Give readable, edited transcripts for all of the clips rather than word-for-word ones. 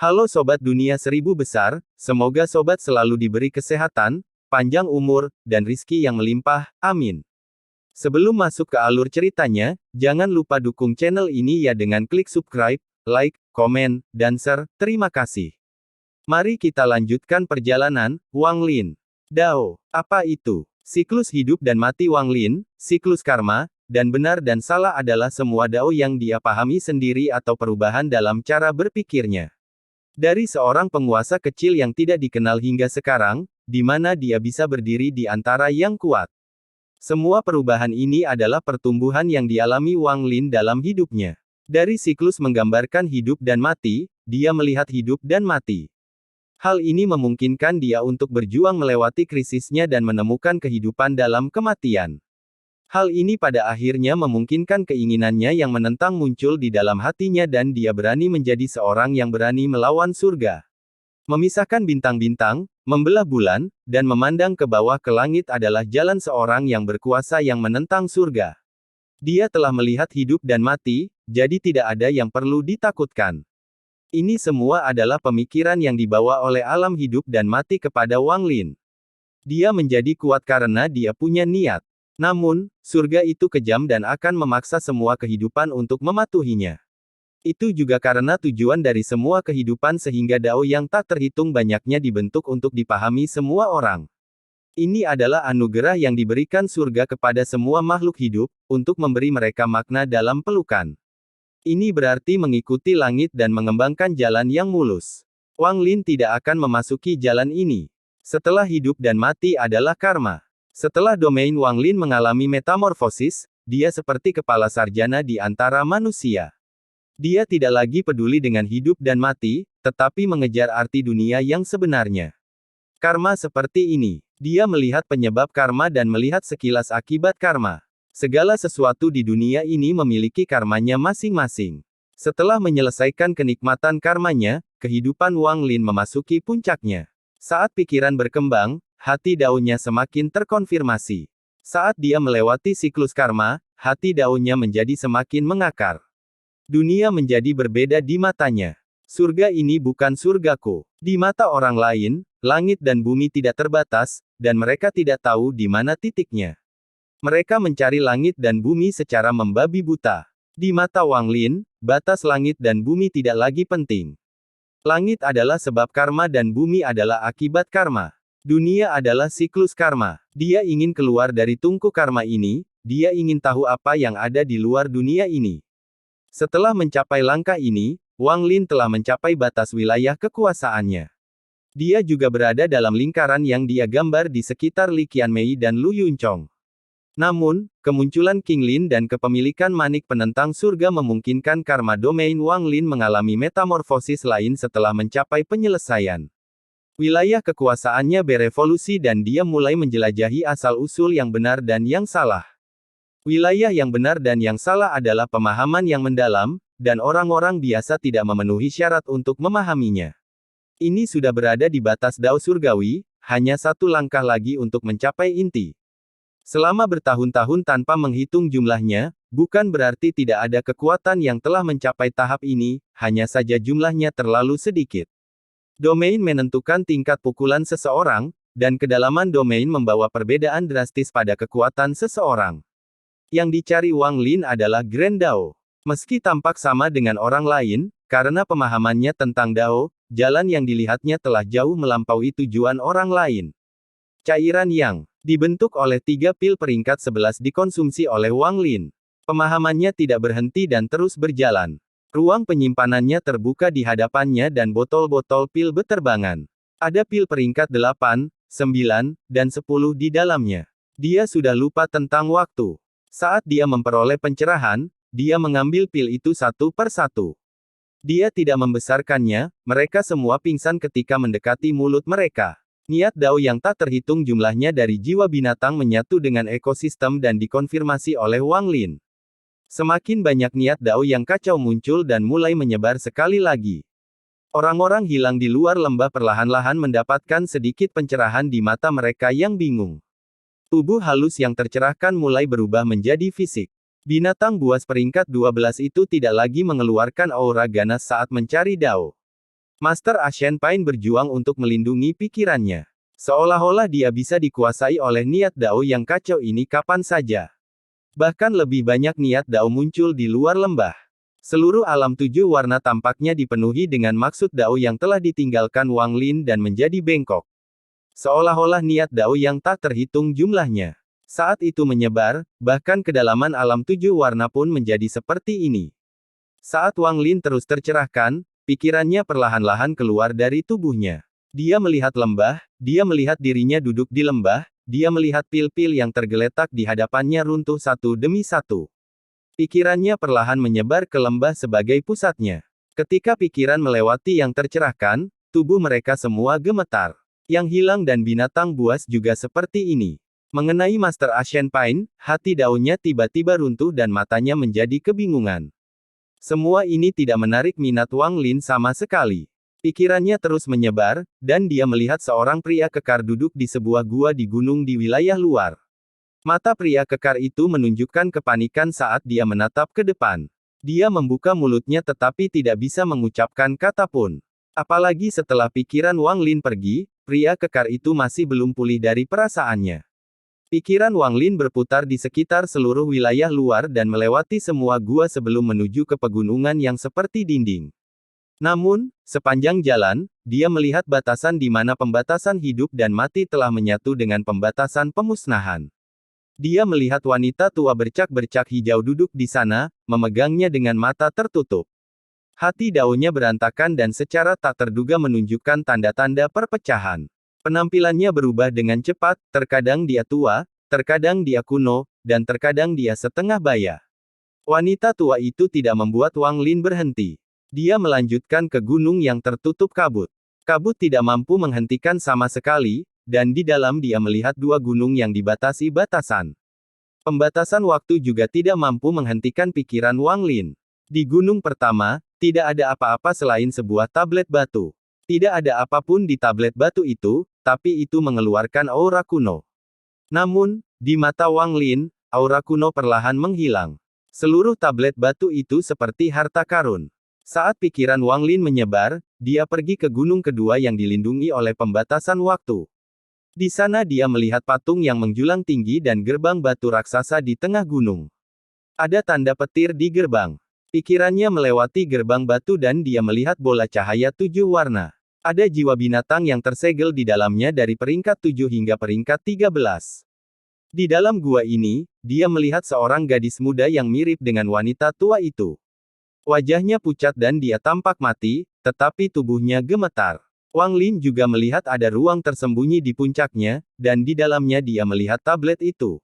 Halo Sobat Dunia Seribu Besar, semoga Sobat selalu diberi kesehatan, panjang umur, dan rizki yang melimpah, amin. Sebelum masuk ke alur ceritanya, jangan lupa dukung channel ini ya dengan klik subscribe, like, komen, dan share, terima kasih. Mari kita lanjutkan perjalanan, Wang Lin. Dao, apa itu? Siklus hidup dan mati Wang Lin, siklus karma, dan benar dan salah adalah semua dao yang dia pahami sendiri atau perubahan dalam cara berpikirnya. Dari seorang penguasa kecil yang tidak dikenal hingga sekarang, di mana dia bisa berdiri di antara yang kuat. Semua perubahan ini adalah pertumbuhan yang dialami Wang Lin dalam hidupnya. Dari siklus menggambarkan hidup dan mati, dia melihat hidup dan mati. Hal ini memungkinkan dia untuk berjuang melewati krisisnya dan menemukan kehidupan dalam kematian. Hal ini pada akhirnya memungkinkan keinginannya yang menentang muncul di dalam hatinya dan dia berani menjadi seorang yang berani melawan surga. Memisahkan bintang-bintang, membelah bulan, dan memandang ke bawah ke langit adalah jalan seorang yang berkuasa yang menentang surga. Dia telah melihat hidup dan mati, jadi tidak ada yang perlu ditakutkan. Ini semua adalah pemikiran yang dibawa oleh alam hidup dan mati kepada Wang Lin. Dia menjadi kuat karena dia punya niat. Namun, surga itu kejam dan akan memaksa semua kehidupan untuk mematuhinya. Itu juga karena tujuan dari semua kehidupan sehingga dao yang tak terhitung banyaknya dibentuk untuk dipahami semua orang. Ini adalah anugerah yang diberikan surga kepada semua makhluk hidup, untuk memberi mereka makna dalam pelukan. Ini berarti mengikuti langit dan mengembangkan jalan yang mulus. Wang Lin tidak akan memasuki jalan ini. Setelah hidup dan mati adalah karma. Setelah domain Wang Lin mengalami metamorfosis, dia seperti kepala sarjana di antara manusia. Dia tidak lagi peduli dengan hidup dan mati, tetapi mengejar arti dunia yang sebenarnya. Karma seperti ini. Dia melihat penyebab karma dan melihat sekilas akibat karma. Segala sesuatu di dunia ini memiliki karmanya masing-masing. Setelah menyelesaikan kenikmatan karmanya, kehidupan Wang Lin memasuki puncaknya. Saat pikiran berkembang, hati daunnya semakin terkonfirmasi. Saat dia melewati siklus karma, hati daunnya menjadi semakin mengakar. Dunia menjadi berbeda di matanya. Surga ini bukan surgaku. Di mata orang lain, langit dan bumi tidak terbatas, dan mereka tidak tahu di mana titiknya. Mereka mencari langit dan bumi secara membabi buta. Di mata Wang Lin, batas langit dan bumi tidak lagi penting. Langit adalah sebab karma dan bumi adalah akibat karma. Dunia adalah siklus karma. Dia ingin keluar dari tungku karma ini, dia ingin tahu apa yang ada di luar dunia ini. Setelah mencapai langkah ini, Wang Lin telah mencapai batas wilayah kekuasaannya. Dia juga berada dalam lingkaran yang dia gambar di sekitar Li Qianmei dan Lu Yunchong. Namun, kemunculan King Lin dan kepemilikan manik penentang surga memungkinkan karma domain Wang Lin mengalami metamorfosis lain setelah mencapai penyelesaian. Wilayah kekuasaannya berevolusi dan dia mulai menjelajahi asal-usul yang benar dan yang salah. Wilayah yang benar dan yang salah adalah pemahaman yang mendalam, dan orang-orang biasa tidak memenuhi syarat untuk memahaminya. Ini sudah berada di batas dao surgawi, hanya satu langkah lagi untuk mencapai inti. Selama bertahun-tahun tanpa menghitung jumlahnya, bukan berarti tidak ada kekuatan yang telah mencapai tahap ini, hanya saja jumlahnya terlalu sedikit. Domain menentukan tingkat pukulan seseorang, dan kedalaman domain membawa perbedaan drastis pada kekuatan seseorang. Yang dicari Wang Lin adalah Grand Dao. Meski tampak sama dengan orang lain, karena pemahamannya tentang Dao, jalan yang dilihatnya telah jauh melampaui tujuan orang lain. Cairan yang dibentuk oleh 3 pil peringkat 11 dikonsumsi oleh Wang Lin. Pemahamannya tidak berhenti dan terus berjalan. Ruang penyimpanannya terbuka di hadapannya dan botol-botol pil beterbangan. Ada pil peringkat 8, 9, dan 10 di dalamnya. Dia sudah lupa tentang waktu. Saat dia memperoleh pencerahan, dia mengambil pil itu satu per satu. Dia tidak membesarkannya, mereka semua pingsan ketika mendekati mulut mereka. Niat dao yang tak terhitung jumlahnya dari jiwa binatang menyatu dengan ekosistem dan dikonfirmasi oleh Wang Lin. Semakin banyak niat dao yang kacau muncul dan mulai menyebar sekali lagi. Orang-orang hilang di luar lembah perlahan-lahan mendapatkan sedikit pencerahan di mata mereka yang bingung. Tubuh halus yang tercerahkan mulai berubah menjadi fisik. Binatang buas peringkat 12 itu tidak lagi mengeluarkan aura ganas saat mencari dao. Master Ashen Pine berjuang untuk melindungi pikirannya. Seolah-olah dia bisa dikuasai oleh niat Dao yang kacau ini kapan saja. Bahkan lebih banyak niat Dao muncul di luar lembah. Seluruh alam tujuh warna tampaknya dipenuhi dengan maksud Dao yang telah ditinggalkan Wang Lin dan menjadi bengkok. Seolah-olah niat Dao yang tak terhitung jumlahnya. Saat itu menyebar, bahkan kedalaman alam tujuh warna pun menjadi seperti ini. Saat Wang Lin terus tercerahkan, pikirannya perlahan-lahan keluar dari tubuhnya. Dia melihat lembah, dia melihat dirinya duduk di lembah, dia melihat pil-pil yang tergeletak di hadapannya runtuh satu demi satu. Pikirannya perlahan menyebar ke lembah sebagai pusatnya. Ketika pikiran melewati yang tercerahkan, tubuh mereka semua gemetar. Yang hilang dan binatang buas juga seperti ini. Mengenai Master Ashen Pine, hati daunnya tiba-tiba runtuh dan matanya menjadi kebingungan. Semua ini tidak menarik minat Wang Lin sama sekali. Pikirannya terus menyebar, dan dia melihat seorang pria kekar duduk di sebuah gua di gunung di wilayah luar. Mata pria kekar itu menunjukkan kepanikan saat dia menatap ke depan. Dia membuka mulutnya tetapi tidak bisa mengucapkan kata pun. Apalagi setelah pikiran Wang Lin pergi, pria kekar itu masih belum pulih dari perasaannya. Pikiran Wang Lin berputar di sekitar seluruh wilayah luar dan melewati semua gua sebelum menuju ke pegunungan yang seperti dinding. Namun, sepanjang jalan, dia melihat batasan di mana pembatasan hidup dan mati telah menyatu dengan pembatasan pemusnahan. Dia melihat wanita tua bercak-bercak hijau duduk di sana, memegangnya dengan mata tertutup. Hati daunnya berantakan dan secara tak terduga menunjukkan tanda-tanda perpecahan. Penampilannya berubah dengan cepat, terkadang dia tua, terkadang dia kuno, dan terkadang dia setengah baya. Wanita tua itu tidak membuat Wang Lin berhenti. Dia melanjutkan ke gunung yang tertutup kabut. Kabut tidak mampu menghentikan sama sekali, dan di dalam dia melihat dua gunung yang dibatasi batasan. Pembatasan waktu juga tidak mampu menghentikan pikiran Wang Lin. Di gunung pertama, tidak ada apa-apa selain sebuah tablet batu. Tidak ada apapun di tablet batu itu, tapi itu mengeluarkan aura kuno. Namun, di mata Wang Lin, aura kuno perlahan menghilang. Seluruh tablet batu itu seperti harta karun. Saat pikiran Wang Lin menyebar, dia pergi ke gunung kedua yang dilindungi oleh pembatasan waktu. Di sana dia melihat patung yang menjulang tinggi dan gerbang batu raksasa di tengah gunung. Ada tanda petir di gerbang. Pikirannya melewati gerbang batu dan dia melihat bola cahaya 7 warna. Ada jiwa binatang yang tersegel di dalamnya dari peringkat 7 hingga peringkat 13. Di dalam gua ini, dia melihat seorang gadis muda yang mirip dengan wanita tua itu. Wajahnya pucat dan dia tampak mati, tetapi tubuhnya gemetar. Wang Lin juga melihat ada ruang tersembunyi di puncaknya, dan di dalamnya dia melihat tablet itu.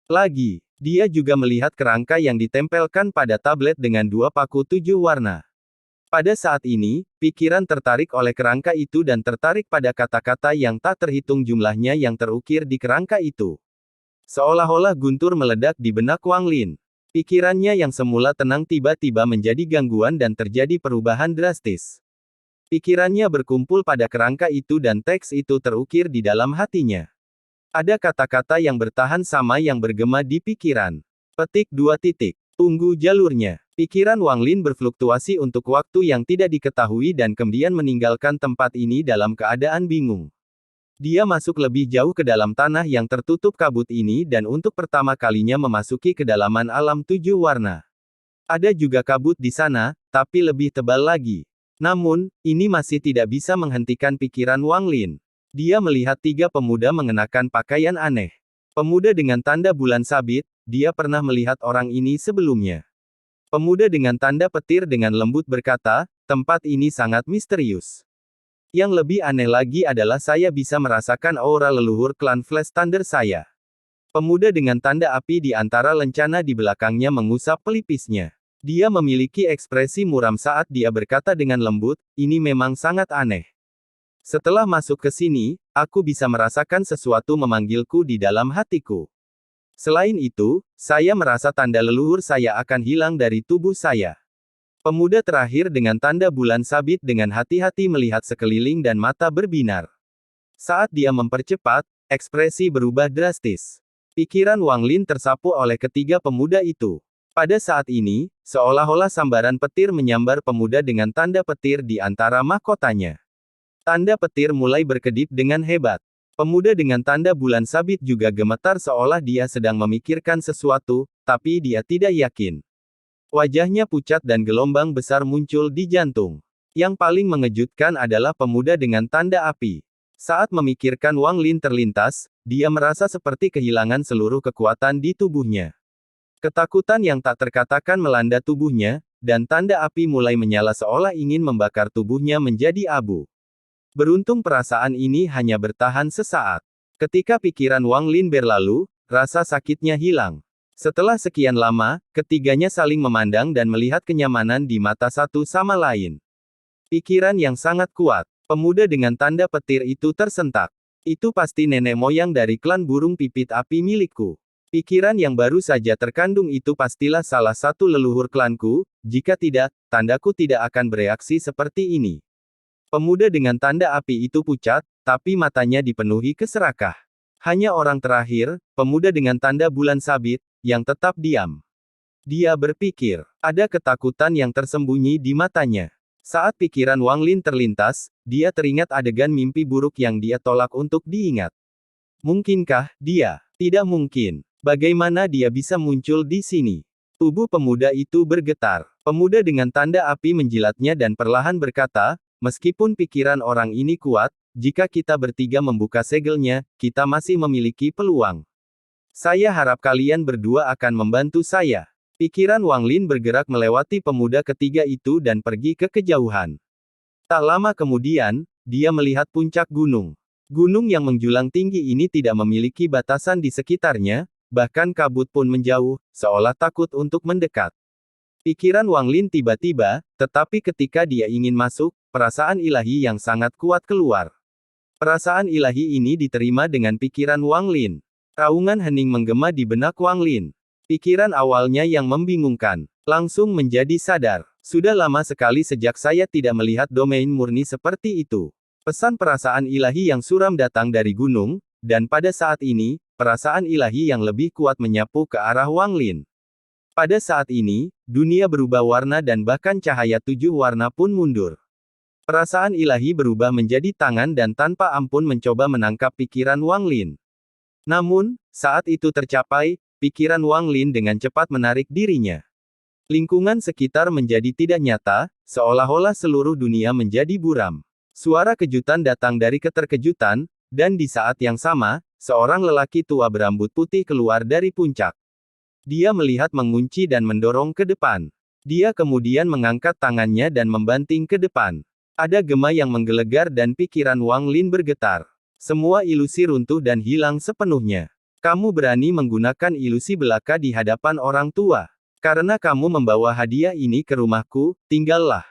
Lagi, dia juga melihat kerangka yang ditempelkan pada tablet dengan 2 paku 7 warna. Pada saat ini, pikiran tertarik oleh kerangka itu dan tertarik pada kata-kata yang tak terhitung jumlahnya yang terukir di kerangka itu. Seolah-olah guntur meledak di benak Wang Lin. Pikirannya yang semula tenang tiba-tiba menjadi gangguan dan terjadi perubahan drastis. Pikirannya berkumpul pada kerangka itu dan teks itu terukir di dalam hatinya. Ada kata-kata yang bertahan sama yang bergema di pikiran. Petik 2 titik. Tunggu jalurnya. Pikiran Wang Lin berfluktuasi untuk waktu yang tidak diketahui dan kemudian meninggalkan tempat ini dalam keadaan bingung. Dia masuk lebih jauh ke dalam tanah yang tertutup kabut ini dan untuk pertama kalinya memasuki kedalaman alam 7 warna. Ada juga kabut di sana, tapi lebih tebal lagi. Namun, ini masih tidak bisa menghentikan pikiran Wang Lin. Dia melihat 3 pemuda mengenakan pakaian aneh. Pemuda dengan tanda bulan sabit, dia pernah melihat orang ini sebelumnya. Pemuda dengan tanda petir dengan lembut berkata, tempat ini sangat misterius. Yang lebih aneh lagi adalah saya bisa merasakan aura leluhur klan Flash Thunder saya. Pemuda dengan tanda api di antara lencana di belakangnya mengusap pelipisnya. Dia memiliki ekspresi muram saat dia berkata dengan lembut, ini memang sangat aneh. Setelah masuk ke sini, aku bisa merasakan sesuatu memanggilku di dalam hatiku. Selain itu, saya merasa tanda leluhur saya akan hilang dari tubuh saya. Pemuda terakhir dengan tanda bulan sabit dengan hati-hati melihat sekeliling dan mata berbinar. Saat dia mempercepat, ekspresi berubah drastis. Pikiran Wang Lin tersapu oleh ketiga pemuda itu. Pada saat ini, seolah-olah sambaran petir menyambar pemuda dengan tanda petir di antara mahkotanya. Tanda petir mulai berkedip dengan hebat. Pemuda dengan tanda bulan sabit juga gemetar seolah dia sedang memikirkan sesuatu, tapi dia tidak yakin. Wajahnya pucat dan gelombang besar muncul di jantung. Yang paling mengejutkan adalah pemuda dengan tanda api. Saat memikirkan Wang Lin terlintas, dia merasa seperti kehilangan seluruh kekuatan di tubuhnya. Ketakutan yang tak terkatakan melanda tubuhnya, dan tanda api mulai menyala seolah ingin membakar tubuhnya menjadi abu. Beruntung perasaan ini hanya bertahan sesaat. Ketika pikiran Wang Lin berlalu, rasa sakitnya hilang. Setelah sekian lama, ketiganya saling memandang dan melihat kenyamanan di mata satu sama lain. Pikiran yang sangat kuat. Pemuda dengan tanda petir itu tersentak. Itu pasti nenek moyang dari klan burung pipit api milikku. Pikiran yang baru saja terkandung itu pastilah salah satu leluhur klanku, jika tidak, tandaku tidak akan bereaksi seperti ini. Pemuda dengan tanda api itu pucat, tapi matanya dipenuhi keserakah. Hanya orang terakhir, pemuda dengan tanda bulan sabit, yang tetap diam. Dia berpikir, ada ketakutan yang tersembunyi di matanya. Saat pikiran Wang Lin terlintas, dia teringat adegan mimpi buruk yang dia tolak untuk diingat. Mungkinkah dia? Tidak mungkin. Bagaimana dia bisa muncul di sini? Tubuh pemuda itu bergetar. Pemuda dengan tanda api menjilatnya dan perlahan berkata, meskipun pikiran orang ini kuat, jika kita bertiga membuka segelnya, kita masih memiliki peluang. Saya harap kalian berdua akan membantu saya. Pikiran Wang Lin bergerak melewati pemuda ketiga itu dan pergi ke kejauhan. Tak lama kemudian, dia melihat puncak gunung. Gunung yang menjulang tinggi ini tidak memiliki batasan di sekitarnya, bahkan kabut pun menjauh, seolah takut untuk mendekat. Pikiran Wang Lin tiba-tiba, tetapi ketika dia ingin masuk, perasaan ilahi yang sangat kuat keluar. Perasaan ilahi ini diterima dengan pikiran Wang Lin. Raungan hening menggema di benak Wang Lin. Pikiran awalnya yang membingungkan, langsung menjadi sadar. Sudah lama sekali sejak saya tidak melihat domain murni seperti itu. Pesan perasaan ilahi yang suram datang dari gunung, dan pada saat ini, perasaan ilahi yang lebih kuat menyapu ke arah Wang Lin. Pada saat ini, dunia berubah warna dan bahkan cahaya 7 warna pun mundur. Perasaan ilahi berubah menjadi tangan dan tanpa ampun mencoba menangkap pikiran Wang Lin. Namun, saat itu tercapai, pikiran Wang Lin dengan cepat menarik dirinya. Lingkungan sekitar menjadi tidak nyata, seolah-olah seluruh dunia menjadi buram. Suara kejutan datang dari keterkejutan, dan di saat yang sama, seorang lelaki tua berambut putih keluar dari puncak. Dia melihat mengunci dan mendorong ke depan. Dia kemudian mengangkat tangannya dan membanting ke depan. Ada gema yang menggelegar dan pikiran Wang Lin bergetar. Semua ilusi runtuh dan hilang sepenuhnya. Kamu berani menggunakan ilusi belaka di hadapan orang tua. Karena kamu membawa hadiah ini ke rumahku, tinggallah.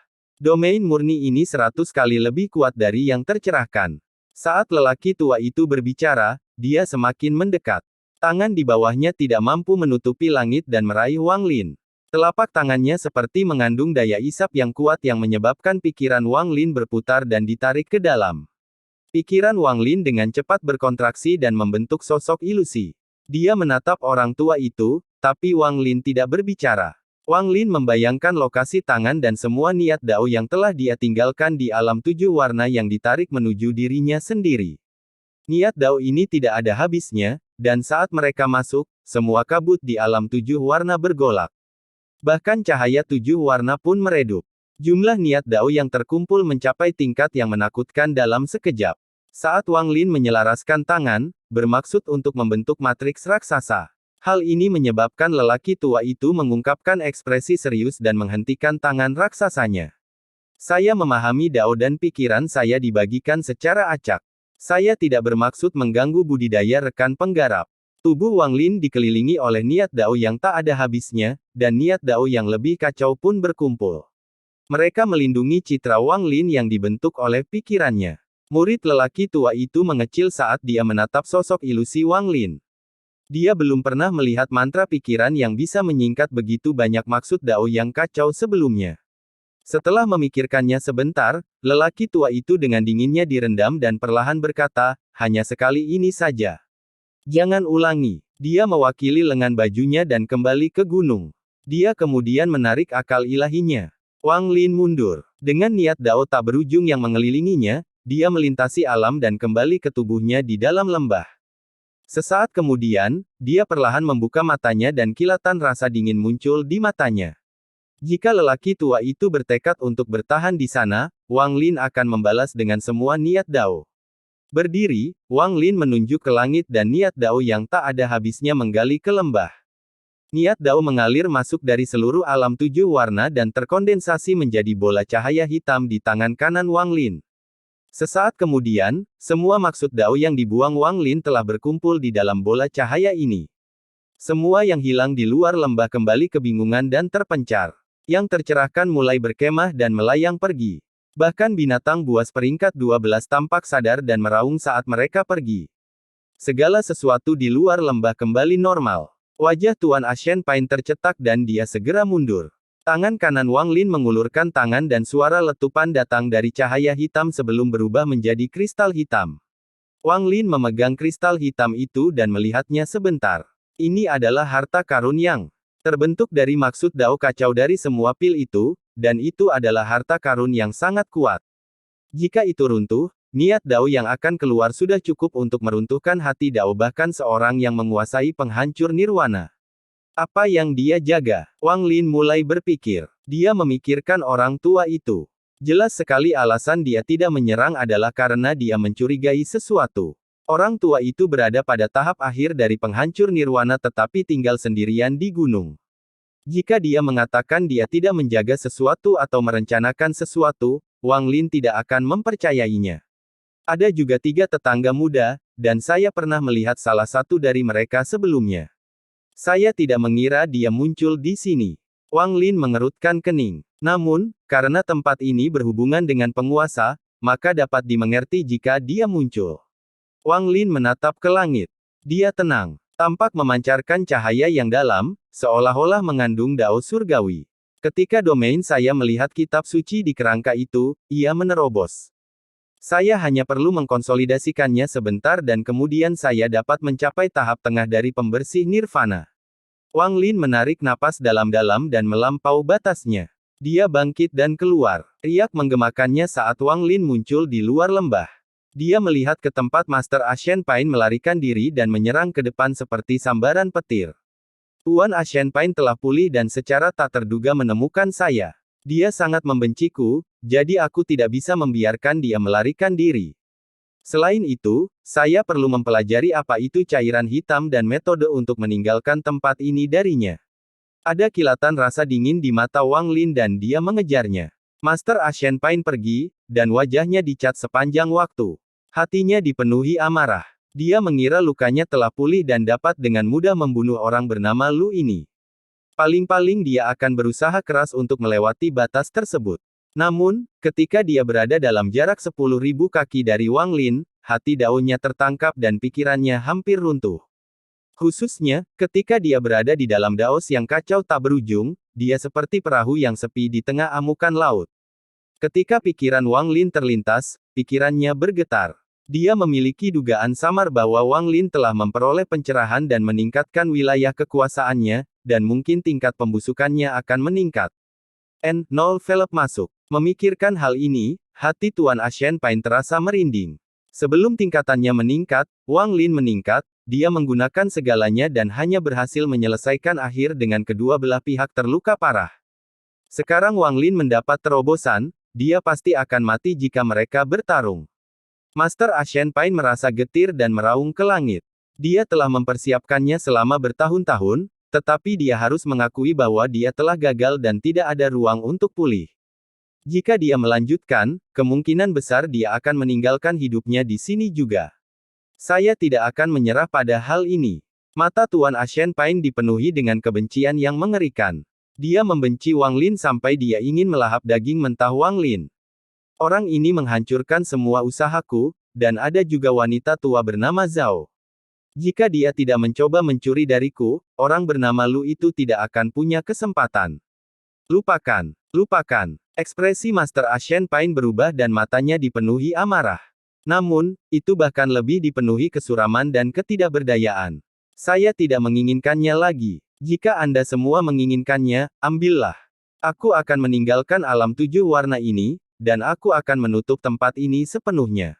Domain murni ini 100 kali lebih kuat dari yang tercerahkan. Saat lelaki tua itu berbicara, dia semakin mendekat. Tangan di bawahnya tidak mampu menutupi langit dan meraih Wang Lin. Telapak tangannya seperti mengandung daya isap yang kuat yang menyebabkan pikiran Wang Lin berputar dan ditarik ke dalam. Pikiran Wang Lin dengan cepat berkontraksi dan membentuk sosok ilusi. Dia menatap orang tua itu, tapi Wang Lin tidak berbicara. Wang Lin membayangkan lokasi tangan dan semua niat dao yang telah dia tinggalkan di alam 7 warna yang ditarik menuju dirinya sendiri. Niat dao ini tidak ada habisnya, dan saat mereka masuk, semua kabut di alam 7 warna bergolak. Bahkan cahaya 7 warna pun meredup. Jumlah niat dao yang terkumpul mencapai tingkat yang menakutkan dalam sekejap. Saat Wang Lin menyelaraskan tangan, bermaksud untuk membentuk matriks raksasa. Hal ini menyebabkan lelaki tua itu mengungkapkan ekspresi serius dan menghentikan tangan raksasanya. Saya memahami dao dan pikiran saya dibagikan secara acak. Saya tidak bermaksud mengganggu budidaya rekan penggarap. Tubuh Wang Lin dikelilingi oleh niat dao yang tak ada habisnya, dan niat dao yang lebih kacau pun berkumpul. Mereka melindungi citra Wang Lin yang dibentuk oleh pikirannya. Murid lelaki tua itu mengecil saat dia menatap sosok ilusi Wang Lin. Dia belum pernah melihat mantra pikiran yang bisa menyingkat begitu banyak maksud dao yang kacau sebelumnya. Setelah memikirkannya sebentar, lelaki tua itu dengan dinginnya direndam dan perlahan berkata, hanya sekali ini saja. Jangan ulangi. Dia mewakili lengan bajunya dan kembali ke gunung. Dia kemudian menarik akal ilahinya. Wang Lin mundur. Dengan niat dao tak berujung yang mengelilinginya, dia melintasi alam dan kembali ke tubuhnya di dalam lembah. Sesaat kemudian, dia perlahan membuka matanya dan kilatan rasa dingin muncul di matanya. Jika lelaki tua itu bertekad untuk bertahan di sana, Wang Lin akan membalas dengan semua niat dao. Berdiri, Wang Lin menunjuk ke langit dan niat dao yang tak ada habisnya menggali ke lembah. Niat dao mengalir masuk dari seluruh alam 7 warna dan terkondensasi menjadi bola cahaya hitam di tangan kanan Wang Lin. Sesaat kemudian, semua maksud dao yang dibuang Wang Lin telah berkumpul di dalam bola cahaya ini. Semua yang hilang di luar lembah kembali kebingungan dan terpencar. Yang tercerahkan mulai berkemah dan melayang pergi. Bahkan binatang buas peringkat 12 tampak sadar dan meraung saat mereka pergi. Segala sesuatu di luar lembah kembali normal. Wajah Tuan Ashen Pain tercetak dan dia segera mundur. Tangan kanan Wang Lin mengulurkan tangan dan suara letupan datang dari cahaya hitam sebelum berubah menjadi kristal hitam. Wang Lin memegang kristal hitam itu dan melihatnya sebentar. Ini adalah harta karun yang terbentuk dari maksud dao kacau dari semua pil itu, dan itu adalah harta karun yang sangat kuat. Jika itu runtuh, niat dao yang akan keluar sudah cukup untuk meruntuhkan hati dao bahkan seorang yang menguasai penghancur nirwana. Apa yang dia jaga? Wang Lin mulai berpikir. Dia memikirkan orang tua itu. Jelas sekali alasan dia tidak menyerang adalah karena dia mencurigai sesuatu. Orang tua itu berada pada tahap akhir dari penghancur nirwana tetapi tinggal sendirian di gunung. Jika dia mengatakan dia tidak menjaga sesuatu atau merencanakan sesuatu, Wang Lin tidak akan mempercayainya. Ada juga 3 tetangga muda, dan saya pernah melihat salah satu dari mereka sebelumnya. Saya tidak mengira dia muncul di sini. Wang Lin mengerutkan kening. Namun, karena tempat ini berhubungan dengan penguasa, maka dapat dimengerti jika dia muncul. Wang Lin menatap ke langit. Dia tenang. Tampak memancarkan cahaya yang dalam, seolah-olah mengandung dao surgawi. Ketika domain saya melihat kitab suci di kerangka itu, ia menerobos. Saya hanya perlu mengkonsolidasikannya sebentar dan kemudian saya dapat mencapai tahap tengah dari pembersih nirvana. Wang Lin menarik napas dalam-dalam dan melampau batasnya. Dia bangkit dan keluar. Riak menggemakannya saat Wang Lin muncul di luar lembah. Dia melihat ke tempat Master Ashen Pain melarikan diri dan menyerang ke depan seperti sambaran petir. Tuan Ashen Pain telah pulih dan secara tak terduga menemukan saya. Dia sangat membenciku, jadi aku tidak bisa membiarkan dia melarikan diri. Selain itu, saya perlu mempelajari apa itu cairan hitam dan metode untuk meninggalkan tempat ini darinya. Ada kilatan rasa dingin di mata Wang Lin dan dia mengejarnya. Master Ashen Pain pergi, dan wajahnya dicat sepanjang waktu. Hatinya dipenuhi amarah. Dia mengira lukanya telah pulih dan dapat dengan mudah membunuh orang bernama Lu ini. Paling-paling dia akan berusaha keras untuk melewati batas tersebut. Namun, ketika dia berada dalam jarak 10.000 kaki dari Wang Lin, hati daunnya tertangkap dan pikirannya hampir runtuh. Khususnya, ketika dia berada di dalam daos yang kacau tak berujung, dia seperti perahu yang sepi di tengah amukan laut. Ketika pikiran Wang Lin terlintas, pikirannya bergetar. Dia memiliki dugaan samar bahwa Wang Lin telah memperoleh pencerahan dan meningkatkan wilayah kekuasaannya, dan mungkin tingkat pembusukannya akan meningkat. N0 Velop masuk. Memikirkan hal ini, hati Tuan Ashen Pain terasa merinding. Sebelum tingkatannya meningkat, Wang Lin meningkat, dia menggunakan segalanya dan hanya berhasil menyelesaikan akhir dengan kedua belah pihak terluka parah. Sekarang Wang Lin mendapat terobosan, dia pasti akan mati jika mereka bertarung. Master Ashen Pain merasa getir dan meraung ke langit. Dia telah mempersiapkannya selama bertahun-tahun, tetapi dia harus mengakui bahwa dia telah gagal dan tidak ada ruang untuk pulih. Jika dia melanjutkan, kemungkinan besar dia akan meninggalkan hidupnya di sini juga. Saya tidak akan menyerah pada hal ini. Mata Tuan Ashen Pain dipenuhi dengan kebencian yang mengerikan. Dia membenci Wang Lin sampai dia ingin melahap daging mentah Wang Lin. Orang ini menghancurkan semua usahaku, dan ada juga wanita tua bernama Zhao. Jika dia tidak mencoba mencuri dariku, orang bernama Lu itu tidak akan punya kesempatan. Lupakan, lupakan. Ekspresi Master Ashen Pain berubah dan matanya dipenuhi amarah. Namun, itu bahkan lebih dipenuhi kesuraman dan ketidakberdayaan. Saya tidak menginginkannya lagi. Jika Anda semua menginginkannya, ambillah. Aku akan meninggalkan alam 7 warna ini, dan aku akan menutup tempat ini sepenuhnya.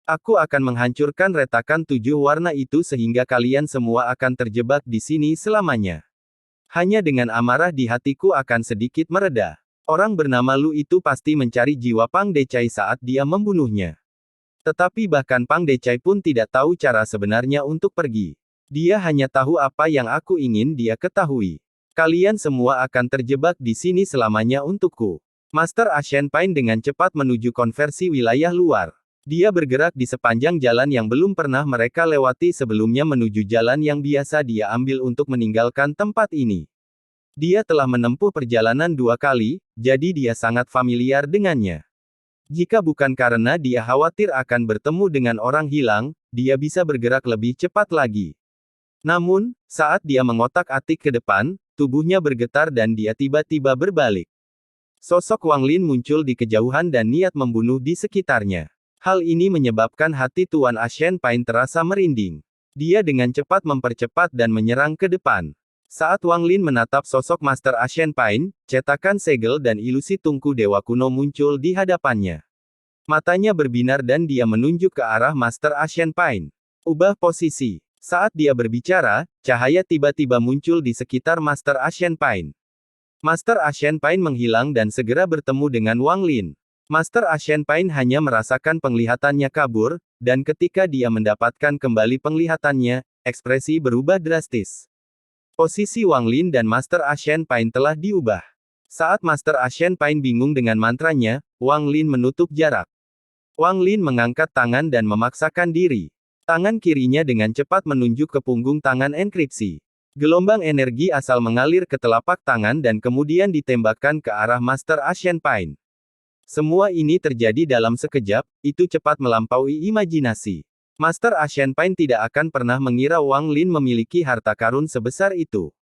Aku akan menghancurkan retakan 7 warna itu sehingga kalian semua akan terjebak di sini selamanya. Hanya dengan amarah di hatiku akan sedikit mereda. Orang bernama Lu itu pasti mencari jiwa Pang Decai saat dia membunuhnya. Tetapi bahkan Pang Decai pun tidak tahu cara sebenarnya untuk pergi. Dia hanya tahu apa yang aku ingin dia ketahui. Kalian semua akan terjebak di sini selamanya untukku. Master Ashen Pine dengan cepat menuju konversi wilayah luar. Dia bergerak di sepanjang jalan yang belum pernah mereka lewati sebelumnya menuju jalan yang biasa dia ambil untuk meninggalkan tempat ini. Dia telah menempuh perjalanan 2 kali, jadi dia sangat familiar dengannya. Jika bukan karena dia khawatir akan bertemu dengan orang hilang, dia bisa bergerak lebih cepat lagi. Namun, saat dia mengotak-atik ke depan, tubuhnya bergetar dan dia tiba-tiba berbalik. Sosok Wang Lin muncul di kejauhan dan niat membunuh di sekitarnya. Hal ini menyebabkan hati Tuan Ashen Pine terasa merinding. Dia dengan cepat mempercepat dan menyerang ke depan. Saat Wang Lin menatap sosok Master Ashen Pine, cetakan segel dan ilusi tungku dewa kuno muncul di hadapannya. Matanya berbinar dan dia menunjuk ke arah Master Ashen Pine. Ubah posisi. Saat dia berbicara, cahaya tiba-tiba muncul di sekitar Master Ashen Pine. Master Ashen Pine menghilang dan segera bertemu dengan Wang Lin. Master Ashen Pine hanya merasakan penglihatannya kabur, dan ketika dia mendapatkan kembali penglihatannya, ekspresi berubah drastis. Posisi Wang Lin dan Master Ashen Pine telah diubah. Saat Master Ashen Pine bingung dengan mantranya, Wang Lin menutup jarak. Wang Lin mengangkat tangan dan memaksakan diri. Tangan kirinya dengan cepat menunjuk ke punggung tangan enkripsi. Gelombang energi asal mengalir ke telapak tangan dan kemudian ditembakkan ke arah Master Ashen Pine. Semua ini terjadi dalam sekejap, itu cepat melampaui imajinasi. Master Ashen Pine tidak akan pernah mengira Wang Lin memiliki harta karun sebesar itu.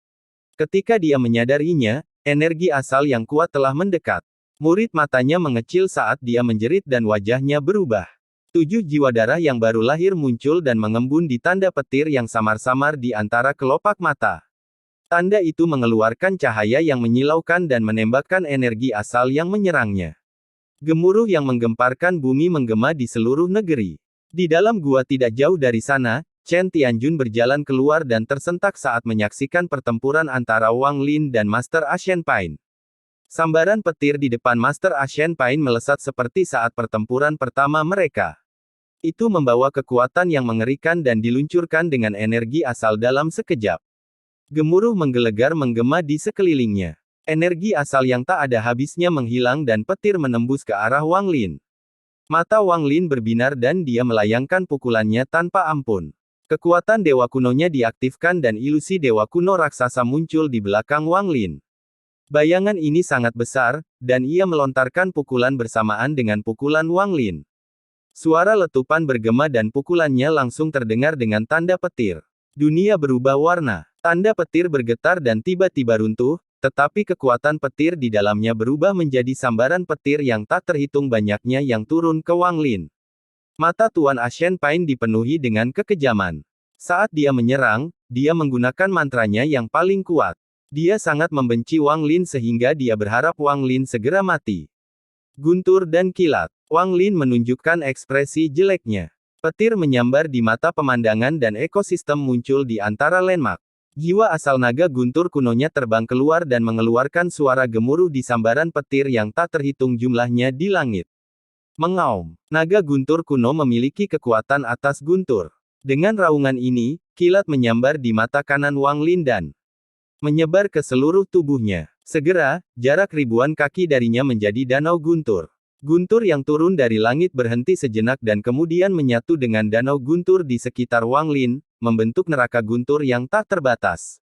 Ketika dia menyadarinya, energi asal yang kuat telah mendekat. Murid matanya mengecil saat dia menjerit dan wajahnya berubah. 7 jiwa darah yang baru lahir muncul dan mengembun di tanda petir yang samar-samar di antara kelopak mata. Tanda itu mengeluarkan cahaya yang menyilaukan dan menembakkan energi asal yang menyerangnya. Gemuruh yang menggemparkan bumi menggema di seluruh negeri. Di dalam gua tidak jauh dari sana, Chen Tianjun berjalan keluar dan tersentak saat menyaksikan pertempuran antara Wang Lin dan Master Ashen Pine. Sambaran petir di depan Master Ashen Pine melesat seperti saat pertempuran pertama mereka. Itu membawa kekuatan yang mengerikan dan diluncurkan dengan energi asal dalam sekejap. Gemuruh menggelegar menggema di sekelilingnya. Energi asal yang tak ada habisnya menghilang dan petir menembus ke arah Wang Lin. Mata Wang Lin berbinar dan dia melayangkan pukulannya tanpa ampun. Kekuatan dewa kunonya diaktifkan dan ilusi dewa kuno raksasa muncul di belakang Wang Lin. Bayangan ini sangat besar, dan ia melontarkan pukulan bersamaan dengan pukulan Wang Lin. Suara letupan bergema dan pukulannya langsung terdengar dengan tanda petir. Dunia berubah warna. Tanda petir bergetar dan tiba-tiba runtuh, tetapi kekuatan petir di dalamnya berubah menjadi sambaran petir yang tak terhitung banyaknya yang turun ke Wang Lin. Mata Tuan Ashen Pine dipenuhi dengan kekejaman. Saat dia menyerang, dia menggunakan mantranya yang paling kuat. Dia sangat membenci Wang Lin sehingga dia berharap Wang Lin segera mati. Guntur dan kilat. Wang Lin menunjukkan ekspresi jeleknya. Petir menyambar di mata pemandangan dan ekosistem muncul di antara landmark. Jiwa asal naga guntur kunonya terbang keluar dan mengeluarkan suara gemuruh di sambaran petir yang tak terhitung jumlahnya di langit. Mengaum. Naga guntur kuno memiliki kekuatan atas guntur. Dengan raungan ini, kilat menyambar di mata kanan Wang Lin dan menyebar ke seluruh tubuhnya. Segera, jarak ribuan kaki darinya menjadi danau guntur. Guntur yang turun dari langit berhenti sejenak dan kemudian menyatu dengan danau guntur di sekitar Wang Lin, membentuk neraka guntur yang tak terbatas.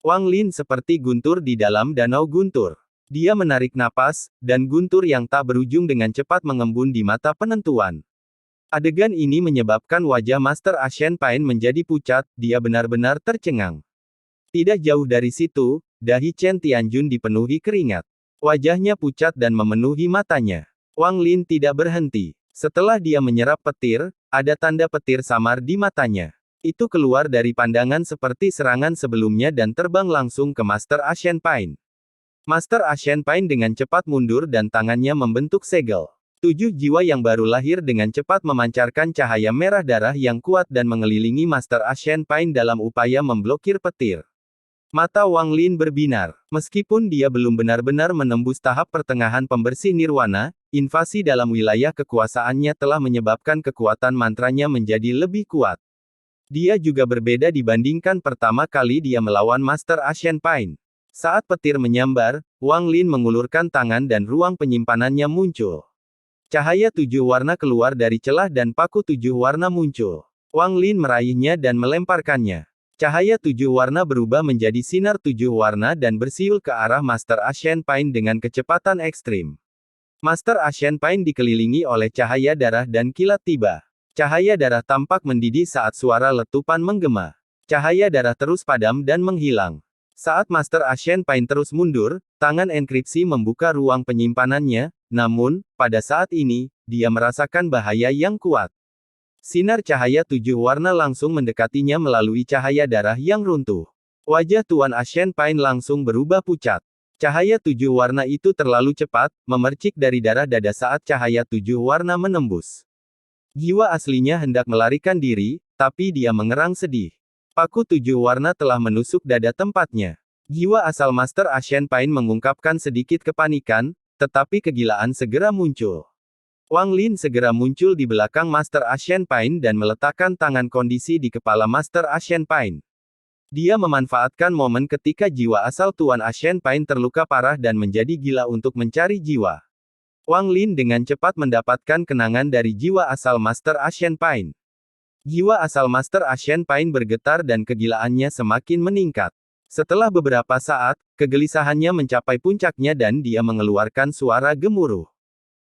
Wang Lin seperti guntur di dalam danau guntur. Dia menarik napas, dan guntur yang tak berujung dengan cepat mengembun di mata penentuan. Adegan ini menyebabkan wajah Master Ashen Pine menjadi pucat, dia benar-benar tercengang. Tidak jauh dari situ, dahi Chen Tianjun dipenuhi keringat. Wajahnya pucat dan memenuhi matanya. Wang Lin tidak berhenti. Setelah dia menyerap petir, ada tanda petir samar di matanya. Itu keluar dari pandangan seperti serangan sebelumnya dan terbang langsung ke Master Ancient Pain. Master Ancient Pain dengan cepat mundur dan tangannya membentuk segel. 7 jiwa yang baru lahir dengan cepat memancarkan cahaya merah darah yang kuat dan mengelilingi Master Ancient Pain dalam upaya memblokir petir. Mata Wang Lin berbinar. Meskipun dia belum benar-benar menembus tahap pertengahan pembersih nirwana, invasi dalam wilayah kekuasaannya telah menyebabkan kekuatan mantranya menjadi lebih kuat. Dia juga berbeda dibandingkan pertama kali dia melawan Master Ancient Pain. Saat petir menyambar, Wang Lin mengulurkan tangan dan ruang penyimpanannya muncul. Cahaya 7 warna keluar dari celah dan paku 7 warna muncul. Wang Lin meraihnya dan melemparkannya. Cahaya 7 warna berubah menjadi sinar 7 warna dan bersiul ke arah Master Ancient Pain dengan kecepatan ekstrim. Master Ancient Pain dikelilingi oleh cahaya darah dan kilat tiba. Cahaya darah tampak mendidih saat suara letupan menggema. Cahaya darah terus padam dan menghilang. Saat Master Ancient Pain terus mundur, tangan enkripsi membuka ruang penyimpanannya, namun, pada saat ini, dia merasakan bahaya yang kuat. Sinar cahaya 7 warna langsung mendekatinya melalui cahaya darah yang runtuh. Wajah Tuan Ancient Pain langsung berubah pucat. Cahaya 7 warna itu terlalu cepat, memercik dari darah dada saat cahaya 7 warna menembus. Jiwa aslinya hendak melarikan diri, tapi dia mengerang sedih. Paku 7 warna telah menusuk dada tempatnya. Jiwa asal Master Ancient Pain mengungkapkan sedikit kepanikan, tetapi kegilaan segera muncul. Wang Lin segera muncul di belakang Master Ancient Pain dan meletakkan tangan kondisi di kepala Master Ancient Pain. Dia memanfaatkan momen ketika jiwa asal Tuan Ancient Pain terluka parah dan menjadi gila untuk mencari jiwa. Wang Lin dengan cepat mendapatkan kenangan dari jiwa asal Master Ancient Pain. Jiwa asal Master Ancient Pain bergetar dan kegilaannya semakin meningkat. Setelah beberapa saat, kegelisahannya mencapai puncaknya dan dia mengeluarkan suara gemuruh.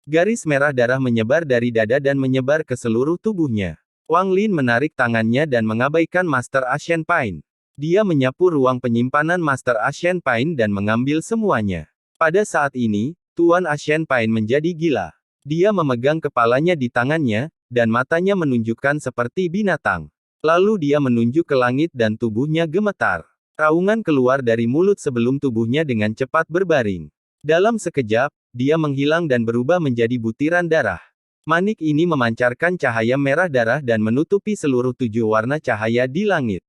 Garis merah darah menyebar dari dada dan menyebar ke seluruh tubuhnya. Wang Lin menarik tangannya dan mengabaikan Master Ancient Pain. Dia menyapu ruang penyimpanan Master Ancient Pain dan mengambil semuanya. Pada saat ini, Tuan Ancient Pain menjadi gila. Dia memegang kepalanya di tangannya, dan matanya menunjukkan seperti binatang. Lalu dia menunjuk ke langit dan tubuhnya gemetar. Raungan keluar dari mulut sebelum tubuhnya dengan cepat berbaring. Dalam sekejap, dia menghilang dan berubah menjadi butiran darah. Manik ini memancarkan cahaya merah darah dan menutupi seluruh 7 warna cahaya di langit.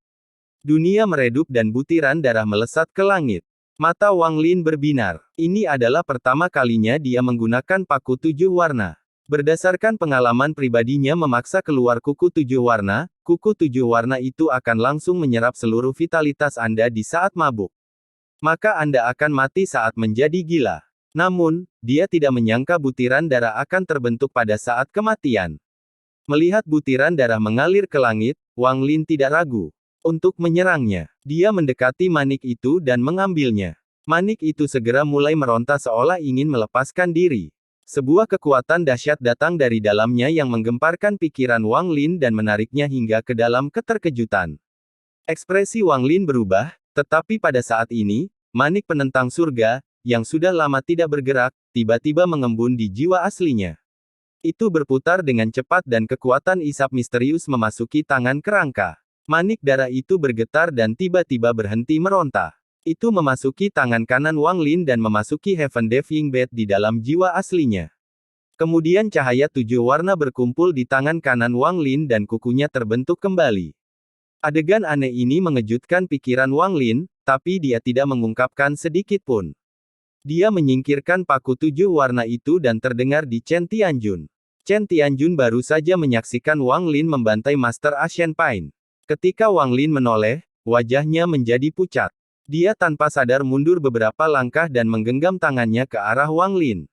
Dunia meredup dan butiran darah melesat ke langit. Mata Wang Lin berbinar. Ini adalah pertama kalinya dia menggunakan paku 7 warna. Berdasarkan pengalaman pribadinya memaksa keluar kuku 7 warna itu akan langsung menyerap seluruh vitalitas Anda di saat mabuk. Maka Anda akan mati saat menjadi gila. Namun, dia tidak menyangka butiran darah akan terbentuk pada saat kematian. Melihat butiran darah mengalir ke langit, Wang Lin tidak ragu untuk menyerangnya. Dia mendekati manik itu dan mengambilnya. Manik itu segera mulai meronta seolah ingin melepaskan diri. Sebuah kekuatan dahsyat datang dari dalamnya yang menggemparkan pikiran Wang Lin dan menariknya hingga ke dalam keterkejutan. Ekspresi Wang Lin berubah, tetapi pada saat ini, manik penentang surga, yang sudah lama tidak bergerak, tiba-tiba mengembun di jiwa aslinya. Itu berputar dengan cepat dan kekuatan isap misterius memasuki tangan kerangka. Manik darah itu bergetar dan tiba-tiba berhenti meronta. Itu memasuki tangan kanan Wang Lin dan memasuki Heaven Diving Bed di dalam jiwa aslinya. Kemudian cahaya 7 warna berkumpul di tangan kanan Wang Lin dan kukunya terbentuk kembali. Adegan aneh ini mengejutkan pikiran Wang Lin, tapi dia tidak mengungkapkan sedikit pun. Dia menyingkirkan paku 7 warna itu dan terdengar di Chen Tianjun. Chen Tianjun baru saja menyaksikan Wang Lin membantai Master Ancient Pain. Ketika Wang Lin menoleh, wajahnya menjadi pucat. Dia tanpa sadar mundur beberapa langkah dan menggenggam tangannya ke arah Wang Lin.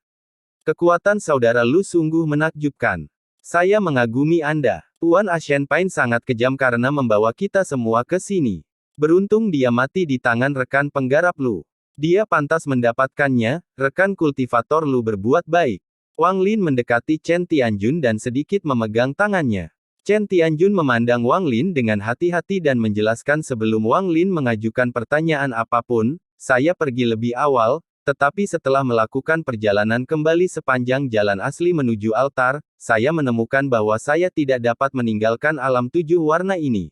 Kekuatan saudara Lu sungguh menakjubkan. Saya mengagumi Anda. Tuan Ancient Pain sangat kejam karena membawa kita semua ke sini. Beruntung dia mati di tangan rekan penggarap Lu. Dia pantas mendapatkannya, rekan kultivator Lu berbuat baik. Wang Lin mendekati Chen Tianjun dan sedikit memegang tangannya. Chen Tianjun memandang Wang Lin dengan hati-hati dan menjelaskan sebelum Wang Lin mengajukan pertanyaan apapun, saya pergi lebih awal, tetapi setelah melakukan perjalanan kembali sepanjang jalan asli menuju altar, saya menemukan bahwa saya tidak dapat meninggalkan alam 7 warna ini.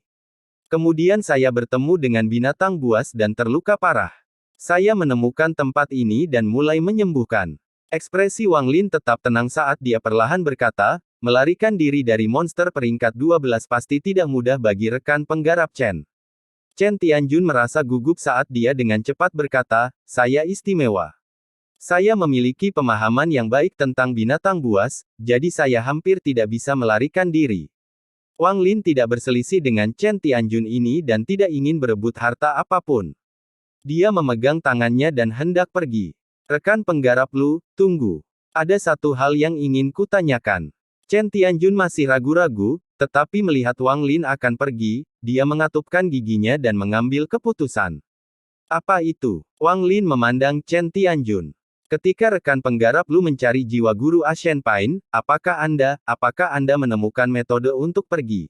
Kemudian saya bertemu dengan binatang buas dan terluka parah. Saya menemukan tempat ini dan mulai menyembuhkan. Ekspresi Wang Lin tetap tenang saat dia perlahan berkata, melarikan diri dari monster peringkat 12 pasti tidak mudah bagi rekan penggarap Chen. Chen Tianjun merasa gugup saat dia dengan cepat berkata, saya istimewa. Saya memiliki pemahaman yang baik tentang binatang buas, jadi saya hampir tidak bisa melarikan diri. Wang Lin tidak berselisih dengan Chen Tianjun ini dan tidak ingin berebut harta apapun. Dia memegang tangannya dan hendak pergi. Rekan penggarap Lu, tunggu. Ada satu hal yang ingin kutanyakan. Chen Tianjun masih ragu-ragu, tetapi melihat Wang Lin akan pergi, dia mengatupkan giginya dan mengambil keputusan. Apa itu? Wang Lin memandang Chen Tianjun. Ketika rekan penggarap Lu mencari jiwa guru Ashen Pain, apakah Anda menemukan metode untuk pergi?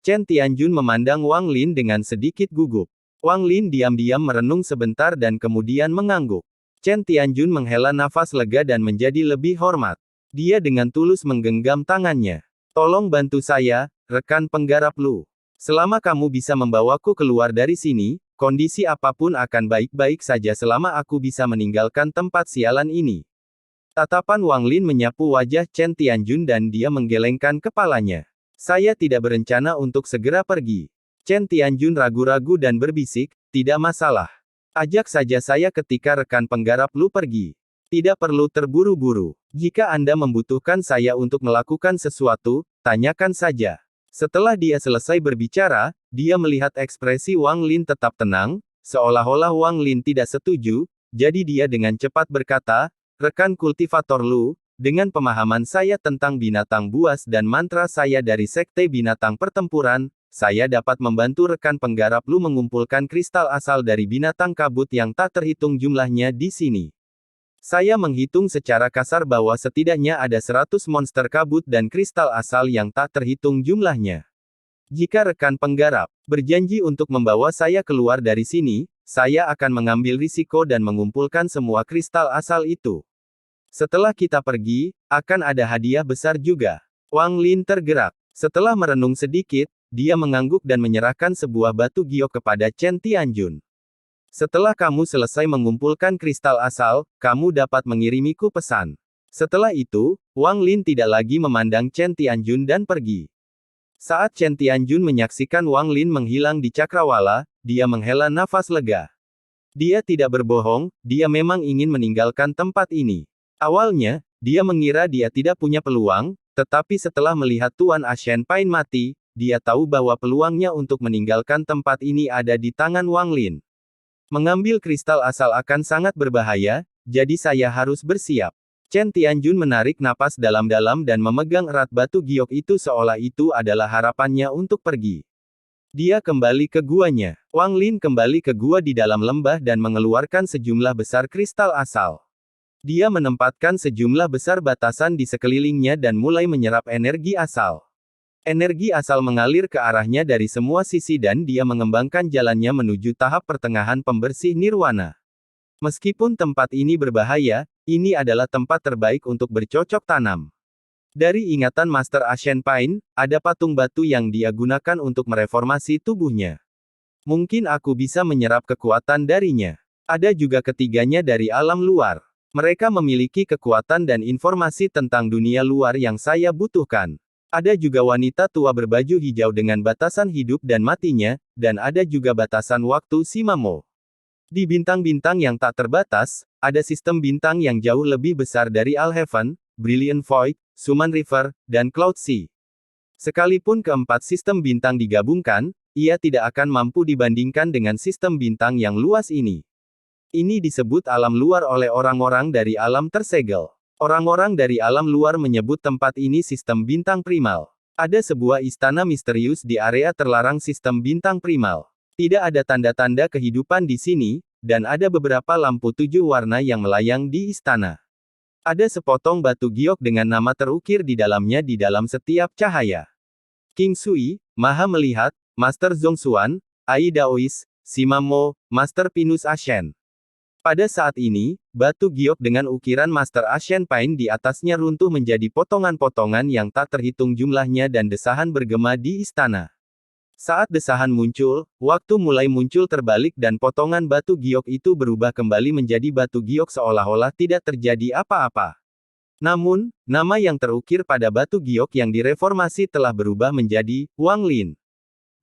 Chen Tianjun memandang Wang Lin dengan sedikit gugup. Wang Lin diam-diam merenung sebentar dan kemudian mengangguk. Chen Tianjun menghela nafas lega dan menjadi lebih hormat. Dia dengan tulus menggenggam tangannya. Tolong bantu saya, rekan penggarap Lu. Selama kamu bisa membawaku keluar dari sini, kondisi apapun akan baik-baik saja selama aku bisa meninggalkan tempat sialan ini. Tatapan Wang Lin menyapu wajah Chen Tianjun dan dia menggelengkan kepalanya. Saya tidak berencana untuk segera pergi. Chen Tianjun ragu-ragu dan berbisik, tidak masalah. Ajak saja saya ketika rekan penggarap Lu pergi. Tidak perlu terburu-buru. Jika Anda membutuhkan saya untuk melakukan sesuatu, tanyakan saja. Setelah dia selesai berbicara, dia melihat ekspresi Wang Lin tetap tenang, seolah-olah Wang Lin tidak setuju, jadi dia dengan cepat berkata, rekan kultivator Lu, dengan pemahaman saya tentang binatang buas dan mantra saya dari Sekte Binatang Pertempuran, saya dapat membantu rekan penggarap Lu mengumpulkan kristal asal dari binatang kabut yang tak terhitung jumlahnya di sini. Saya menghitung secara kasar bahwa setidaknya ada 100 monster kabut dan kristal asal yang tak terhitung jumlahnya. Jika rekan penggarap berjanji untuk membawa saya keluar dari sini, saya akan mengambil risiko dan mengumpulkan semua kristal asal itu. Setelah kita pergi, akan ada hadiah besar juga. Wang Lin tergerak. Setelah merenung sedikit, dia mengangguk dan menyerahkan sebuah batu giok kepada Chen Tianjun. Setelah kamu selesai mengumpulkan kristal asal, kamu dapat mengirimiku pesan. Setelah itu, Wang Lin tidak lagi memandang Chen Tianjun dan pergi. Saat Chen Tianjun menyaksikan Wang Lin menghilang di cakrawala, dia menghela nafas lega. Dia tidak berbohong, dia memang ingin meninggalkan tempat ini. Awalnya, dia mengira dia tidak punya peluang, tetapi setelah melihat Tuan Ashen Pain mati, dia tahu bahwa peluangnya untuk meninggalkan tempat ini ada di tangan Wang Lin. Mengambil kristal asal akan sangat berbahaya, jadi saya harus bersiap. Chen Tianjun menarik napas dalam-dalam dan memegang erat batu giok itu seolah itu adalah harapannya untuk pergi. Dia kembali ke guanya. Wang Lin kembali ke gua di dalam lembah dan mengeluarkan sejumlah besar kristal asal. Dia menempatkan sejumlah besar batasan di sekelilingnya dan mulai menyerap energi asal. Energi asal mengalir ke arahnya dari semua sisi dan dia mengembangkan jalannya menuju tahap pertengahan pembersih nirwana. Meskipun tempat ini berbahaya, ini adalah tempat terbaik untuk bercocok tanam. Dari ingatan Master Ashen Pain, ada patung batu yang dia gunakan untuk mereformasi tubuhnya. Mungkin aku bisa menyerap kekuatan darinya. Ada juga ketiganya dari alam luar. Mereka memiliki kekuatan dan informasi tentang dunia luar yang saya butuhkan. Ada juga wanita tua berbaju hijau dengan batasan hidup dan matinya, dan ada juga batasan waktu Simamo. Di bintang-bintang yang tak terbatas, ada sistem bintang yang jauh lebih besar dari Alheaven, Brilliant Void, Suman River, dan Cloud Sea. Sekalipun keempat sistem bintang digabungkan, ia tidak akan mampu dibandingkan dengan sistem bintang yang luas ini. Ini disebut alam luar oleh orang-orang dari alam tersegel. Orang-orang dari alam luar menyebut tempat ini sistem bintang primal. Ada sebuah istana misterius di area terlarang sistem bintang primal. Tidak ada tanda-tanda kehidupan di sini, dan ada beberapa lampu 7 warna yang melayang di istana. Ada sepotong batu giok dengan nama terukir di dalamnya di dalam setiap cahaya. King Sui, Maha Melihat, Master Zhongxuan, Ai Daois, Simamo, Master Pinus Ashen. Pada saat ini, batu giok dengan ukiran Master Ashen Pain di atasnya runtuh menjadi potongan-potongan yang tak terhitung jumlahnya dan desahan bergema di istana. Saat desahan muncul, waktu mulai muncul terbalik dan potongan batu giok itu berubah kembali menjadi batu giok seolah-olah tidak terjadi apa-apa. Namun, nama yang terukir pada batu giok yang direformasi telah berubah menjadi Wang Lin.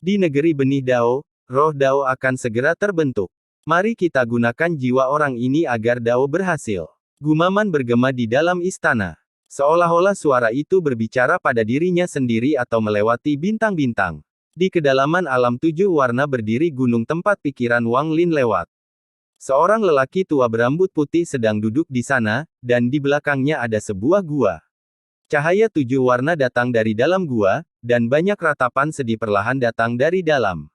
Di negeri benih Dao, roh Dao akan segera terbentuk. Mari kita gunakan jiwa orang ini agar Dao berhasil. Gumaman bergema di dalam istana. Seolah-olah suara itu berbicara pada dirinya sendiri atau melewati bintang-bintang. Di kedalaman alam 7 warna berdiri gunung tempat pikiran Wang Lin lewat. Seorang lelaki tua berambut putih sedang duduk di sana, dan di belakangnya ada sebuah gua. Cahaya 7 warna datang dari dalam gua, dan banyak ratapan sedih perlahan datang dari dalam.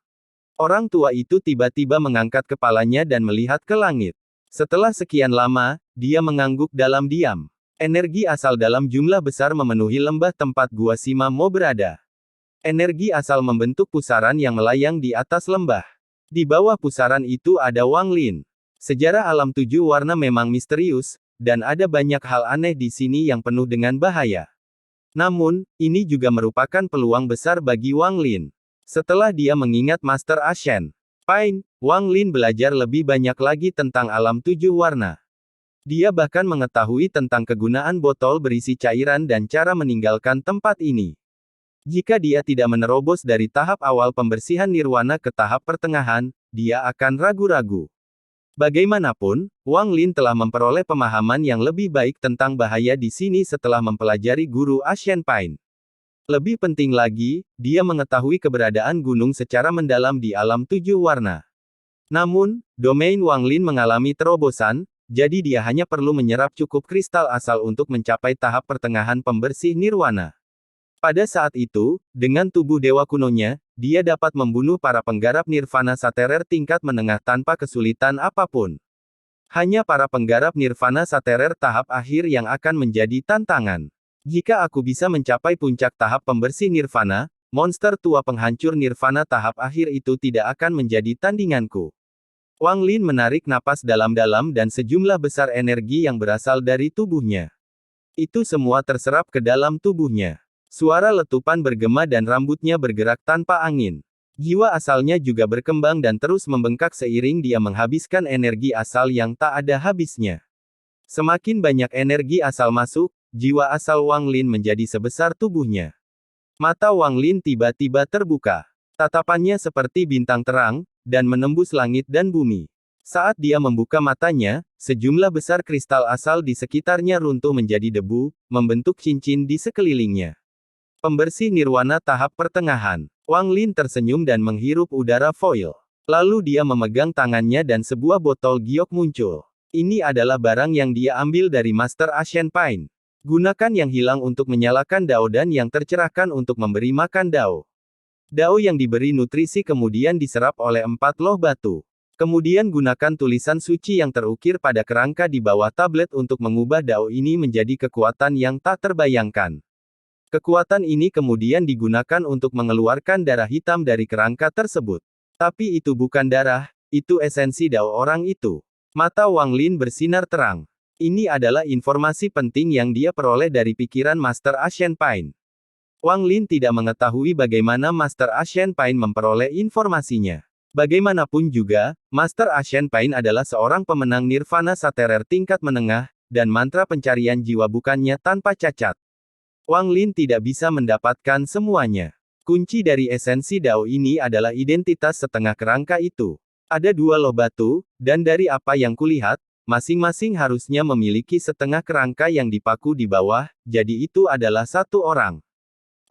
Orang tua itu tiba-tiba mengangkat kepalanya dan melihat ke langit. Setelah sekian lama, dia mengangguk dalam diam. Energi asal dalam jumlah besar memenuhi lembah tempat gua Sima Mo berada. Energi asal membentuk pusaran yang melayang di atas lembah. Di bawah pusaran itu ada Wang Lin. Sejarah alam 7 warna memang misterius, dan ada banyak hal aneh di sini yang penuh dengan bahaya. Namun, ini juga merupakan peluang besar bagi Wang Lin. Setelah dia mengingat Master Ashen Pain, Wang Lin belajar lebih banyak lagi tentang alam 7 warna. Dia bahkan mengetahui tentang kegunaan botol berisi cairan dan cara meninggalkan tempat ini. Jika dia tidak menerobos dari tahap awal pembersihan nirwana ke tahap pertengahan, dia akan ragu-ragu. Bagaimanapun, Wang Lin telah memperoleh pemahaman yang lebih baik tentang bahaya di sini setelah mempelajari guru Ashen Pain. Lebih penting lagi, dia mengetahui keberadaan gunung secara mendalam di alam 7 warna. Namun, domain Wang Lin mengalami terobosan, jadi dia hanya perlu menyerap cukup kristal asal untuk mencapai tahap pertengahan pembersih nirwana. Pada saat itu, dengan tubuh dewa kunonya, dia dapat membunuh para penggarap nirvana saterer tingkat menengah tanpa kesulitan apapun. Hanya para penggarap nirvana saterer tahap akhir yang akan menjadi tantangan. Jika aku bisa mencapai puncak tahap pembersih nirvana, monster tua penghancur nirvana tahap akhir itu tidak akan menjadi tandinganku. Wang Lin menarik napas dalam-dalam dan sejumlah besar energi yang berasal dari tubuhnya. Itu semua terserap ke dalam tubuhnya. Suara letupan bergema dan rambutnya bergerak tanpa angin. Jiwa asalnya juga berkembang dan terus membengkak seiring dia menghabiskan energi asal yang tak ada habisnya. Semakin banyak energi asal masuk, jiwa asal Wang Lin menjadi sebesar tubuhnya. Mata Wang Lin tiba-tiba terbuka. Tatapannya seperti bintang terang, dan menembus langit dan bumi. Saat dia membuka matanya, sejumlah besar kristal asal di sekitarnya runtuh menjadi debu, membentuk cincin di sekelilingnya. Pembersih nirwana tahap pertengahan. Wang Lin tersenyum dan menghirup udara foil. Lalu dia memegang tangannya dan sebuah botol giok muncul. Ini adalah barang yang dia ambil dari Master Ashen Pain. Gunakan yang hilang untuk menyalakan Dao dan yang tercerahkan untuk memberi makan Dao. Dao yang diberi nutrisi kemudian diserap oleh 4 loh batu. Kemudian gunakan tulisan suci yang terukir pada kerangka di bawah tablet untuk mengubah Dao ini menjadi kekuatan yang tak terbayangkan. Kekuatan ini kemudian digunakan untuk mengeluarkan darah hitam dari kerangka tersebut. Tapi itu bukan darah, itu esensi Dao orang itu. Mata Wang Lin bersinar terang. Ini adalah informasi penting yang dia peroleh dari pikiran Master Ashen Pain. Wang Lin tidak mengetahui bagaimana Master Ashen Pain memperoleh informasinya. Bagaimanapun juga, Master Ashen Pain adalah seorang pemenang nirvana saterer tingkat menengah, dan mantra pencarian jiwa bukannya tanpa cacat. Wang Lin tidak bisa mendapatkan semuanya. Kunci dari esensi Dao ini adalah identitas setengah kerangka itu. Ada 2 loh batu, dan dari apa yang kulihat, masing-masing harusnya memiliki setengah kerangka yang dipaku di bawah, jadi itu adalah 1 orang.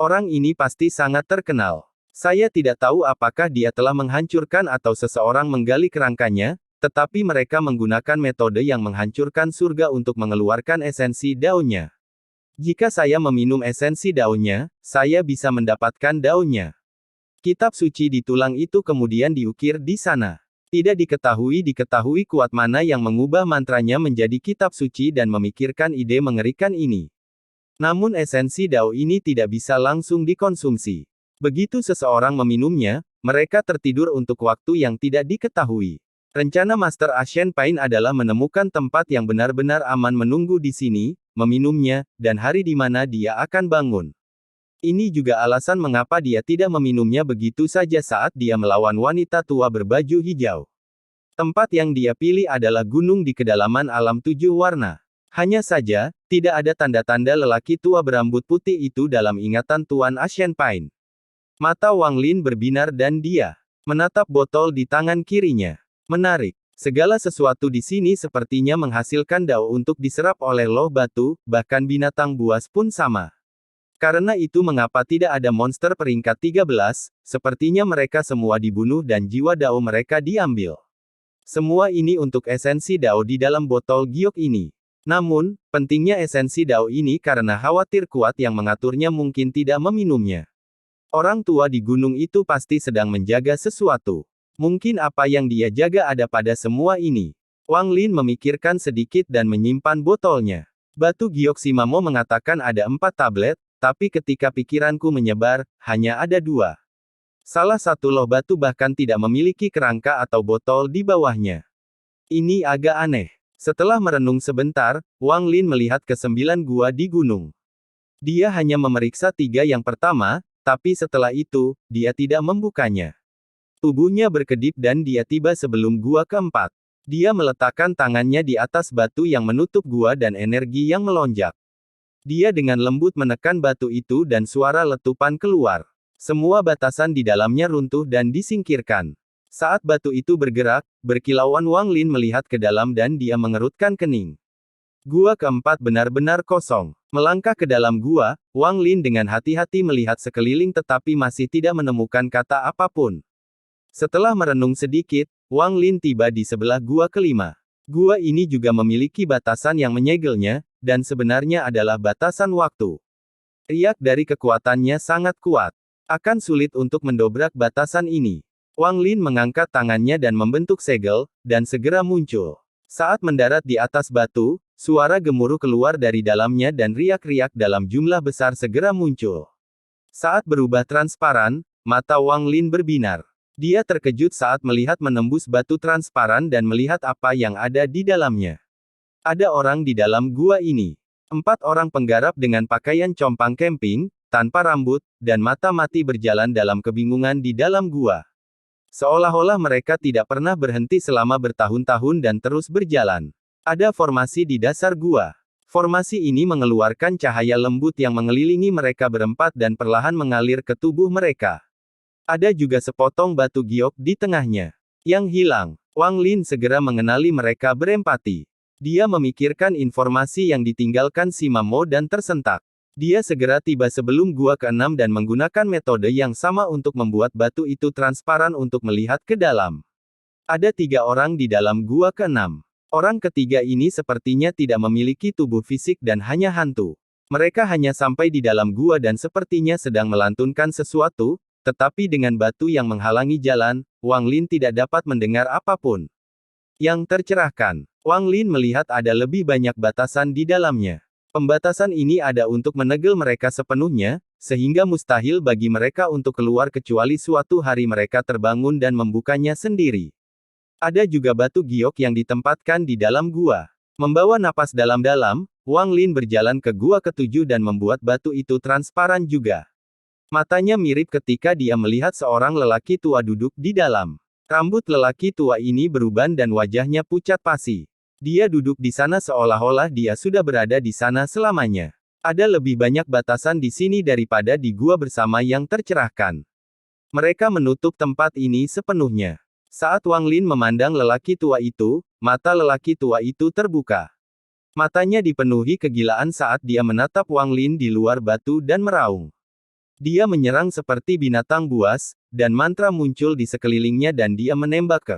Orang ini pasti sangat terkenal. Saya tidak tahu apakah dia telah menghancurkan atau seseorang menggali kerangkanya, tetapi mereka menggunakan metode yang menghancurkan surga untuk mengeluarkan esensi Dao-nya. Jika saya meminum esensi daunnya, saya bisa mendapatkan daunnya. Kitab suci di tulang itu kemudian diukir di sana. Tidak diketahui kuat mana yang mengubah mantranya menjadi kitab suci dan memikirkan ide mengerikan ini. Namun esensi Dao ini tidak bisa langsung dikonsumsi. Begitu seseorang meminumnya, mereka tertidur untuk waktu yang tidak diketahui. Rencana Master Ashen Pain adalah menemukan tempat yang benar-benar aman menunggu di sini, meminumnya, dan hari di mana dia akan bangun. Ini juga alasan mengapa dia tidak meminumnya begitu saja saat dia melawan wanita tua berbaju hijau. Tempat yang dia pilih adalah gunung di kedalaman alam 7 warna. Hanya saja, tidak ada tanda-tanda lelaki tua berambut putih itu dalam ingatan Tuan Asian Pine. Mata Wang Lin berbinar dan dia menatap botol di tangan kirinya. Menarik. Segala sesuatu di sini sepertinya menghasilkan dao untuk diserap oleh loh batu, bahkan binatang buas pun sama. Karena itu mengapa tidak ada monster peringkat 13, sepertinya mereka semua dibunuh dan jiwa dao mereka diambil. Semua ini untuk esensi dao di dalam botol giok ini. Namun, pentingnya esensi dao ini karena khawatir kuat yang mengaturnya mungkin tidak meminumnya. Orang tua di gunung itu pasti sedang menjaga sesuatu. Mungkin apa yang dia jaga ada pada semua ini. Wang Lin memikirkan sedikit dan menyimpan botolnya. Batu giok Simamo mengatakan ada 4 tablet, tapi ketika pikiranku menyebar, hanya ada 2. Salah satu loh batu bahkan tidak memiliki kerangka atau botol di bawahnya. Ini agak aneh. Setelah merenung sebentar, Wang Lin melihat ke 9 gua di gunung. Dia hanya memeriksa 3 yang pertama, tapi setelah itu, dia tidak membukanya. Tubuhnya berkedip dan dia tiba sebelum gua keempat. Dia meletakkan tangannya di atas batu yang menutup gua dan energi yang melonjak. Dia dengan lembut menekan batu itu dan suara letupan keluar. Semua batasan di dalamnya runtuh dan disingkirkan. Saat batu itu bergerak, berkilauan Wang Lin melihat ke dalam dan dia mengerutkan kening. Gua keempat benar-benar kosong. Melangkah ke dalam gua, Wang Lin dengan hati-hati melihat sekeliling tetapi masih tidak menemukan kata apapun. Setelah merenung sedikit, Wang Lin tiba di sebelah gua kelima. Gua ini juga memiliki batasan yang menyegelnya, dan sebenarnya adalah batasan waktu. Riak dari kekuatannya sangat kuat. Akan sulit untuk mendobrak batasan ini. Wang Lin mengangkat tangannya dan membentuk segel, dan segera muncul. Saat mendarat di atas batu, suara gemuruh keluar dari dalamnya dan riak-riak dalam jumlah besar segera muncul. Saat berubah transparan, mata Wang Lin berbinar. Dia terkejut saat melihat menembus batu transparan dan melihat apa yang ada di dalamnya. Ada orang di dalam gua ini. 4 orang penggarap dengan pakaian compang camping, tanpa rambut, dan mata mati berjalan dalam kebingungan di dalam gua. Seolah-olah mereka tidak pernah berhenti selama bertahun-tahun dan terus berjalan. Ada formasi di dasar gua. Formasi ini mengeluarkan cahaya lembut yang mengelilingi mereka berempat dan perlahan mengalir ke tubuh mereka. Ada juga sepotong batu giok di tengahnya. Yang hilang. Wang Lin segera mengenali mereka berempati. Dia memikirkan informasi yang ditinggalkan Simamo dan tersentak. Dia segera tiba sebelum gua ke-6 dan menggunakan metode yang sama untuk membuat batu itu transparan untuk melihat ke dalam. Ada 3 orang di dalam gua ke-6. Orang ketiga ini sepertinya tidak memiliki tubuh fisik dan hanya hantu. Mereka hanya sampai di dalam gua dan sepertinya sedang melantunkan sesuatu, tetapi dengan batu yang menghalangi jalan, Wang Lin tidak dapat mendengar apapun. Yang tercerahkan, Wang Lin melihat ada lebih banyak batasan di dalamnya. Pembatasan ini ada untuk menegel mereka sepenuhnya, sehingga mustahil bagi mereka untuk keluar kecuali suatu hari mereka terbangun dan membukanya sendiri. Ada juga batu giok yang ditempatkan di dalam gua. Membawa napas dalam-dalam, Wang Lin berjalan ke gua ke-7 dan membuat batu itu transparan juga. Matanya mirip ketika dia melihat seorang lelaki tua duduk di dalam. Rambut lelaki tua ini beruban dan wajahnya pucat pasi. Dia duduk di sana seolah-olah dia sudah berada di sana selamanya. Ada lebih banyak batasan di sini daripada di gua bersama yang tercerahkan. Mereka menutup tempat ini sepenuhnya. Saat Wang Lin memandang lelaki tua itu, mata lelaki tua itu terbuka. Matanya dipenuhi kegilaan saat dia menatap Wang Lin di luar batu dan meraung. Dia menyerang seperti binatang buas, dan mantra muncul di sekelilingnya dan dia menembak ke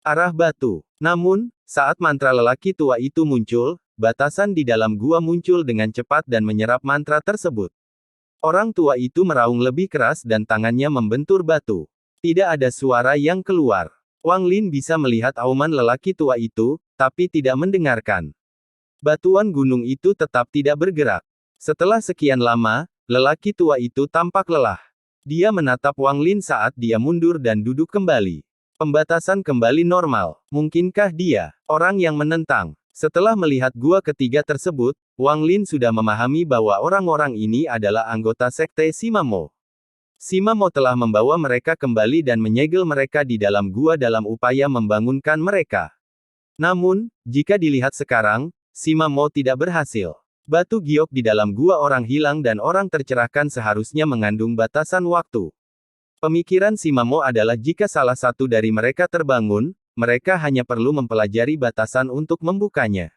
arah batu. Namun, saat mantra lelaki tua itu muncul, batasan di dalam gua muncul dengan cepat dan menyerap mantra tersebut. Orang tua itu meraung lebih keras dan tangannya membentur batu. Tidak ada suara yang keluar. Wang Lin bisa melihat auman lelaki tua itu, tapi tidak mendengarkan. Batuan gunung itu tetap tidak bergerak. Setelah sekian lama, lelaki tua itu tampak lelah. Dia menatap Wang Lin saat dia mundur dan duduk kembali. Pembatasan kembali normal. Mungkinkah dia orang yang menentang? Setelah melihat gua ketiga tersebut, Wang Lin sudah memahami bahwa orang-orang ini adalah anggota sekte Simamo. Simamo telah membawa mereka kembali dan menyegel mereka di dalam gua dalam upaya membangunkan mereka. Namun, jika dilihat sekarang, Simamo tidak berhasil. Batu giok di dalam gua orang hilang dan orang tercerahkan seharusnya mengandung batasan waktu. Pemikiran Simamo adalah jika salah satu dari mereka terbangun, mereka hanya perlu mempelajari batasan untuk membukanya.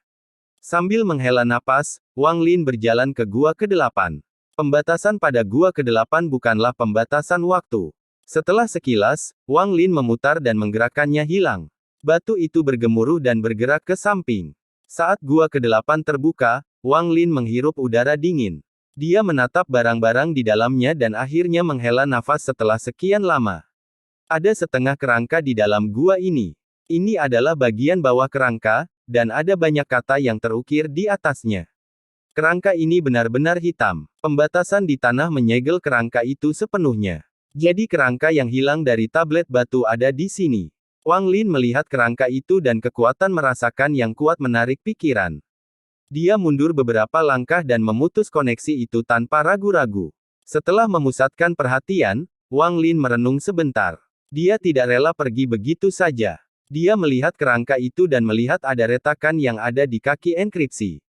Sambil menghela napas, Wang Lin berjalan ke gua ke-8. Pembatasan pada gua ke-8 bukanlah pembatasan waktu. Setelah sekilas, Wang Lin memutar dan menggerakkannya hilang. Batu itu bergemuruh dan bergerak ke samping. Saat gua ke-8 terbuka, Wang Lin menghirup udara dingin. Dia menatap barang-barang di dalamnya dan akhirnya menghela nafas setelah sekian lama. Ada setengah kerangka di dalam gua ini. Ini adalah bagian bawah kerangka, dan ada banyak kata yang terukir di atasnya. Kerangka ini benar-benar hitam. Pembatasan di tanah menyegel kerangka itu sepenuhnya. Jadi kerangka yang hilang dari tablet batu ada di sini. Wang Lin melihat kerangka itu dan kekuatan merasakan yang kuat menarik pikiran. Dia mundur beberapa langkah dan memutus koneksi itu tanpa ragu-ragu. Setelah memusatkan perhatian, Wang Lin merenung sebentar. Dia tidak rela pergi begitu saja. Dia melihat kerangka itu dan melihat ada retakan yang ada di kaki enkripsi.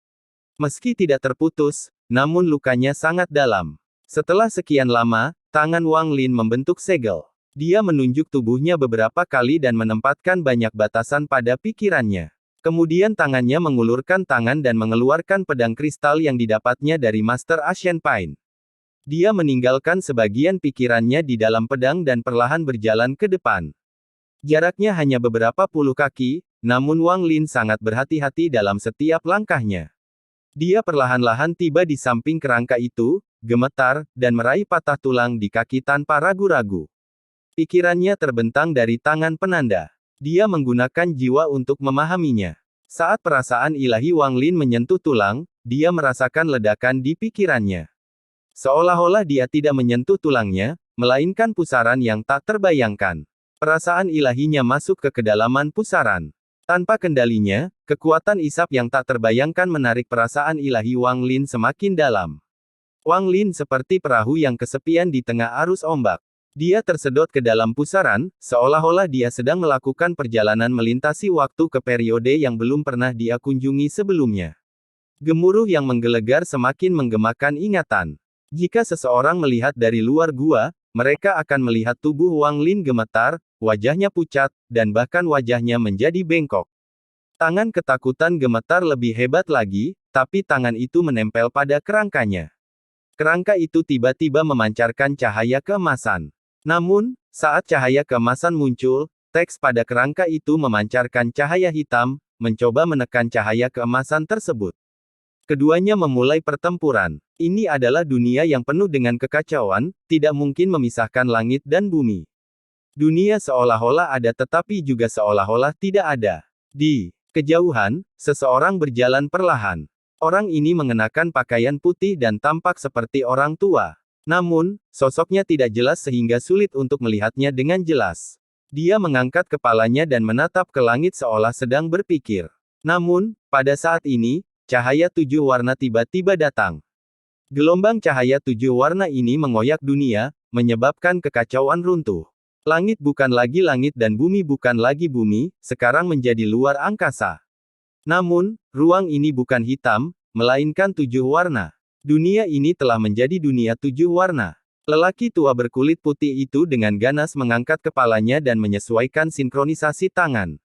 Meski tidak terputus, namun lukanya sangat dalam. Setelah sekian lama, tangan Wang Lin membentuk segel. Dia menunjuk tubuhnya beberapa kali dan menempatkan banyak batasan pada pikirannya. Kemudian tangannya mengulurkan tangan dan mengeluarkan pedang kristal yang didapatnya dari Master Ashen Pine. Dia meninggalkan sebagian pikirannya di dalam pedang dan perlahan berjalan ke depan. Jaraknya hanya beberapa puluh kaki, namun Wang Lin sangat berhati-hati dalam setiap langkahnya. Dia perlahan-lahan tiba di samping kerangka itu, gemetar, dan meraih patah tulang di kaki tanpa ragu-ragu. Pikirannya terbentang dari tangan penanda. Dia menggunakan jiwa untuk memahaminya. Saat perasaan ilahi Wang Lin menyentuh tulang, dia merasakan ledakan di pikirannya. Seolah-olah dia tidak menyentuh tulangnya, melainkan pusaran yang tak terbayangkan. Perasaan ilahinya masuk ke kedalaman pusaran. Tanpa kendalinya, kekuatan isap yang tak terbayangkan menarik perasaan ilahi Wang Lin semakin dalam. Wang Lin seperti perahu yang kesepian di tengah arus ombak. Dia tersedot ke dalam pusaran, seolah-olah dia sedang melakukan perjalanan melintasi waktu ke periode yang belum pernah dia kunjungi sebelumnya. Gemuruh yang menggelegar semakin menggemakan ingatan. Jika seseorang melihat dari luar gua, mereka akan melihat tubuh Wang Lin gemetar, wajahnya pucat, dan bahkan wajahnya menjadi bengkok. Tangan ketakutan gemetar lebih hebat lagi, tapi tangan itu menempel pada kerangkanya. Kerangka itu tiba-tiba memancarkan cahaya keemasan. Namun, saat cahaya keemasan muncul, teks pada kerangka itu memancarkan cahaya hitam, mencoba menekan cahaya keemasan tersebut. Keduanya memulai pertempuran. Ini adalah dunia yang penuh dengan kekacauan, tidak mungkin memisahkan langit dan bumi. Dunia seolah-olah ada tetapi juga seolah-olah tidak ada. Di kejauhan, seseorang berjalan perlahan. Orang ini mengenakan pakaian putih dan tampak seperti orang tua. Namun, sosoknya tidak jelas sehingga sulit untuk melihatnya dengan jelas. Dia mengangkat kepalanya dan menatap ke langit seolah sedang berpikir. Namun, pada saat ini, cahaya 7 warna tiba-tiba datang. Gelombang cahaya 7 warna ini mengoyak dunia, menyebabkan kekacauan runtuh. Langit bukan lagi langit dan bumi bukan lagi bumi, sekarang menjadi luar angkasa. Namun, ruang ini bukan hitam, melainkan 7 warna. Dunia ini telah menjadi dunia 7 warna. Lelaki tua berkulit putih itu dengan ganas mengangkat kepalanya dan menyesuaikan sinkronisasi tangan.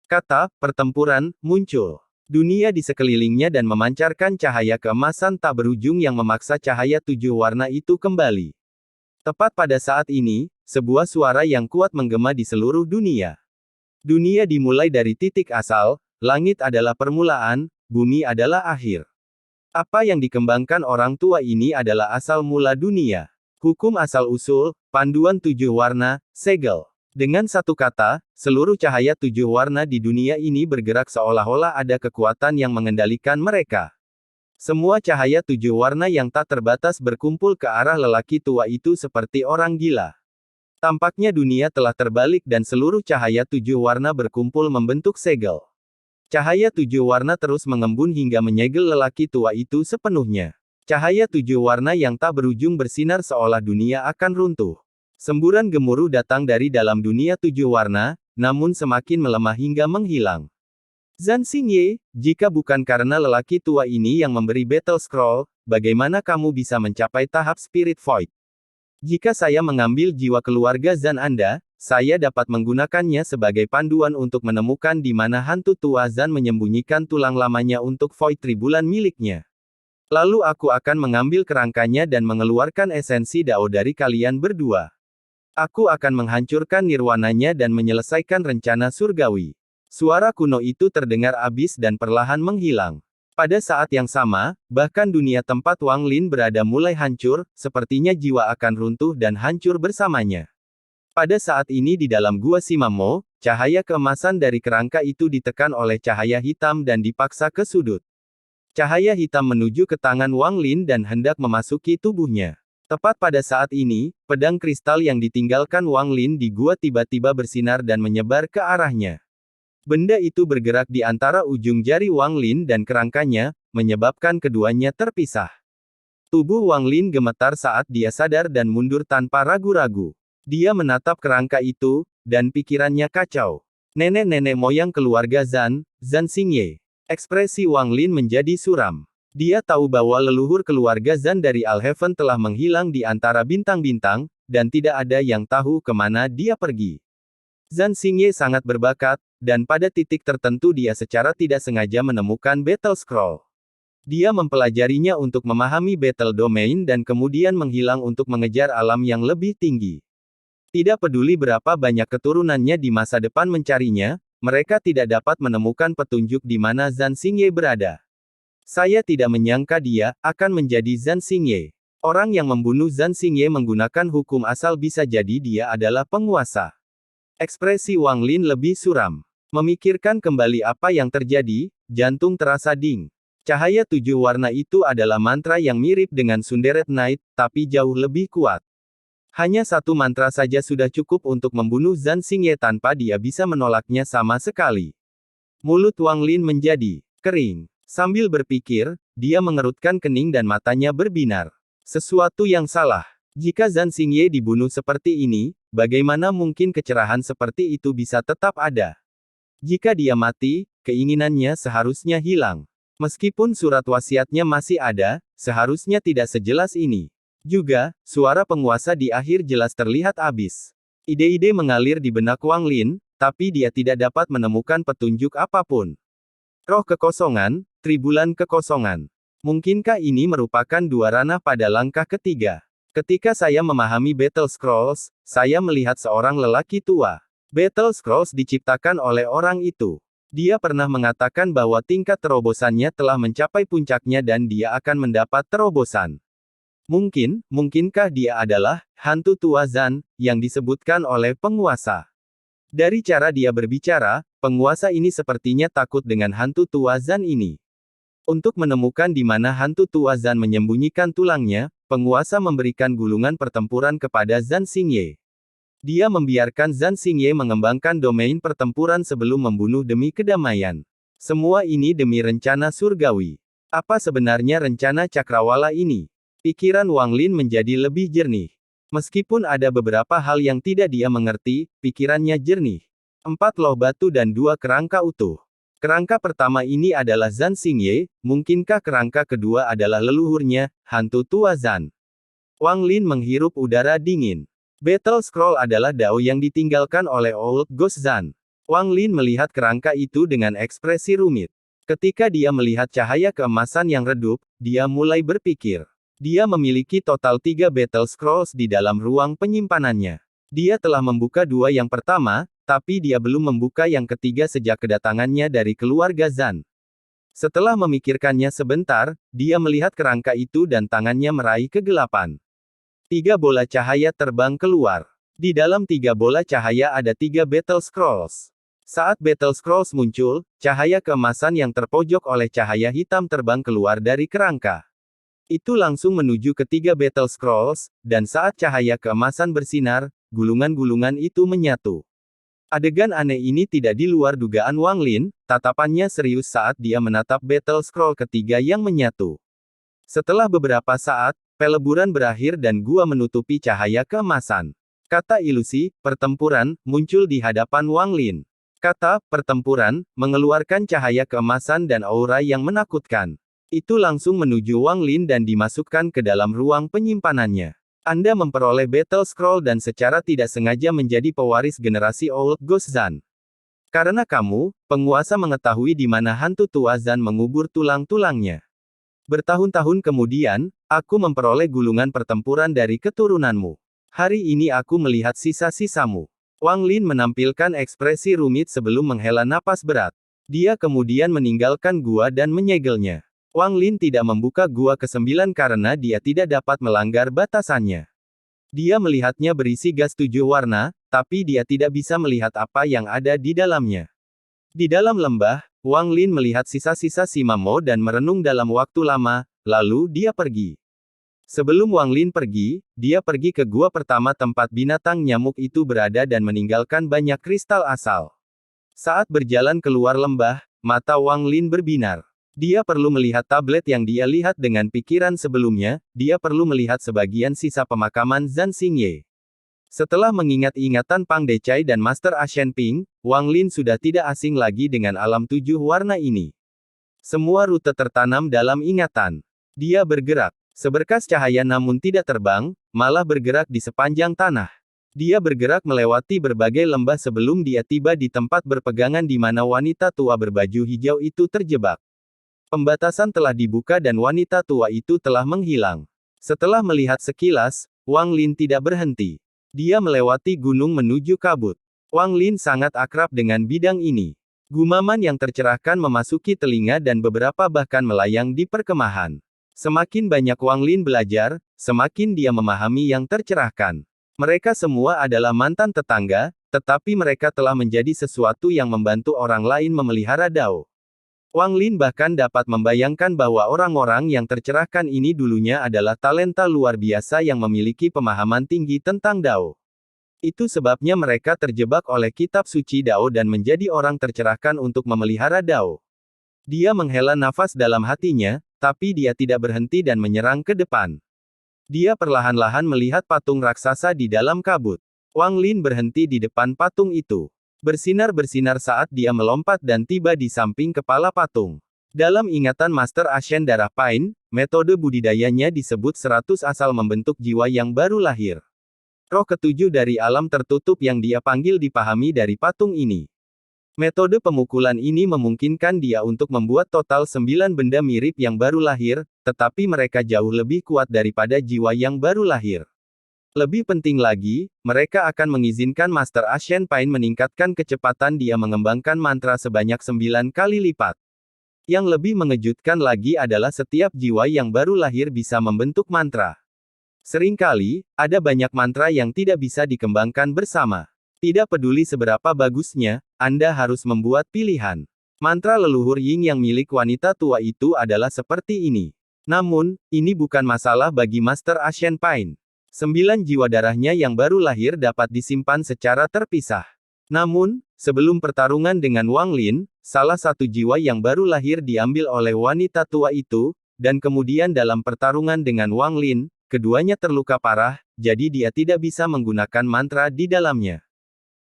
Kata, pertempuran, muncul. Dunia di sekelilingnya dan memancarkan cahaya keemasan tak berujung yang memaksa cahaya 7 warna itu kembali. Tepat pada saat ini, sebuah suara yang kuat menggema di seluruh dunia. Dunia dimulai dari titik asal, langit adalah permulaan, bumi adalah akhir. Apa yang dikembangkan orang tua ini adalah asal mula dunia. Hukum asal-usul, panduan 7 warna, segel. Dengan satu kata, seluruh cahaya 7 warna di dunia ini bergerak seolah-olah ada kekuatan yang mengendalikan mereka. Semua cahaya 7 warna yang tak terbatas berkumpul ke arah lelaki tua itu seperti orang gila. Tampaknya dunia telah terbalik dan seluruh cahaya 7 warna berkumpul membentuk segel. Cahaya 7 warna terus mengembun hingga menyegel lelaki tua itu sepenuhnya. Cahaya 7 warna yang tak berujung bersinar seolah dunia akan runtuh. Semburan gemuruh datang dari dalam dunia 7 warna, namun semakin melemah hingga menghilang. Zhan Xingye, jika bukan karena lelaki tua ini yang memberi Battle Scroll, bagaimana kamu bisa mencapai tahap Spirit Void? Jika saya mengambil jiwa keluarga Zhan Anda, saya dapat menggunakannya sebagai panduan untuk menemukan di mana hantu tua Zhan menyembunyikan tulang lamanya untuk Void Tribulan miliknya. Lalu aku akan mengambil kerangkanya dan mengeluarkan esensi Dao dari kalian berdua. Aku akan menghancurkan nirwananya dan menyelesaikan rencana surgawi. Suara kuno itu terdengar abis dan perlahan menghilang. Pada saat yang sama, bahkan dunia tempat Wang Lin berada mulai hancur, sepertinya jiwa akan runtuh dan hancur bersamanya. Pada saat ini di dalam gua Shimamo, cahaya keemasan dari kerangka itu ditekan oleh cahaya hitam dan dipaksa ke sudut. Cahaya hitam menuju ke tangan Wang Lin dan hendak memasuki tubuhnya. Tepat pada saat ini, pedang kristal yang ditinggalkan Wang Lin di gua tiba-tiba bersinar dan menyebar ke arahnya. Benda itu bergerak di antara ujung jari Wang Lin dan kerangkanya, menyebabkan keduanya terpisah. Tubuh Wang Lin gemetar saat dia sadar dan mundur tanpa ragu-ragu. Dia menatap kerangka itu, dan pikirannya kacau. Nenek-nenek moyang keluarga Zhan, Zhan Xingye. Ekspresi Wang Lin menjadi suram. Dia tahu bahwa leluhur keluarga Zhan dari Alheaven telah menghilang di antara bintang-bintang, dan tidak ada yang tahu kemana dia pergi. Zhan Xingye sangat berbakat, dan pada titik tertentu dia secara tidak sengaja menemukan Battle Scroll. Dia mempelajarinya untuk memahami Battle Domain dan kemudian menghilang untuk mengejar alam yang lebih tinggi. Tidak peduli berapa banyak keturunannya di masa depan mencarinya, mereka tidak dapat menemukan petunjuk di mana Zhan Xingye berada. Saya tidak menyangka dia akan menjadi Zhan Xingye. Orang yang membunuh Zhan Xingye menggunakan hukum asal bisa jadi dia adalah penguasa. Ekspresi Wang Lin lebih suram. Memikirkan kembali apa yang terjadi, jantung terasa ding. Cahaya 7 warna itu adalah mantra yang mirip dengan Sunderet Night, tapi jauh lebih kuat. Hanya satu mantra saja sudah cukup untuk membunuh Zhan Xingye tanpa dia bisa menolaknya sama sekali. Mulut Wang Lin menjadi kering. Sambil berpikir, dia mengerutkan kening dan matanya berbinar. Sesuatu yang salah. Jika Zhan Xingye dibunuh seperti ini, bagaimana mungkin kecerahan seperti itu bisa tetap ada? Jika dia mati, keinginannya seharusnya hilang. Meskipun surat wasiatnya masih ada, seharusnya tidak sejelas ini. Juga, suara penguasa di akhir jelas terlihat abis. Ide-ide mengalir di benak Wang Lin, tapi dia tidak dapat menemukan petunjuk apapun. Roh kekosongan, tribulan kekosongan. Mungkinkah ini merupakan dua ranah pada langkah ketiga? Ketika saya memahami Battle Scrolls, saya melihat seorang lelaki tua. Battle Scrolls diciptakan oleh orang itu. Dia pernah mengatakan bahwa tingkat terobosannya telah mencapai puncaknya dan dia akan mendapat terobosan. Mungkinkah dia adalah hantu tua Zhan yang disebutkan oleh penguasa? Dari cara dia berbicara, penguasa ini sepertinya takut dengan hantu tua Zhan ini. Untuk menemukan di mana hantu tua Zhan menyembunyikan tulangnya, penguasa memberikan gulungan pertempuran kepada Zhan Xingye. Dia membiarkan Zhan Xingye mengembangkan domain pertempuran sebelum membunuh demi kedamaian. Semua ini demi rencana surgawi. Apa sebenarnya rencana cakrawala ini? Pikiran Wang Lin menjadi lebih jernih. Meskipun ada beberapa hal yang tidak dia mengerti, pikirannya jernih. 4 loh batu dan 2 kerangka utuh. Kerangka pertama ini adalah Zhan Xingye, mungkinkah kerangka kedua adalah leluhurnya, hantu tua Zhan? Wang Lin menghirup udara dingin. Battle Scroll adalah dao yang ditinggalkan oleh Old Ghost Zhan. Wang Lin melihat kerangka itu dengan ekspresi rumit. Ketika dia melihat cahaya keemasan yang redup, dia mulai berpikir. Dia memiliki total 3 Battle Scrolls di dalam ruang penyimpanannya. Dia telah membuka 2 yang pertama, tapi dia belum membuka yang ketiga sejak kedatangannya dari keluarga Zhan. Setelah memikirkannya sebentar, dia melihat kerangka itu dan tangannya meraih kegelapan. 3 bola cahaya terbang keluar. Di dalam 3 bola cahaya ada 3 Battle Scrolls. Saat Battle Scrolls muncul, cahaya keemasan yang terpojok oleh cahaya hitam terbang keluar dari kerangka. Itu langsung menuju ke 3 Battle Scrolls, dan saat cahaya keemasan bersinar, gulungan-gulungan itu menyatu. Adegan aneh ini tidak di luar dugaan Wang Lin, tatapannya serius saat dia menatap Battle Scroll ketiga yang menyatu. Setelah beberapa saat, peleburan berakhir dan gua menutupi cahaya keemasan. Kata ilusi, pertempuran, muncul di hadapan Wang Lin. Kata, pertempuran, mengeluarkan cahaya keemasan dan aura yang menakutkan. Itu langsung menuju Wang Lin dan dimasukkan ke dalam ruang penyimpanannya. Anda memperoleh Battle Scroll dan secara tidak sengaja menjadi pewaris generasi Old Ghost Zan. Karena kamu, penguasa mengetahui di mana hantu tua Zan mengubur tulang-tulangnya. Bertahun-tahun kemudian, aku memperoleh gulungan pertempuran dari keturunanmu. Hari ini aku melihat sisa-sisamu. Wang Lin menampilkan ekspresi rumit sebelum menghela napas berat. Dia kemudian meninggalkan gua dan menyegelnya. Wang Lin tidak membuka gua ke-9 karena dia tidak dapat melanggar batasannya. Dia melihatnya berisi gas 7 warna, tapi dia tidak bisa melihat apa yang ada di dalamnya. Di dalam lembah, Wang Lin melihat sisa-sisa si Mamo dan merenung dalam waktu lama, lalu dia pergi. Sebelum Wang Lin pergi, dia pergi ke gua pertama tempat binatang nyamuk itu berada dan meninggalkan banyak kristal asal. Saat berjalan keluar lembah, mata Wang Lin berbinar. Dia perlu melihat tablet yang dia lihat dengan pikiran sebelumnya, dia perlu melihat sebagian sisa pemakaman Zan Xingye. Setelah mengingat ingatan Pang Decai dan Master Ashen Ping, Wang Lin sudah tidak asing lagi dengan alam 7 warna ini. Semua rute tertanam dalam ingatan. Dia bergerak. Seberkas cahaya namun tidak terbang, malah bergerak di sepanjang tanah. Dia bergerak melewati berbagai lembah sebelum dia tiba di tempat berpegangan di mana wanita tua berbaju hijau itu terjebak. Pembatasan telah dibuka dan wanita tua itu telah menghilang. Setelah melihat sekilas, Wang Lin tidak berhenti. Dia melewati gunung menuju kabut. Wang Lin sangat akrab dengan bidang ini. Gumaman yang tercerahkan memasuki telinga dan beberapa bahkan melayang di perkemahan. Semakin banyak Wang Lin belajar, semakin dia memahami yang tercerahkan. Mereka semua adalah mantan tetangga, tetapi mereka telah menjadi sesuatu yang membantu orang lain memelihara Dao. Wang Lin bahkan dapat membayangkan bahwa orang-orang yang tercerahkan ini dulunya adalah talenta luar biasa yang memiliki pemahaman tinggi tentang Dao. Itu sebabnya mereka terjebak oleh kitab suci Dao dan menjadi orang tercerahkan untuk memelihara Dao. Dia menghela nafas dalam hatinya, tapi dia tidak berhenti dan menyerang ke depan. Dia perlahan-lahan melihat patung raksasa di dalam kabut. Wang Lin berhenti di depan patung itu. Bersinar-bersinar saat dia melompat dan tiba di samping kepala patung. Dalam ingatan Master Ashen Darah Pain, metode budidayanya disebut 100 asal membentuk jiwa yang baru lahir. Roh ketujuh dari alam tertutup yang dia panggil dipahami dari patung ini. Metode pemukulan ini memungkinkan dia untuk membuat total 9 benda mirip yang baru lahir, tetapi mereka jauh lebih kuat daripada jiwa yang baru lahir. Lebih penting lagi, mereka akan mengizinkan Master Ashen Pain meningkatkan kecepatan dia mengembangkan mantra sebanyak 9 kali lipat. Yang lebih mengejutkan lagi adalah setiap jiwa yang baru lahir bisa membentuk mantra. Seringkali, ada banyak mantra yang tidak bisa dikembangkan bersama. Tidak peduli seberapa bagusnya, Anda harus membuat pilihan. Mantra leluhur Ying yang milik wanita tua itu adalah seperti ini. Namun, ini bukan masalah bagi Master Ashen Pain. 9 jiwa darahnya yang baru lahir dapat disimpan secara terpisah. Namun, sebelum pertarungan dengan Wang Lin, salah satu jiwa yang baru lahir diambil oleh wanita tua itu, dan kemudian dalam pertarungan dengan Wang Lin, keduanya terluka parah, jadi dia tidak bisa menggunakan mantra di dalamnya.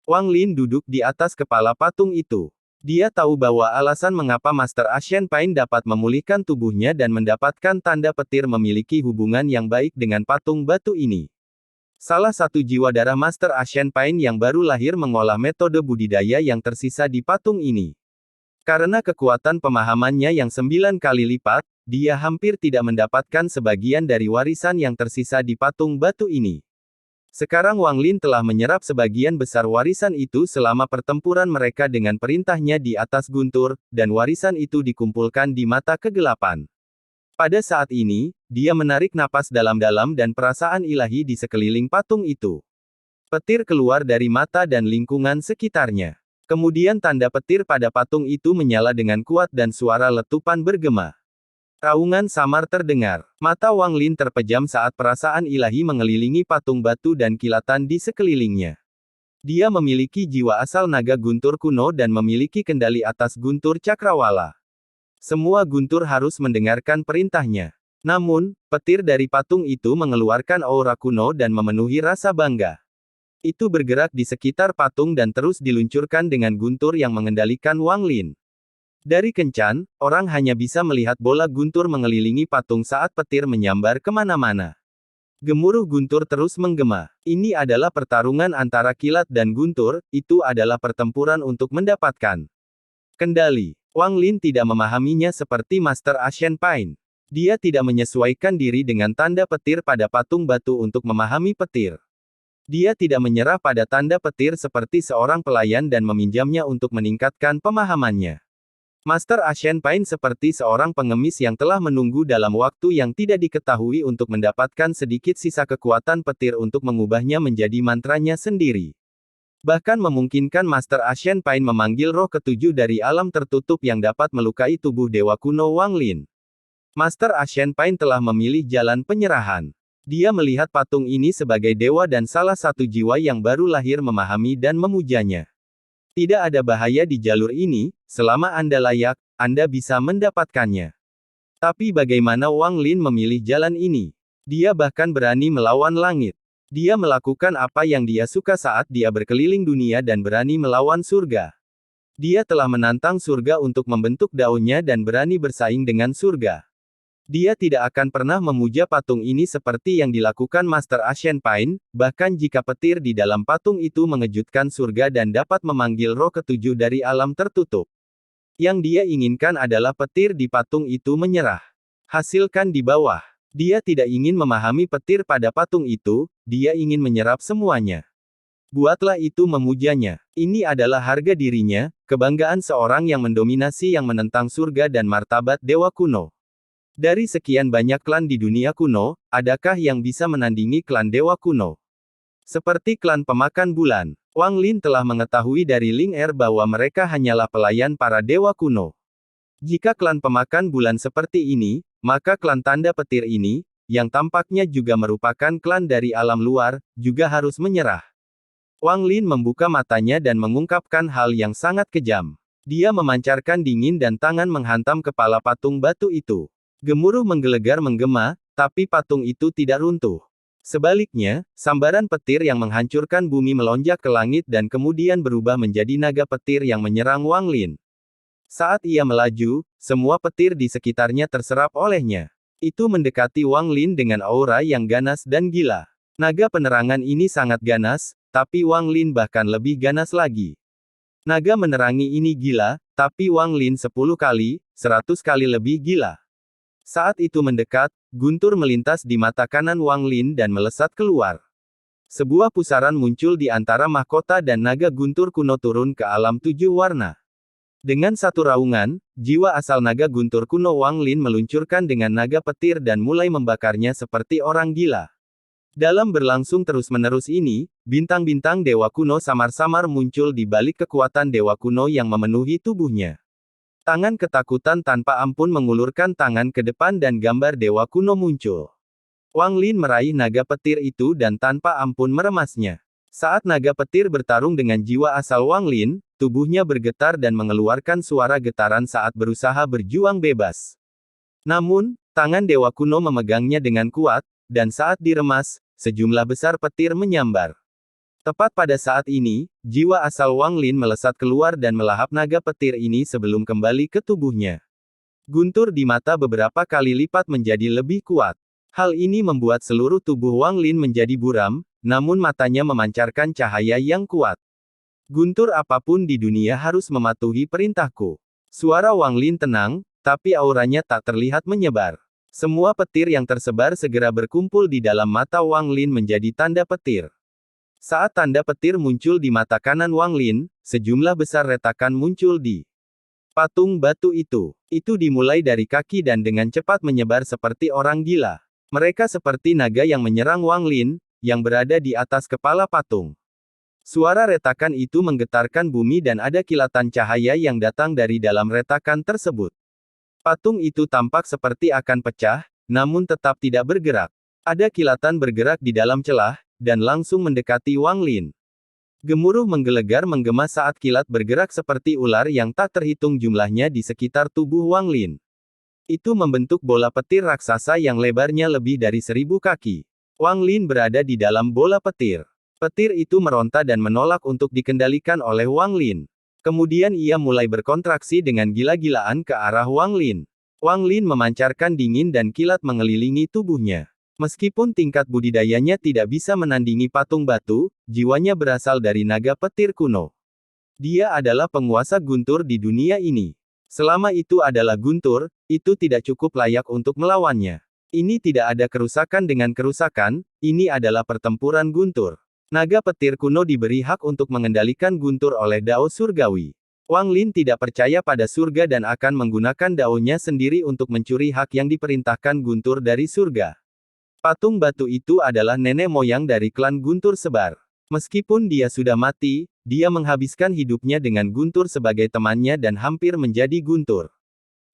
Wang Lin duduk di atas kepala patung itu. Dia tahu bahwa alasan mengapa Master Ashen Pain dapat memulihkan tubuhnya dan mendapatkan tanda petir memiliki hubungan yang baik dengan patung batu ini. Salah satu jiwa darah Master Ashen Pain yang baru lahir mengolah metode budidaya yang tersisa di patung ini. Karena kekuatan pemahamannya yang 9 kali lipat, dia hampir tidak mendapatkan sebagian dari warisan yang tersisa di patung batu ini. Sekarang Wang Lin telah menyerap sebagian besar warisan itu selama pertempuran mereka dengan perintahnya di atas guntur, dan warisan itu dikumpulkan di mata kegelapan. Pada saat ini, dia menarik napas dalam-dalam dan perasaan ilahi di sekeliling patung itu. Petir keluar dari mata dan lingkungan sekitarnya. Kemudian tanda petir pada patung itu menyala dengan kuat dan suara letupan bergema. Raungan samar terdengar. Mata Wang Lin terpejam saat perasaan ilahi mengelilingi patung batu dan kilatan di sekelilingnya. Dia memiliki jiwa asal naga guntur kuno dan memiliki kendali atas guntur cakrawala. Semua guntur harus mendengarkan perintahnya. Namun, petir dari patung itu mengeluarkan aura kuno dan memenuhi rasa bangga. Itu bergerak di sekitar patung dan terus diluncurkan dengan guntur yang mengendalikan Wang Lin. Dari kencan, orang hanya bisa melihat bola guntur mengelilingi patung saat petir menyambar kemana-mana. Gemuruh guntur terus menggema. Ini adalah pertarungan antara kilat dan guntur, itu adalah pertempuran untuk mendapatkan kendali. Wang Lin tidak memahaminya seperti Master Ashen Pain. Dia tidak menyesuaikan diri dengan tanda petir pada patung batu untuk memahami petir. Dia tidak menyerah pada tanda petir seperti seorang pelayan dan meminjamnya untuk meningkatkan pemahamannya. Master Ashen Pain seperti seorang pengemis yang telah menunggu dalam waktu yang tidak diketahui untuk mendapatkan sedikit sisa kekuatan petir untuk mengubahnya menjadi mantranya sendiri. Bahkan memungkinkan Master Ashen Pain memanggil roh ketujuh dari alam tertutup yang dapat melukai tubuh dewa kuno Wang Lin. Master Ashen Pain telah memilih jalan penyerahan. Dia melihat patung ini sebagai dewa dan salah satu jiwa yang baru lahir memahami dan memujanya. Tidak ada bahaya di jalur ini, selama Anda layak, Anda bisa mendapatkannya. Tapi bagaimana Wang Lin memilih jalan ini? Dia bahkan berani melawan langit. Dia melakukan apa yang dia suka saat dia berkeliling dunia dan berani melawan surga. Dia telah menantang surga untuk membentuk daunnya dan berani bersaing dengan surga. Dia tidak akan pernah memuja patung ini seperti yang dilakukan Master Ashen Pain, bahkan jika petir di dalam patung itu mengejutkan surga dan dapat memanggil roh ketujuh dari alam tertutup. Yang dia inginkan adalah petir di patung itu menyerah. Hasilkan di bawah. Dia tidak ingin memahami petir pada patung itu, dia ingin menyerap semuanya. Buatlah itu memujanya. Ini adalah harga dirinya, kebanggaan seorang yang mendominasi yang menentang surga dan martabat dewa kuno. Dari sekian banyak klan di dunia kuno, adakah yang bisa menandingi klan dewa kuno? Seperti klan pemakan bulan, Wang Lin telah mengetahui dari Ling Er bahwa mereka hanyalah pelayan para dewa kuno. Jika klan pemakan bulan seperti ini, maka klan tanda petir ini, yang tampaknya juga merupakan klan dari alam luar, juga harus menyerah. Wang Lin membuka matanya dan mengungkapkan hal yang sangat kejam. Dia memancarkan dingin dan tangan menghantam kepala patung batu itu. Gemuruh menggelegar menggema, tapi patung itu tidak runtuh. Sebaliknya, sambaran petir yang menghancurkan bumi melonjak ke langit dan kemudian berubah menjadi naga petir yang menyerang Wang Lin. Saat ia melaju, semua petir di sekitarnya terserap olehnya. Itu mendekati Wang Lin dengan aura yang ganas dan gila. Naga penerangan ini sangat ganas, tapi Wang Lin bahkan lebih ganas lagi. Naga menerangi ini gila, tapi Wang Lin 10 kali, 100 kali lebih gila. Saat itu mendekat, guntur melintas di mata kanan Wang Lin dan melesat keluar. Sebuah pusaran muncul di antara mahkota dan naga guntur kuno turun ke alam 7 warna. Dengan satu raungan, jiwa asal naga guntur kuno Wang Lin meluncurkan dengan naga petir dan mulai membakarnya seperti orang gila. Dalam berlangsung terus-menerus ini, bintang-bintang dewa kuno samar-samar muncul di balik kekuatan dewa kuno yang memenuhi tubuhnya. Tangan ketakutan tanpa ampun mengulurkan tangan ke depan dan gambar dewa kuno muncul. Wang Lin meraih naga petir itu dan tanpa ampun meremasnya. Saat naga petir bertarung dengan jiwa asal Wang Lin, tubuhnya bergetar dan mengeluarkan suara getaran saat berusaha berjuang bebas. Namun, tangan dewa kuno memegangnya dengan kuat, dan saat diremas, sejumlah besar petir menyambar. Tepat pada saat ini, jiwa asal Wang Lin melesat keluar dan melahap naga petir ini sebelum kembali ke tubuhnya. Guntur di mata beberapa kali lipat menjadi lebih kuat. Hal ini membuat seluruh tubuh Wang Lin menjadi buram, namun matanya memancarkan cahaya yang kuat. Guntur apapun di dunia harus mematuhi perintahku. Suara Wang Lin tenang, tapi auranya tak terlihat menyebar. Semua petir yang tersebar segera berkumpul di dalam mata Wang Lin menjadi tanda petir. Saat tanda petir muncul di mata kanan Wang Lin, sejumlah besar retakan muncul di patung batu itu. Itu dimulai dari kaki dan dengan cepat menyebar seperti orang gila. Mereka seperti naga yang menyerang Wang Lin, yang berada di atas kepala patung. Suara retakan itu menggetarkan bumi dan ada kilatan cahaya yang datang dari dalam retakan tersebut. Patung itu tampak seperti akan pecah, namun tetap tidak bergerak. Ada kilatan bergerak di dalam celah, dan langsung mendekati Wang Lin. Gemuruh menggelegar menggema saat kilat bergerak seperti ular yang tak terhitung jumlahnya di sekitar tubuh Wang Lin. Itu membentuk bola petir raksasa yang lebarnya lebih dari 1000 kaki. Wang Lin berada di dalam bola petir. Petir itu meronta dan menolak untuk dikendalikan oleh Wang Lin. Kemudian ia mulai berkontraksi dengan gila-gilaan ke arah Wang Lin. Wang Lin memancarkan dingin dan kilat mengelilingi tubuhnya. Meskipun tingkat budidayanya tidak bisa menandingi patung batu, jiwanya berasal dari naga petir kuno. Dia adalah penguasa guntur di dunia ini. Selama itu adalah guntur, itu tidak cukup layak untuk melawannya. Ini tidak ada kerusakan dengan kerusakan, ini adalah pertempuran guntur. Naga petir kuno diberi hak untuk mengendalikan guntur oleh Dao Surgawi. Wang Lin tidak percaya pada surga dan akan menggunakan Dao-nya sendiri untuk mencuri hak yang diperintahkan guntur dari surga. Patung batu itu adalah nenek moyang dari klan Guntur Sebar. Meskipun dia sudah mati, dia menghabiskan hidupnya dengan Guntur sebagai temannya dan hampir menjadi Guntur.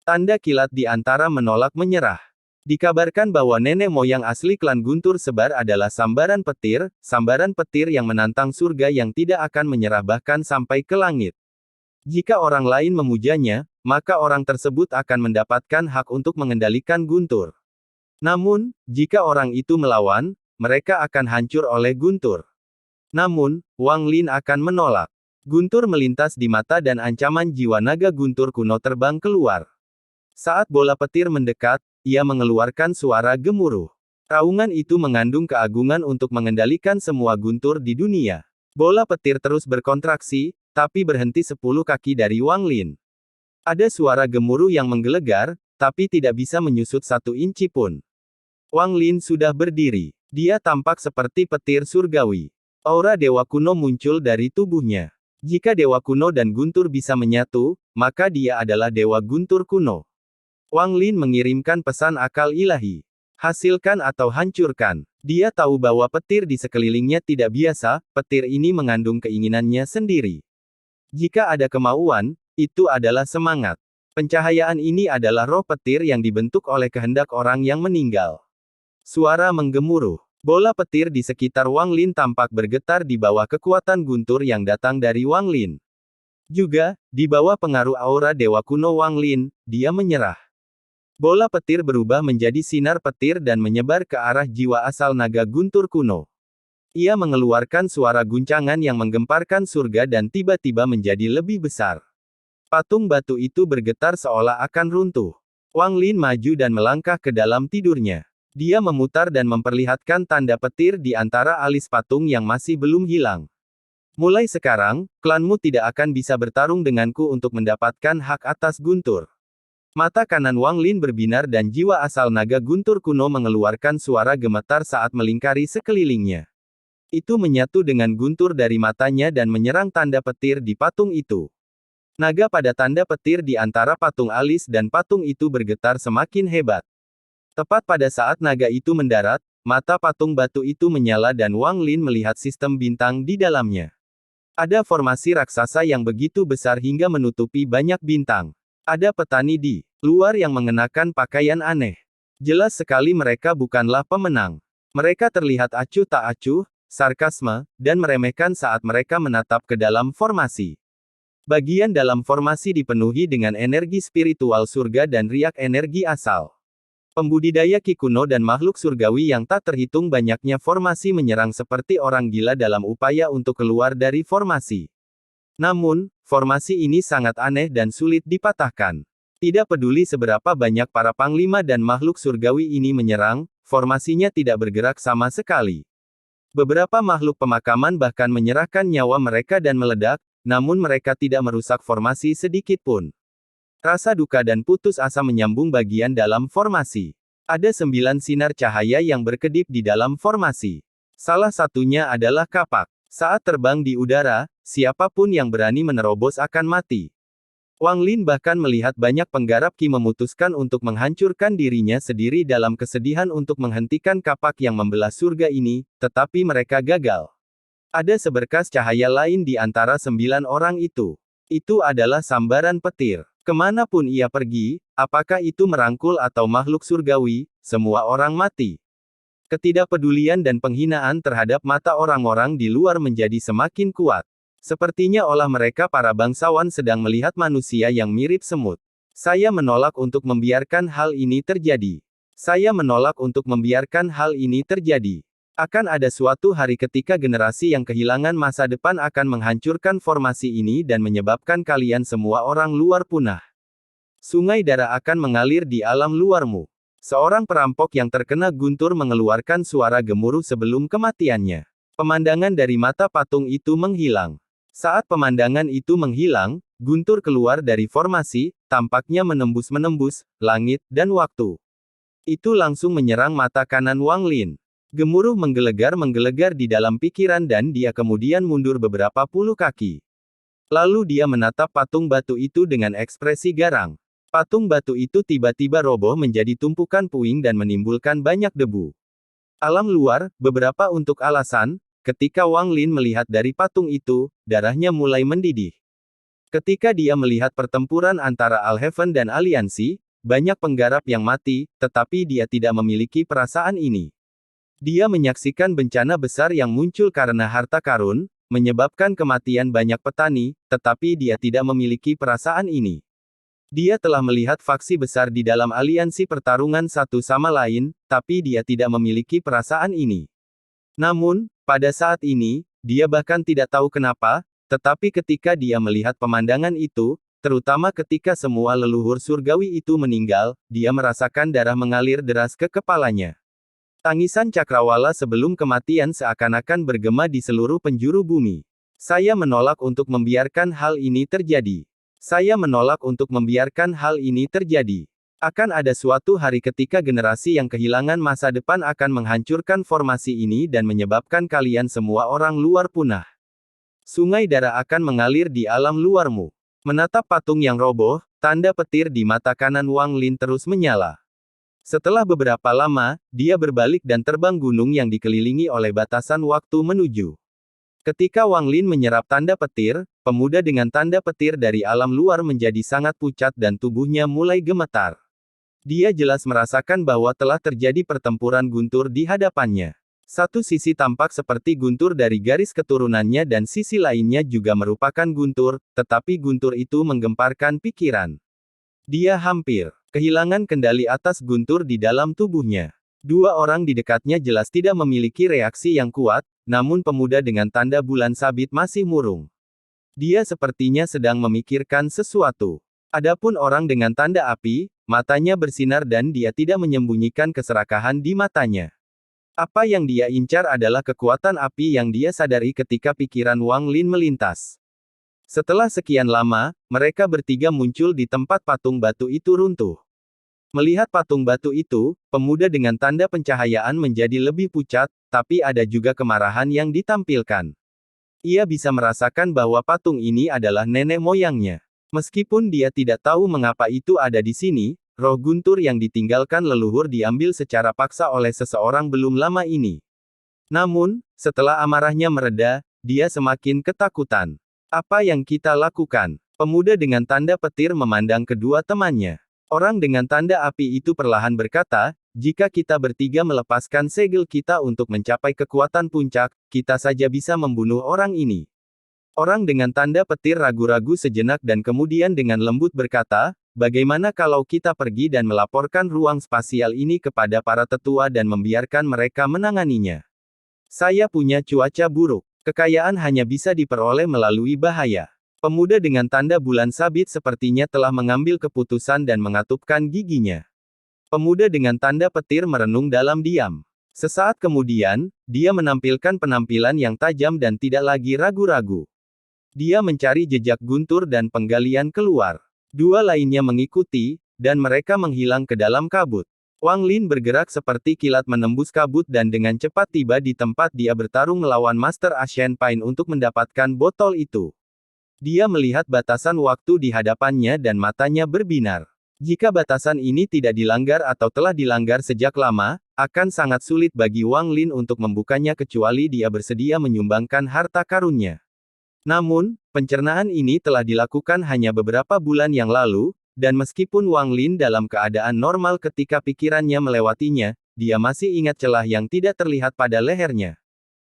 Tanda kilat di antara menolak menyerah. Dikabarkan bahwa nenek moyang asli klan Guntur Sebar adalah sambaran petir yang menantang surga yang tidak akan menyerah bahkan sampai ke langit. Jika orang lain memujanya, maka orang tersebut akan mendapatkan hak untuk mengendalikan Guntur. Namun, jika orang itu melawan, mereka akan hancur oleh Guntur. Namun, Wang Lin akan menolak. Guntur melintas di mata dan ancaman jiwa naga Guntur kuno terbang keluar. Saat bola petir mendekat, ia mengeluarkan suara gemuruh. Raungan itu mengandung keagungan untuk mengendalikan semua Guntur di dunia. Bola petir terus berkontraksi, tapi berhenti 10 kaki dari Wang Lin. Ada suara gemuruh yang menggelegar, tapi tidak bisa menyusut 1 inci pun. Wang Lin sudah berdiri. Dia tampak seperti petir surgawi. Aura dewa kuno muncul dari tubuhnya. Jika dewa kuno dan Guntur bisa menyatu, maka dia adalah dewa Guntur kuno. Wang Lin mengirimkan pesan akal ilahi. Hasilkan atau hancurkan. Dia tahu bahwa petir di sekelilingnya tidak biasa, petir ini mengandung keinginannya sendiri. Jika ada kemauan, itu adalah semangat. Pencahayaan ini adalah roh petir yang dibentuk oleh kehendak orang yang meninggal. Suara menggemuruh. Bola petir di sekitar Wang Lin tampak bergetar di bawah kekuatan guntur yang datang dari Wang Lin. Juga, di bawah pengaruh aura dewa kuno Wang Lin, dia menyerah. Bola petir berubah menjadi sinar petir dan menyebar ke arah jiwa asal naga guntur kuno. Ia mengeluarkan suara guncangan yang menggemparkan surga dan tiba-tiba menjadi lebih besar. Patung batu itu bergetar seolah akan runtuh. Wang Lin maju dan melangkah ke dalam tidurnya. Dia memutar dan memperlihatkan tanda petir di antara alis patung yang masih belum hilang. Mulai sekarang, klanmu tidak akan bisa bertarung denganku untuk mendapatkan hak atas Guntur. Mata kanan Wang Lin berbinar dan jiwa asal naga Guntur kuno mengeluarkan suara gemetar saat melingkari sekelilingnya. Itu menyatu dengan guntur dari matanya dan menyerang tanda petir di patung itu. Naga pada tanda petir di antara patung alis dan patung itu bergetar semakin hebat. Tepat pada saat naga itu mendarat, mata patung batu itu menyala dan Wang Lin melihat sistem bintang di dalamnya. Ada formasi raksasa yang begitu besar hingga menutupi banyak bintang. Ada petani di luar yang mengenakan pakaian aneh. Jelas sekali mereka bukanlah pemenang. Mereka terlihat acuh tak acuh, sarkasme, dan meremehkan saat mereka menatap ke dalam formasi. Bagian dalam formasi dipenuhi dengan energi spiritual surga dan riak energi asal. Pembudidaya ki kuno dan makhluk surgawi yang tak terhitung banyaknya formasi menyerang seperti orang gila dalam upaya untuk keluar dari formasi. Namun, formasi ini sangat aneh dan sulit dipatahkan. Tidak peduli seberapa banyak para panglima dan makhluk surgawi ini menyerang, formasinya tidak bergerak sama sekali. Beberapa makhluk pemakaman bahkan menyerahkan nyawa mereka dan meledak, namun mereka tidak merusak formasi sedikit pun. Rasa duka dan putus asa menyambung bagian dalam formasi. Ada 9 sinar cahaya yang berkedip di dalam formasi. Salah satunya adalah kapak. Saat terbang di udara, siapapun yang berani menerobos akan mati. Wang Lin bahkan melihat banyak penggarap ki memutuskan untuk menghancurkan dirinya sendiri dalam kesedihan untuk menghentikan kapak yang membelah surga ini, tetapi mereka gagal. Ada seberkas cahaya lain di antara 9 orang itu. Itu adalah sambaran petir. Kemanapun ia pergi, apakah itu merangkul atau makhluk surgawi, semua orang mati. Ketidakpedulian dan penghinaan terhadap mata orang-orang di luar menjadi semakin kuat. Sepertinya olah mereka para bangsawan sedang melihat manusia yang mirip semut. Saya menolak untuk membiarkan hal ini terjadi. Saya menolak untuk membiarkan hal ini terjadi. Akan ada suatu hari ketika generasi yang kehilangan masa depan akan menghancurkan formasi ini dan menyebabkan kalian semua orang luar punah. Sungai darah akan mengalir di alam luarmu. Seorang perampok yang terkena guntur mengeluarkan suara gemuruh sebelum kematiannya. Pemandangan dari mata patung itu menghilang. Saat pemandangan itu menghilang, guntur keluar dari formasi, tampaknya menembus langit dan waktu. Itu langsung menyerang mata kanan Wang Lin. Gemuruh menggelegar di dalam pikiran dan dia kemudian mundur beberapa puluh kaki. Lalu dia menatap patung batu itu dengan ekspresi garang. Patung batu itu tiba-tiba roboh menjadi tumpukan puing dan menimbulkan banyak debu. Alam luar, beberapa untuk alasan, ketika Wang Lin melihat dari patung itu, darahnya mulai mendidih. Ketika dia melihat pertempuran antara Alheaven dan Aliansi, banyak penggarap yang mati, tetapi dia tidak memiliki perasaan ini. Dia menyaksikan bencana besar yang muncul karena harta karun, menyebabkan kematian banyak petani, tetapi dia tidak memiliki perasaan ini. Dia telah melihat faksi besar di dalam aliansi pertarungan satu sama lain, tapi dia tidak memiliki perasaan ini. Namun, pada saat ini, dia bahkan tidak tahu kenapa, tetapi ketika dia melihat pemandangan itu, terutama ketika semua leluhur surgawi itu meninggal, dia merasakan darah mengalir deras ke kepalanya. Tangisan cakrawala sebelum kematian seakan-akan bergema di seluruh penjuru bumi. Saya menolak untuk membiarkan hal ini terjadi. Saya menolak untuk membiarkan hal ini terjadi. Akan ada suatu hari ketika generasi yang kehilangan masa depan akan menghancurkan formasi ini dan menyebabkan kalian semua orang luar punah. Sungai darah akan mengalir di alam luarmu. Menatap patung yang roboh, tanda petir di mata kanan Wang Lin terus menyala. Setelah beberapa lama, dia berbalik dan terbang gunung yang dikelilingi oleh batasan waktu menuju. Ketika Wang Lin menyerap tanda petir, pemuda dengan tanda petir dari alam luar menjadi sangat pucat dan tubuhnya mulai gemetar. Dia jelas merasakan bahwa telah terjadi pertempuran guntur di hadapannya. Satu sisi tampak seperti guntur dari garis keturunannya dan sisi lainnya juga merupakan guntur, tetapi guntur itu menggemparkan pikiran. Dia hampir kehilangan kendali atas guntur di dalam tubuhnya. Dua orang di dekatnya jelas tidak memiliki reaksi yang kuat, namun pemuda dengan tanda bulan sabit masih murung. Dia sepertinya sedang memikirkan sesuatu. Adapun orang dengan tanda api, matanya bersinar dan dia tidak menyembunyikan keserakahan di matanya. Apa yang dia incar adalah kekuatan api yang dia sadari ketika pikiran Wang Lin melintas. Setelah sekian lama, mereka bertiga muncul di tempat patung batu itu runtuh. Melihat patung batu itu, pemuda dengan tanda pencahayaan menjadi lebih pucat, tapi ada juga kemarahan yang ditampilkan. Ia bisa merasakan bahwa patung ini adalah nenek moyangnya. Meskipun dia tidak tahu mengapa itu ada di sini, roh guntur yang ditinggalkan leluhur diambil secara paksa oleh seseorang belum lama ini. Namun, setelah amarahnya mereda, dia semakin ketakutan. Apa yang kita lakukan? Pemuda dengan tanda petir memandang kedua temannya. Orang dengan tanda api itu perlahan berkata, jika kita bertiga melepaskan segel kita untuk mencapai kekuatan puncak, kita saja bisa membunuh orang ini. Orang dengan tanda petir ragu-ragu sejenak dan kemudian dengan lembut berkata, bagaimana kalau kita pergi dan melaporkan ruang spasial ini kepada para tetua dan membiarkan mereka menanganinya? Saya punya cuaca buruk. Kekayaan hanya bisa diperoleh melalui bahaya. Pemuda dengan tanda bulan sabit sepertinya telah mengambil keputusan dan mengatupkan giginya. Pemuda dengan tanda petir merenung dalam diam. Sesaat kemudian, dia menampilkan penampilan yang tajam dan tidak lagi ragu-ragu. Dia mencari jejak guntur dan penggalian keluar. Dua lainnya mengikuti, dan mereka menghilang ke dalam kabut. Wang Lin bergerak seperti kilat menembus kabut dan dengan cepat tiba di tempat dia bertarung melawan Master Ashen Pine untuk mendapatkan botol itu. Dia melihat batasan waktu di hadapannya dan matanya berbinar. Jika batasan ini tidak dilanggar atau telah dilanggar sejak lama, akan sangat sulit bagi Wang Lin untuk membukanya kecuali dia bersedia menyumbangkan harta karunnya. Namun, pencernaan ini telah dilakukan hanya beberapa bulan yang lalu, dan meskipun Wang Lin dalam keadaan normal ketika pikirannya melewatinya, dia masih ingat celah yang tidak terlihat pada lehernya.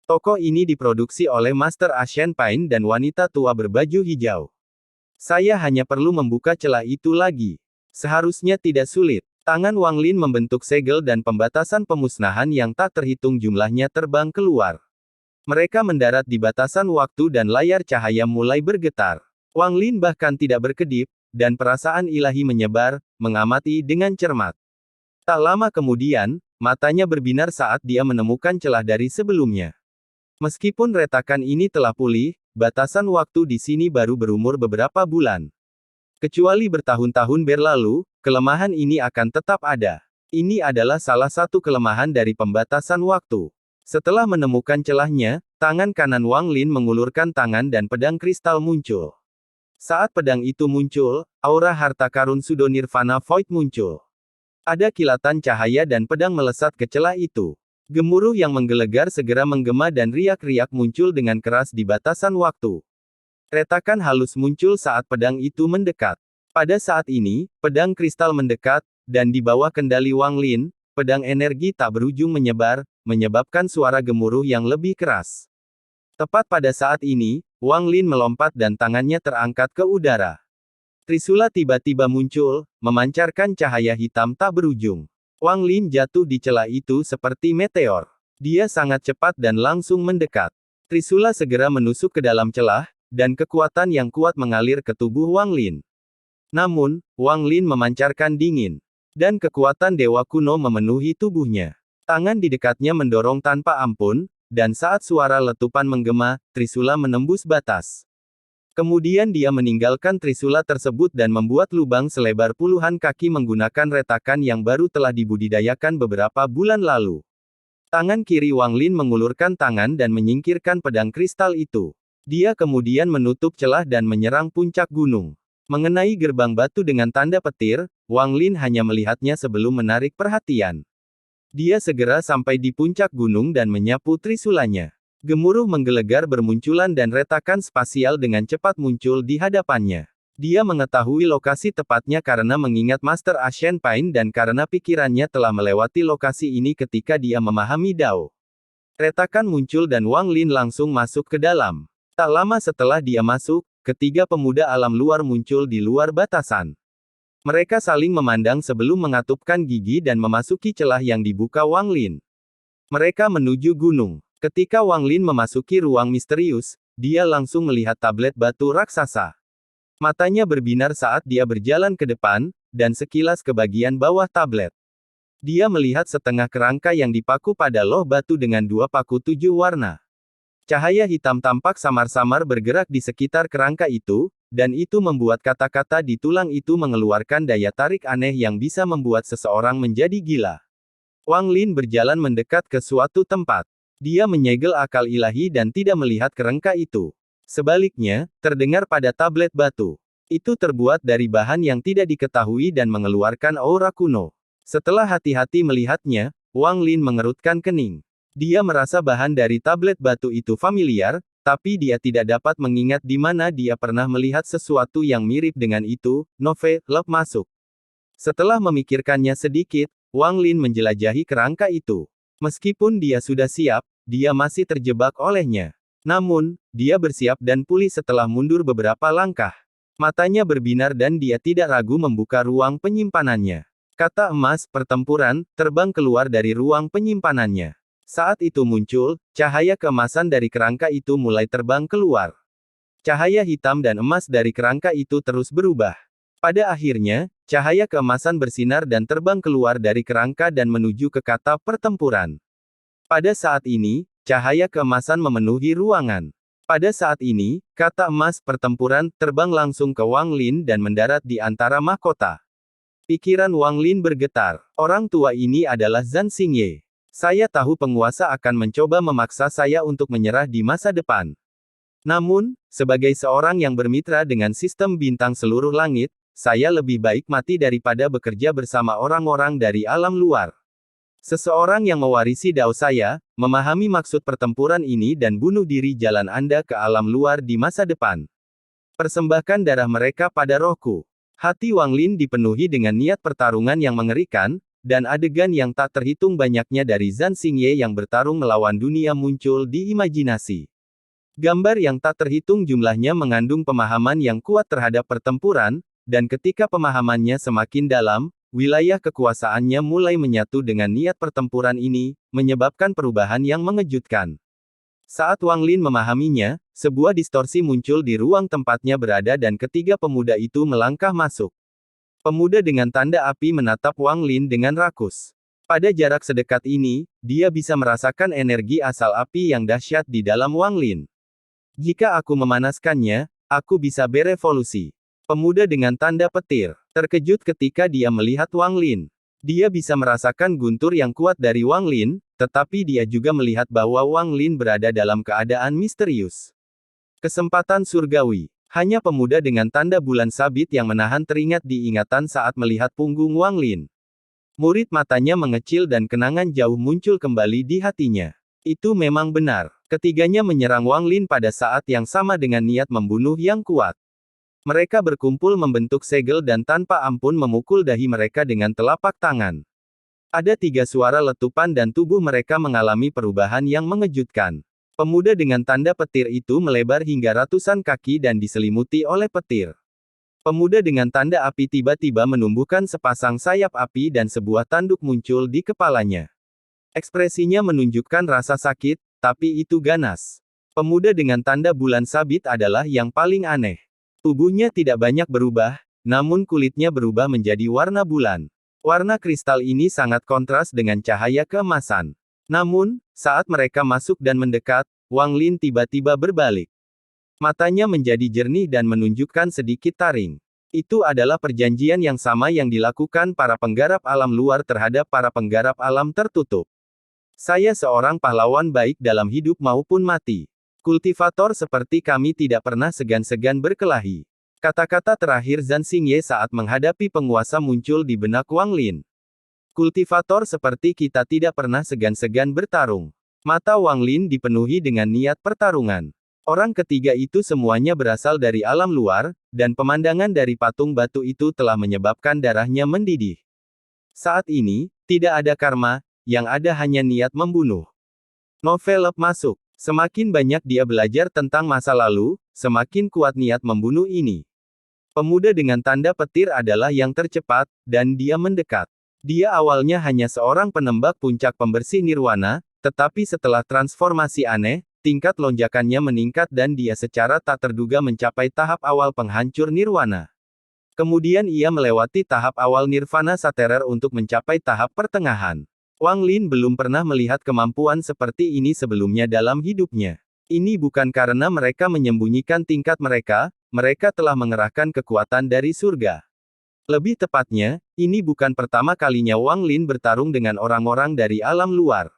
Toko ini diproduksi oleh Master Asian Paint dan wanita tua berbaju hijau. Saya hanya perlu membuka celah itu lagi. Seharusnya tidak sulit. Tangan Wang Lin membentuk segel dan pembatasan pemusnahan yang tak terhitung jumlahnya terbang keluar. Mereka mendarat di batasan waktu dan layar cahaya mulai bergetar. Wang Lin bahkan tidak berkedip, dan perasaan ilahi menyebar, mengamati dengan cermat. Tak lama kemudian, matanya berbinar saat dia menemukan celah dari sebelumnya. Meskipun retakan ini telah pulih, batasan waktu di sini baru berumur beberapa bulan. Kecuali bertahun-tahun berlalu, kelemahan ini akan tetap ada. Ini adalah salah satu kelemahan dari pembatasan waktu. Setelah menemukan celahnya, tangan kanan Wang Lin mengulurkan tangan dan pedang kristal muncul. Saat pedang itu muncul, aura harta karun Sudo Nirvana Void muncul. Ada kilatan cahaya dan pedang melesat ke celah itu. Gemuruh yang menggelegar segera menggema dan riak-riak muncul dengan keras di batasan waktu. Retakan halus muncul saat pedang itu mendekat. Pada saat ini, pedang kristal mendekat, dan di bawah kendali Wang Lin, pedang energi tak berujung menyebar, menyebabkan suara gemuruh yang lebih keras. Tepat pada saat ini, Wang Lin melompat dan tangannya terangkat ke udara. Trisula tiba-tiba muncul, memancarkan cahaya hitam tak berujung. Wang Lin jatuh di celah itu seperti meteor. Dia sangat cepat dan langsung mendekat. Trisula segera menusuk ke dalam celah, dan kekuatan yang kuat mengalir ke tubuh Wang Lin. Namun, Wang Lin memancarkan dingin. Dan kekuatan dewa kuno memenuhi tubuhnya. Tangan di dekatnya mendorong tanpa ampun, dan saat suara letupan menggema, Trisula menembus batas. Kemudian dia meninggalkan Trisula tersebut dan membuat lubang selebar puluhan kaki menggunakan retakan yang baru telah dibudidayakan beberapa bulan lalu. Tangan kiri Wang Lin mengulurkan tangan dan menyingkirkan pedang kristal itu. Dia kemudian menutup celah dan menyerang puncak gunung. Mengenai gerbang batu dengan tanda petir, Wang Lin hanya melihatnya sebelum menarik perhatian. Dia segera sampai di puncak gunung dan menyapu Trisulanya. Gemuruh menggelegar bermunculan dan retakan spasial dengan cepat muncul di hadapannya. Dia mengetahui lokasi tepatnya karena mengingat Master Asian Paint dan karena pikirannya telah melewati lokasi ini ketika dia memahami Dao. Retakan muncul dan Wang Lin langsung masuk ke dalam. Tak lama setelah dia masuk, ketiga pemuda alam luar muncul di luar batasan. Mereka saling memandang sebelum mengatupkan gigi dan memasuki celah yang dibuka Wang Lin. Mereka menuju gunung. Ketika Wang Lin memasuki ruang misterius, dia langsung melihat tablet batu raksasa. Matanya berbinar saat dia berjalan ke depan, dan sekilas ke bagian bawah tablet. Dia melihat setengah kerangka yang dipaku pada loh batu dengan dua paku 7 warna. Cahaya hitam tampak samar-samar bergerak di sekitar kerangka itu, dan itu membuat kata-kata di tulang itu mengeluarkan daya tarik aneh yang bisa membuat seseorang menjadi gila. Wang Lin berjalan mendekat ke suatu tempat. Dia menyegel akal ilahi dan tidak melihat kerangka itu. Sebaliknya, terdengar pada tablet batu. Itu terbuat dari bahan yang tidak diketahui dan mengeluarkan aura kuno. Setelah hati-hati melihatnya, Wang Lin mengerutkan kening. Dia merasa bahan dari tablet batu itu familiar, tapi dia tidak dapat mengingat di mana dia pernah melihat sesuatu yang mirip dengan itu. Nove, lep masuk. Setelah memikirkannya sedikit, Wang Lin menjelajahi kerangka itu. Meskipun dia sudah siap, dia masih terjebak olehnya. Namun, dia bersiap dan pulih setelah mundur beberapa langkah. Matanya berbinar dan dia tidak ragu membuka ruang penyimpanannya. Kata emas, pertempuran, terbang keluar dari ruang penyimpanannya. Saat itu muncul, cahaya keemasan dari kerangka itu mulai terbang keluar. Cahaya hitam dan emas dari kerangka itu terus berubah. Pada akhirnya, cahaya keemasan bersinar dan terbang keluar dari kerangka dan menuju ke kata pertempuran. Pada saat ini, cahaya keemasan memenuhi ruangan. Pada saat ini, kata emas pertempuran terbang langsung ke Wang Lin dan mendarat di antara mahkota. Pikiran Wang Lin bergetar. Orang tua ini adalah Zhan Xingye. Saya tahu penguasa akan mencoba memaksa saya untuk menyerah di masa depan. Namun, sebagai seorang yang bermitra dengan sistem bintang seluruh langit, saya lebih baik mati daripada bekerja bersama orang-orang dari alam luar. Seseorang yang mewarisi Dao saya, memahami maksud pertempuran ini dan bunuh diri jalan Anda ke alam luar di masa depan. Persembahkan darah mereka pada rohku. Hati Wang Lin dipenuhi dengan niat pertarungan yang mengerikan, dan adegan yang tak terhitung banyaknya dari Zhang Xingye yang bertarung melawan dunia muncul di imajinasi. Gambar yang tak terhitung jumlahnya mengandung pemahaman yang kuat terhadap pertempuran, dan ketika pemahamannya semakin dalam, wilayah kekuasaannya mulai menyatu dengan niat pertempuran ini, menyebabkan perubahan yang mengejutkan. Saat Wang Lin memahaminya, sebuah distorsi muncul di ruang tempatnya berada dan ketiga pemuda itu melangkah masuk. Pemuda dengan tanda api menatap Wang Lin dengan rakus. Pada jarak sedekat ini, dia bisa merasakan energi asal api yang dahsyat di dalam Wang Lin. Jika aku memanaskannya, aku bisa berevolusi. Pemuda dengan tanda petir terkejut ketika dia melihat Wang Lin. Dia bisa merasakan guntur yang kuat dari Wang Lin, tetapi dia juga melihat bahwa Wang Lin berada dalam keadaan misterius. Kesempatan surgawi. Hanya pemuda dengan tanda bulan sabit yang menahan teringat di ingatan saat melihat punggung Wang Lin. Murid matanya mengecil dan kenangan jauh muncul kembali di hatinya. Itu memang benar. Ketiganya menyerang Wang Lin pada saat yang sama dengan niat membunuh yang kuat. Mereka berkumpul membentuk segel dan tanpa ampun memukul dahi mereka dengan telapak tangan. Ada 3 suara letupan dan tubuh mereka mengalami perubahan yang mengejutkan. Pemuda dengan tanda petir itu melebar hingga ratusan kaki dan diselimuti oleh petir. Pemuda dengan tanda api tiba-tiba menumbuhkan sepasang sayap api dan sebuah tanduk muncul di kepalanya. Ekspresinya menunjukkan rasa sakit, tapi itu ganas. Pemuda dengan tanda bulan sabit adalah yang paling aneh. Tubuhnya tidak banyak berubah, namun kulitnya berubah menjadi warna bulan. Warna kristal ini sangat kontras dengan cahaya keemasan. Namun, saat mereka masuk dan mendekat, Wang Lin tiba-tiba berbalik. Matanya menjadi jernih dan menunjukkan sedikit taring. Itu adalah perjanjian yang sama yang dilakukan para penggarap alam luar terhadap para penggarap alam tertutup. Saya seorang pahlawan baik dalam hidup maupun mati. Kultivator seperti kami tidak pernah segan-segan berkelahi. Kata-kata terakhir Zhang Xingye saat menghadapi penguasa muncul di benak Wang Lin. Kultivator seperti kita tidak pernah segan-segan bertarung. Mata Wang Lin dipenuhi dengan niat pertarungan. Orang ketiga itu semuanya berasal dari alam luar, dan pemandangan dari patung batu itu telah menyebabkan darahnya mendidih. Saat ini, tidak ada karma, yang ada hanya niat membunuh. Novel masuk. Semakin banyak dia belajar tentang masa lalu, semakin kuat niat membunuh ini. Pemuda dengan tanda petir adalah yang tercepat, dan dia mendekat. Dia awalnya hanya seorang penembak puncak pembersih nirwana, tetapi setelah transformasi aneh, tingkat lonjakannya meningkat dan dia secara tak terduga mencapai tahap awal penghancur nirwana. Kemudian ia melewati tahap awal nirvana saterer untuk mencapai tahap pertengahan. Wang Lin belum pernah melihat kemampuan seperti ini sebelumnya dalam hidupnya. Ini bukan karena mereka menyembunyikan tingkat mereka, mereka telah mengerahkan kekuatan dari surga. Lebih tepatnya, ini bukan pertama kalinya Wang Lin bertarung dengan orang-orang dari alam luar.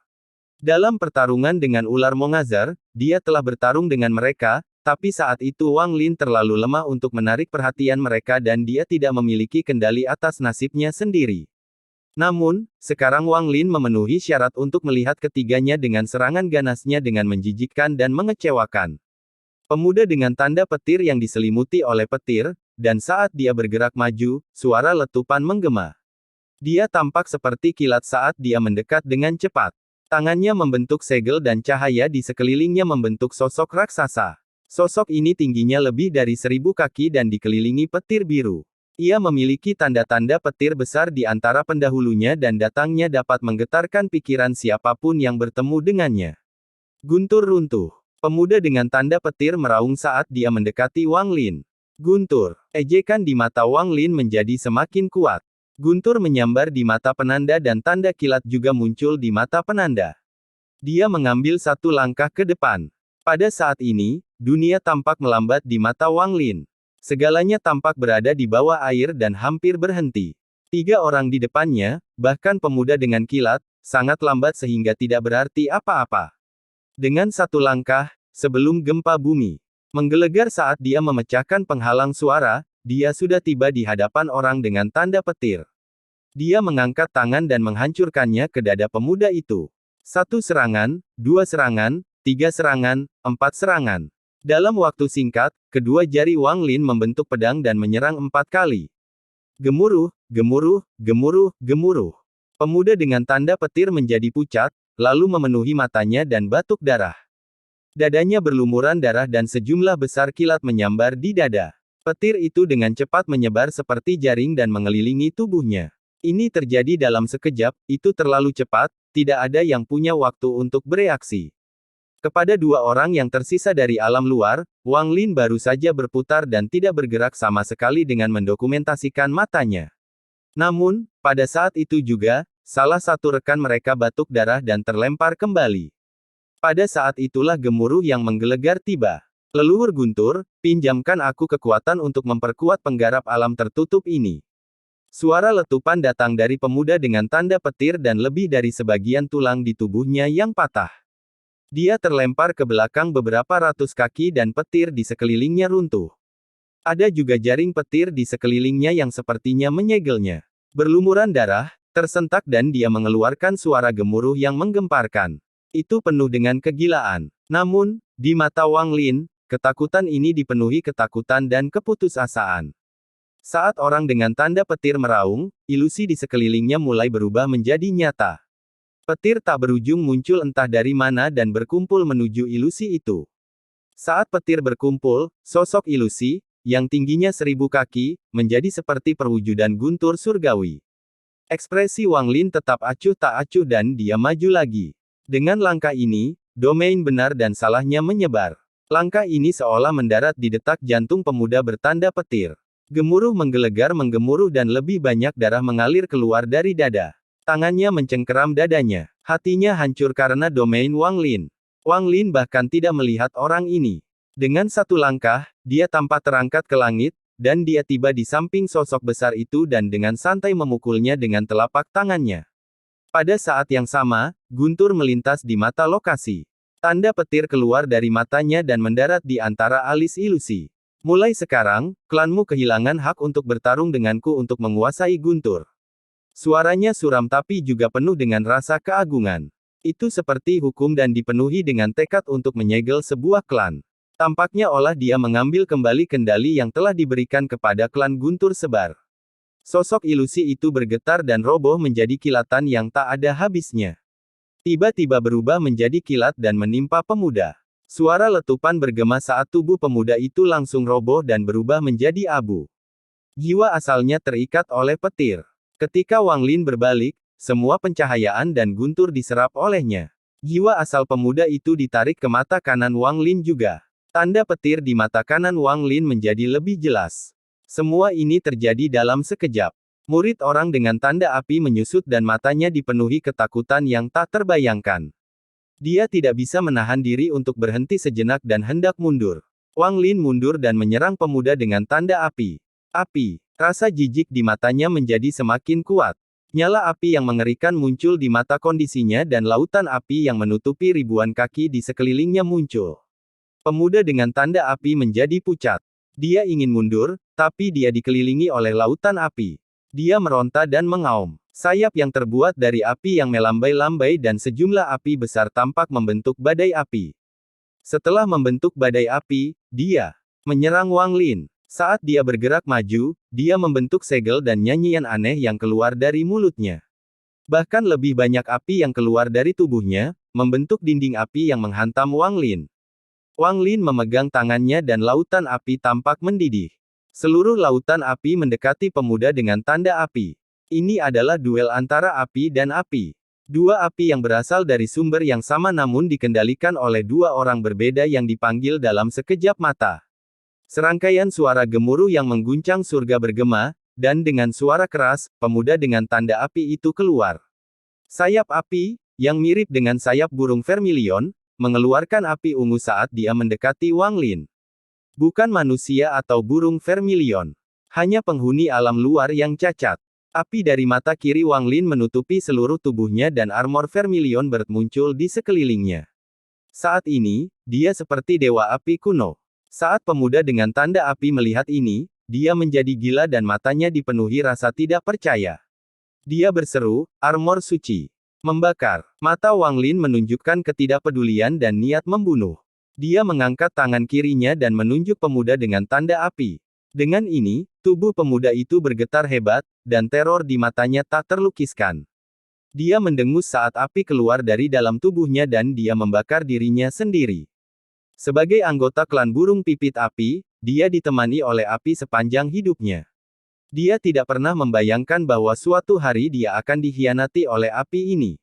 Dalam pertarungan dengan ular Mongazar, dia telah bertarung dengan mereka, tapi saat itu Wang Lin terlalu lemah untuk menarik perhatian mereka dan dia tidak memiliki kendali atas nasibnya sendiri. Namun, sekarang Wang Lin memenuhi syarat untuk melihat ketiganya dengan serangan ganasnya dengan menjijikkan dan mengecewakan. Pemuda dengan tanda petir yang diselimuti oleh petir, dan saat dia bergerak maju, suara letupan menggema. Dia tampak seperti kilat saat dia mendekat dengan cepat. Tangannya membentuk segel dan cahaya di sekelilingnya membentuk sosok raksasa. Sosok ini tingginya lebih dari 1000 kaki dan dikelilingi petir biru. Ia memiliki tanda-tanda petir besar di antara pendahulunya dan datangnya dapat menggetarkan pikiran siapapun yang bertemu dengannya. Guntur runtuh. Pemuda dengan tanda petir meraung saat dia mendekati Wang Lin. Guntur. Ejekan di mata Wang Lin menjadi semakin kuat. Guntur menyambar di mata penanda dan tanda kilat juga muncul di mata penanda. Dia mengambil satu langkah ke depan. Pada saat ini, dunia tampak melambat di mata Wang Lin. Segalanya tampak berada di bawah air dan hampir berhenti. 3 orang di depannya, bahkan pemuda dengan kilat, sangat lambat sehingga tidak berarti apa-apa. Dengan satu langkah, sebelum gempa bumi menggelegar saat dia memecahkan penghalang suara, dia sudah tiba di hadapan orang dengan tanda petir. Dia mengangkat tangan dan menghancurkannya ke dada pemuda itu. 1 serangan, 2 serangan, 3 serangan, 4 serangan. Dalam waktu singkat, kedua jari Wang Lin membentuk pedang dan menyerang 4 kali. Gemuruh, gemuruh, gemuruh, gemuruh. Pemuda dengan tanda petir menjadi pucat, lalu memenuhi matanya dan batuk darah. Dadanya berlumuran darah dan sejumlah besar kilat menyambar di dada. Petir itu dengan cepat menyebar seperti jaring dan mengelilingi tubuhnya. Ini terjadi dalam sekejap, itu terlalu cepat, tidak ada yang punya waktu untuk bereaksi. Kepada dua orang yang tersisa dari alam luar, Wang Lin baru saja berputar dan tidak bergerak sama sekali dengan mendokumentasikan matanya. Namun, pada saat itu juga, salah satu rekan mereka batuk darah dan terlempar kembali. Pada saat itulah gemuruh yang menggelegar tiba. Leluhur Guntur, pinjamkan aku kekuatan untuk memperkuat penggarap alam tertutup ini. Suara letupan datang dari pemuda dengan tanda petir dan lebih dari sebagian tulang di tubuhnya yang patah. Dia terlempar ke belakang beberapa ratus kaki dan petir di sekelilingnya runtuh. Ada juga jaring petir di sekelilingnya yang sepertinya menyegelnya. Berlumuran darah, tersentak dan dia mengeluarkan suara gemuruh yang menggemparkan. Itu penuh dengan kegilaan. Namun, di mata Wang Lin, ketakutan ini dipenuhi ketakutan dan keputusasaan. Saat orang dengan tanda petir meraung, ilusi di sekelilingnya mulai berubah menjadi nyata. Petir tak berujung muncul entah dari mana dan berkumpul menuju ilusi itu. Saat petir berkumpul, sosok ilusi, yang tingginya 1000 kaki, menjadi seperti perwujudan guntur surgawi. Ekspresi Wang Lin tetap acuh tak acuh dan dia maju lagi. Dengan langkah ini, domain benar dan salahnya menyebar. Langkah ini seolah mendarat di detak jantung pemuda bertanda petir. Gemuruh menggelegar menggemuruh dan lebih banyak darah mengalir keluar dari dada. Tangannya mencengkeram dadanya. Hatinya hancur karena domain Wang Lin. Wang Lin bahkan tidak melihat orang ini. Dengan satu langkah, dia tampak terangkat ke langit, dan dia tiba di samping sosok besar itu dan dengan santai memukulnya dengan telapak tangannya. Pada saat yang sama, guntur melintas di mata lokasi. Tanda petir keluar dari matanya dan mendarat di antara alis ilusi. Mulai sekarang, klanmu kehilangan hak untuk bertarung denganku untuk menguasai guntur. Suaranya suram tapi juga penuh dengan rasa keagungan. Itu seperti hukum dan dipenuhi dengan tekad untuk menyegel sebuah klan. Tampaknya olah dia mengambil kembali kendali yang telah diberikan kepada klan Guntur Sebar. Sosok ilusi itu bergetar dan roboh menjadi kilatan yang tak ada habisnya. Tiba-tiba berubah menjadi kilat dan menimpa pemuda. Suara letupan bergema saat tubuh pemuda itu langsung roboh dan berubah menjadi abu. Jiwa asalnya terikat oleh petir. Ketika Wang Lin berbalik, semua pencahayaan dan guntur diserap olehnya. Jiwa asal pemuda itu ditarik ke mata kanan Wang Lin juga. Tanda petir di mata kanan Wang Lin menjadi lebih jelas. Semua ini terjadi dalam sekejap. Murid orang dengan tanda api menyusut dan matanya dipenuhi ketakutan yang tak terbayangkan. Dia tidak bisa menahan diri untuk berhenti sejenak dan hendak mundur. Wang Lin mundur dan menyerang pemuda dengan tanda api. Api. Rasa jijik di matanya menjadi semakin kuat. Nyala api yang mengerikan muncul di mata kondisinya dan lautan api yang menutupi ribuan kaki di sekelilingnya muncul. Pemuda dengan tanda api menjadi pucat. Dia ingin mundur, tapi dia dikelilingi oleh lautan api. Dia meronta dan mengaum. Sayap yang terbuat dari api yang melambai-lambai dan sejumlah api besar tampak membentuk badai api. Setelah membentuk badai api, dia menyerang Wang Lin. Saat dia bergerak maju, dia membentuk segel dan nyanyian aneh yang keluar dari mulutnya. Bahkan lebih banyak api yang keluar dari tubuhnya, membentuk dinding api yang menghantam Wang Lin. Wang Lin memegang tangannya dan lautan api tampak mendidih. Seluruh lautan api mendekati pemuda dengan tanda api. Ini adalah duel antara api dan api. Dua api yang berasal dari sumber yang sama namun dikendalikan oleh dua orang berbeda yang dipanggil dalam sekejap mata. Serangkaian suara gemuruh yang mengguncang surga bergema, dan dengan suara keras, pemuda dengan tanda api itu keluar. Sayap api, yang mirip dengan sayap burung vermilion, mengeluarkan api ungu saat dia mendekati Wang Lin. Bukan manusia atau burung vermilion. Hanya penghuni alam luar yang cacat. Api dari mata kiri Wang Lin menutupi seluruh tubuhnya dan armor vermilion muncul di sekelilingnya. Saat ini, dia seperti dewa api kuno. Saat pemuda dengan tanda api melihat ini, dia menjadi gila dan matanya dipenuhi rasa tidak percaya. Dia berseru, armor suci. Membakar. Mata Wang Lin menunjukkan ketidakpedulian dan niat membunuh. Dia mengangkat tangan kirinya dan menunjuk pemuda dengan tanda api. Dengan ini, tubuh pemuda itu bergetar hebat, dan teror di matanya tak terlukiskan. Dia mendengus saat api keluar dari dalam tubuhnya dan dia membakar dirinya sendiri. Sebagai anggota klan burung pipit api, dia ditemani oleh api sepanjang hidupnya. Dia tidak pernah membayangkan bahwa suatu hari dia akan dikhianati oleh api ini.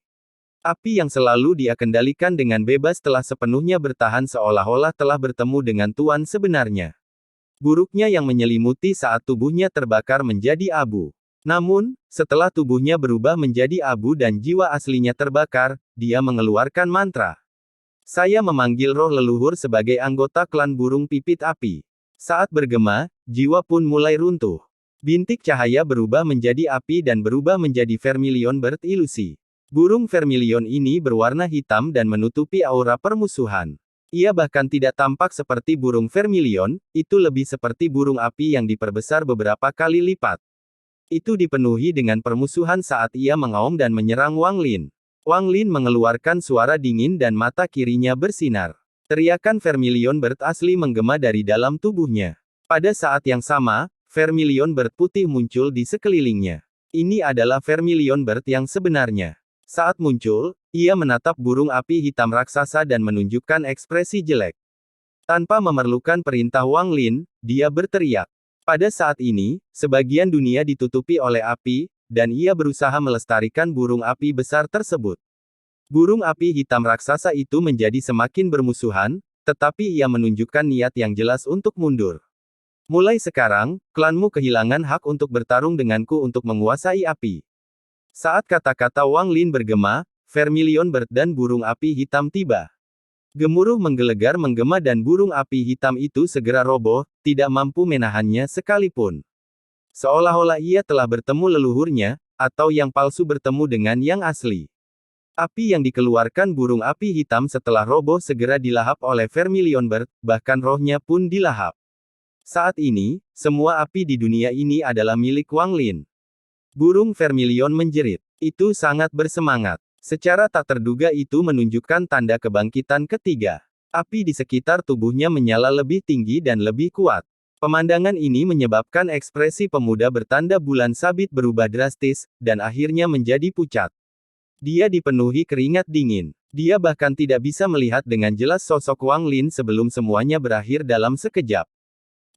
Api yang selalu dia kendalikan dengan bebas telah sepenuhnya bertahan seolah-olah telah bertemu dengan Tuan sebenarnya. Buruknya yang menyelimuti saat tubuhnya terbakar menjadi abu. Namun, setelah tubuhnya berubah menjadi abu dan jiwa aslinya terbakar, dia mengeluarkan mantra. Saya memanggil roh leluhur sebagai anggota klan burung pipit api. Saat bergema, jiwa pun mulai runtuh. Bintik cahaya berubah menjadi api dan berubah menjadi vermilion bird ilusi. Burung vermilion ini berwarna hitam dan menutupi aura permusuhan. Ia bahkan tidak tampak seperti burung vermilion, itu lebih seperti burung api yang diperbesar beberapa kali lipat. Itu dipenuhi dengan permusuhan saat ia mengaum dan menyerang Wang Lin. Wang Lin mengeluarkan suara dingin dan mata kirinya bersinar. Teriakan vermilion bird asli menggema dari dalam tubuhnya. Pada saat yang sama, vermilion bird putih muncul di sekelilingnya. Ini adalah vermilion bird yang sebenarnya. Saat muncul, ia menatap burung api hitam raksasa dan menunjukkan ekspresi jelek. Tanpa memerlukan perintah Wang Lin, dia berteriak. Pada saat ini, sebagian dunia ditutupi oleh api, dan ia berusaha melestarikan burung api besar tersebut. Burung api hitam raksasa itu menjadi semakin bermusuhan, tetapi ia menunjukkan niat yang jelas untuk mundur. Mulai sekarang, klanmu kehilangan hak untuk bertarung denganku untuk menguasai api. Saat kata-kata Wang Lin bergema, vermilion bird dan burung api hitam tiba. Gemuruh menggelegar menggema dan burung api hitam itu segera roboh, tidak mampu menahannya sekalipun. Seolah-olah ia telah bertemu leluhurnya, atau yang palsu bertemu dengan yang asli. Api yang dikeluarkan burung api hitam setelah roboh segera dilahap oleh vermilion bird, bahkan rohnya pun dilahap. Saat ini, semua api di dunia ini adalah milik Wang Lin. Burung vermilion menjerit. Itu sangat bersemangat. Secara tak terduga itu menunjukkan tanda kebangkitan ketiga. Api di sekitar tubuhnya menyala lebih tinggi dan lebih kuat. Pemandangan ini menyebabkan ekspresi pemuda bertanda bulan sabit berubah drastis, dan akhirnya menjadi pucat. Dia dipenuhi keringat dingin. Dia bahkan tidak bisa melihat dengan jelas sosok Wang Lin sebelum semuanya berakhir dalam sekejap.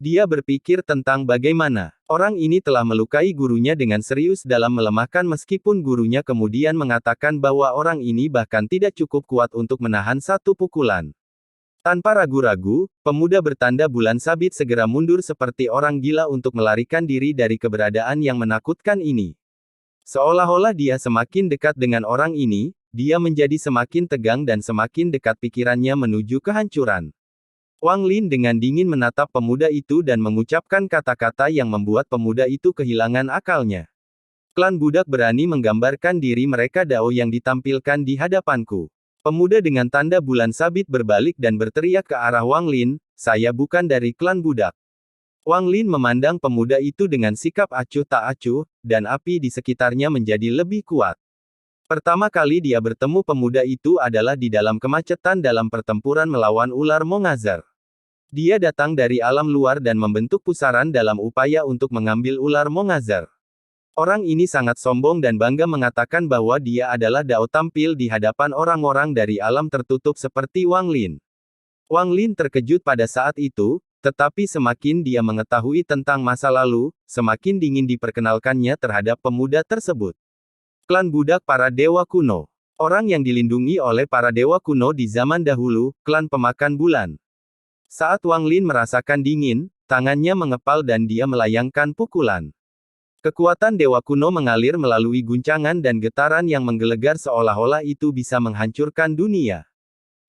Dia berpikir tentang bagaimana orang ini telah melukai gurunya dengan serius dalam melemahkan meskipun gurunya kemudian mengatakan bahwa orang ini bahkan tidak cukup kuat untuk menahan satu pukulan. Tanpa ragu-ragu, pemuda bertanda bulan sabit segera mundur seperti orang gila untuk melarikan diri dari keberadaan yang menakutkan ini. Seolah-olah dia semakin dekat dengan orang ini, dia menjadi semakin tegang dan semakin dekat pikirannya menuju kehancuran. Wang Lin dengan dingin menatap pemuda itu dan mengucapkan kata-kata yang membuat pemuda itu kehilangan akalnya. Klan budak berani menggambarkan diri mereka Dao yang ditampilkan di hadapanku. Pemuda dengan tanda bulan sabit berbalik dan berteriak ke arah Wang Lin, saya bukan dari klan budak. Wang Lin memandang pemuda itu dengan sikap acuh tak acuh, dan api di sekitarnya menjadi lebih kuat. Pertama kali dia bertemu pemuda itu adalah di dalam kemacetan dalam pertempuran melawan ular Mongazar. Dia datang dari alam luar dan membentuk pusaran dalam upaya untuk mengambil ular Mongazar. Orang ini sangat sombong dan bangga mengatakan bahwa dia adalah Dao tampil di hadapan orang-orang dari alam tertutup seperti Wang Lin. Wang Lin terkejut pada saat itu, tetapi semakin dia mengetahui tentang masa lalu, semakin dingin diperkenalkannya terhadap pemuda tersebut. Klan budak para dewa kuno. Orang yang dilindungi oleh para dewa kuno di zaman dahulu, klan pemakan bulan. Saat Wang Lin merasakan dingin, tangannya mengepal dan dia melayangkan pukulan. Kekuatan dewa kuno mengalir melalui guncangan dan getaran yang menggelegar seolah-olah itu bisa menghancurkan dunia.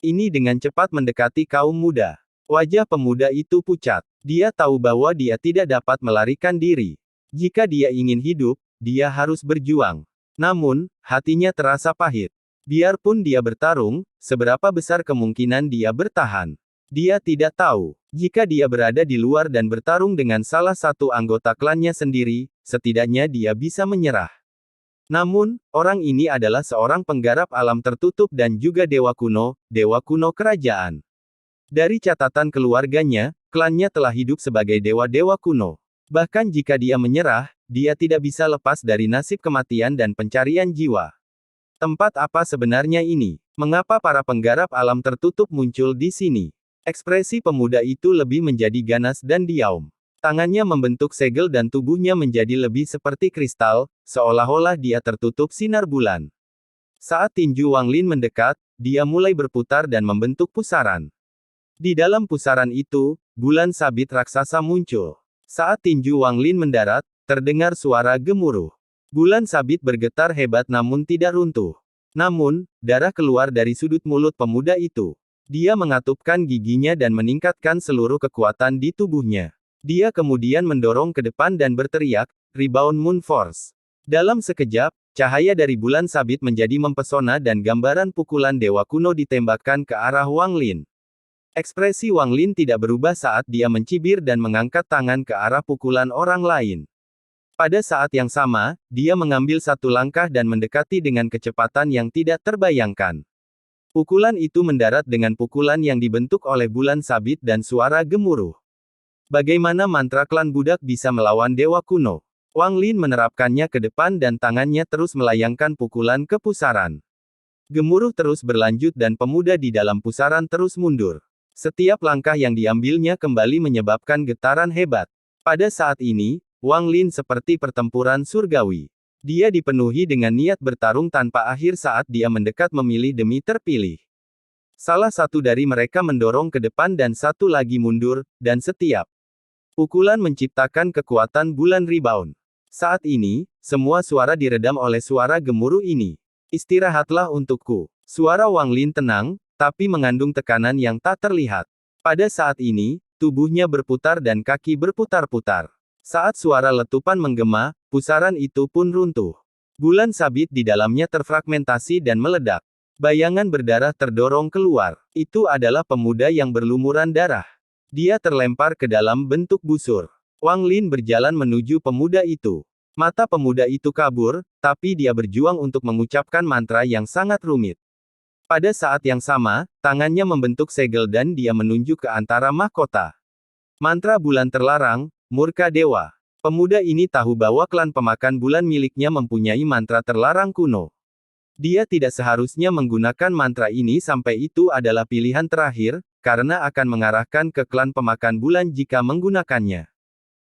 Ini dengan cepat mendekati kaum muda. Wajah pemuda itu pucat. Dia tahu bahwa dia tidak dapat melarikan diri. Jika dia ingin hidup, dia harus berjuang. Namun, hatinya terasa pahit. Biarpun dia bertarung, seberapa besar kemungkinan dia bertahan. Dia tidak tahu. Jika dia berada di luar dan bertarung dengan salah satu anggota klannya sendiri, setidaknya dia bisa menyerah. Namun, orang ini adalah seorang penggarap alam tertutup dan juga dewa kuno kerajaan. Dari catatan keluarganya, klannya telah hidup sebagai dewa-dewa kuno. Bahkan jika dia menyerah, dia tidak bisa lepas dari nasib kematian dan pencarian jiwa. Tempat apa sebenarnya ini? Mengapa para penggarap alam tertutup muncul di sini? Ekspresi pemuda itu lebih menjadi ganas dan diam. Tangannya membentuk segel dan tubuhnya menjadi lebih seperti kristal, seolah-olah dia tertutup sinar bulan. Saat tinju Wang Lin mendekat, dia mulai berputar dan membentuk pusaran. Di dalam pusaran itu, bulan sabit raksasa muncul. Saat tinju Wang Lin mendarat, terdengar suara gemuruh. Bulan sabit bergetar hebat namun tidak runtuh. Namun, darah keluar dari sudut mulut pemuda itu. Dia mengatupkan giginya dan meningkatkan seluruh kekuatan di tubuhnya. Dia kemudian mendorong ke depan dan berteriak, "Rebound Moon Force." Dalam sekejap, cahaya dari bulan sabit menjadi mempesona dan gambaran pukulan dewa kuno ditembakkan ke arah Wang Lin. Ekspresi Wang Lin tidak berubah saat dia mencibir dan mengangkat tangan ke arah pukulan orang lain. Pada saat yang sama, dia mengambil satu langkah dan mendekati dengan kecepatan yang tidak terbayangkan. Pukulan itu mendarat dengan pukulan yang dibentuk oleh bulan sabit dan suara gemuruh. Bagaimana mantra klan budak bisa melawan dewa kuno? Wang Lin menerapkannya ke depan dan tangannya terus melayangkan pukulan ke pusaran. Gemuruh terus berlanjut dan pemuda di dalam pusaran terus mundur. Setiap langkah yang diambilnya kembali menyebabkan getaran hebat. Pada saat ini, Wang Lin seperti pertempuran surgawi. Dia dipenuhi dengan niat bertarung tanpa akhir saat dia mendekat memilih demi terpilih. Salah satu dari mereka mendorong ke depan dan satu lagi mundur, dan setiap pukulan menciptakan kekuatan bulan rebound. Saat ini, semua suara diredam oleh suara gemuruh ini. Istirahatlah untukku. Suara Wang Lin tenang, tapi mengandung tekanan yang tak terlihat. Pada saat ini, tubuhnya berputar dan kaki berputar-putar. Saat suara letupan menggema, pusaran itu pun runtuh. Bulan sabit di dalamnya terfragmentasi dan meledak. Bayangan berdarah terdorong keluar. Itu adalah pemuda yang berlumuran darah. Dia terlempar ke dalam bentuk busur. Wang Lin berjalan menuju pemuda itu. Mata pemuda itu kabur, tapi dia berjuang untuk mengucapkan mantra yang sangat rumit. Pada saat yang sama, tangannya membentuk segel dan dia menunjuk ke antara mahkota. Mantra bulan terlarang, murka dewa. Pemuda ini tahu bahwa klan pemakan bulan miliknya mempunyai mantra terlarang kuno. Dia tidak seharusnya menggunakan mantra ini sampai itu adalah pilihan terakhir, karena akan mengarahkan ke klan pemakan bulan jika menggunakannya.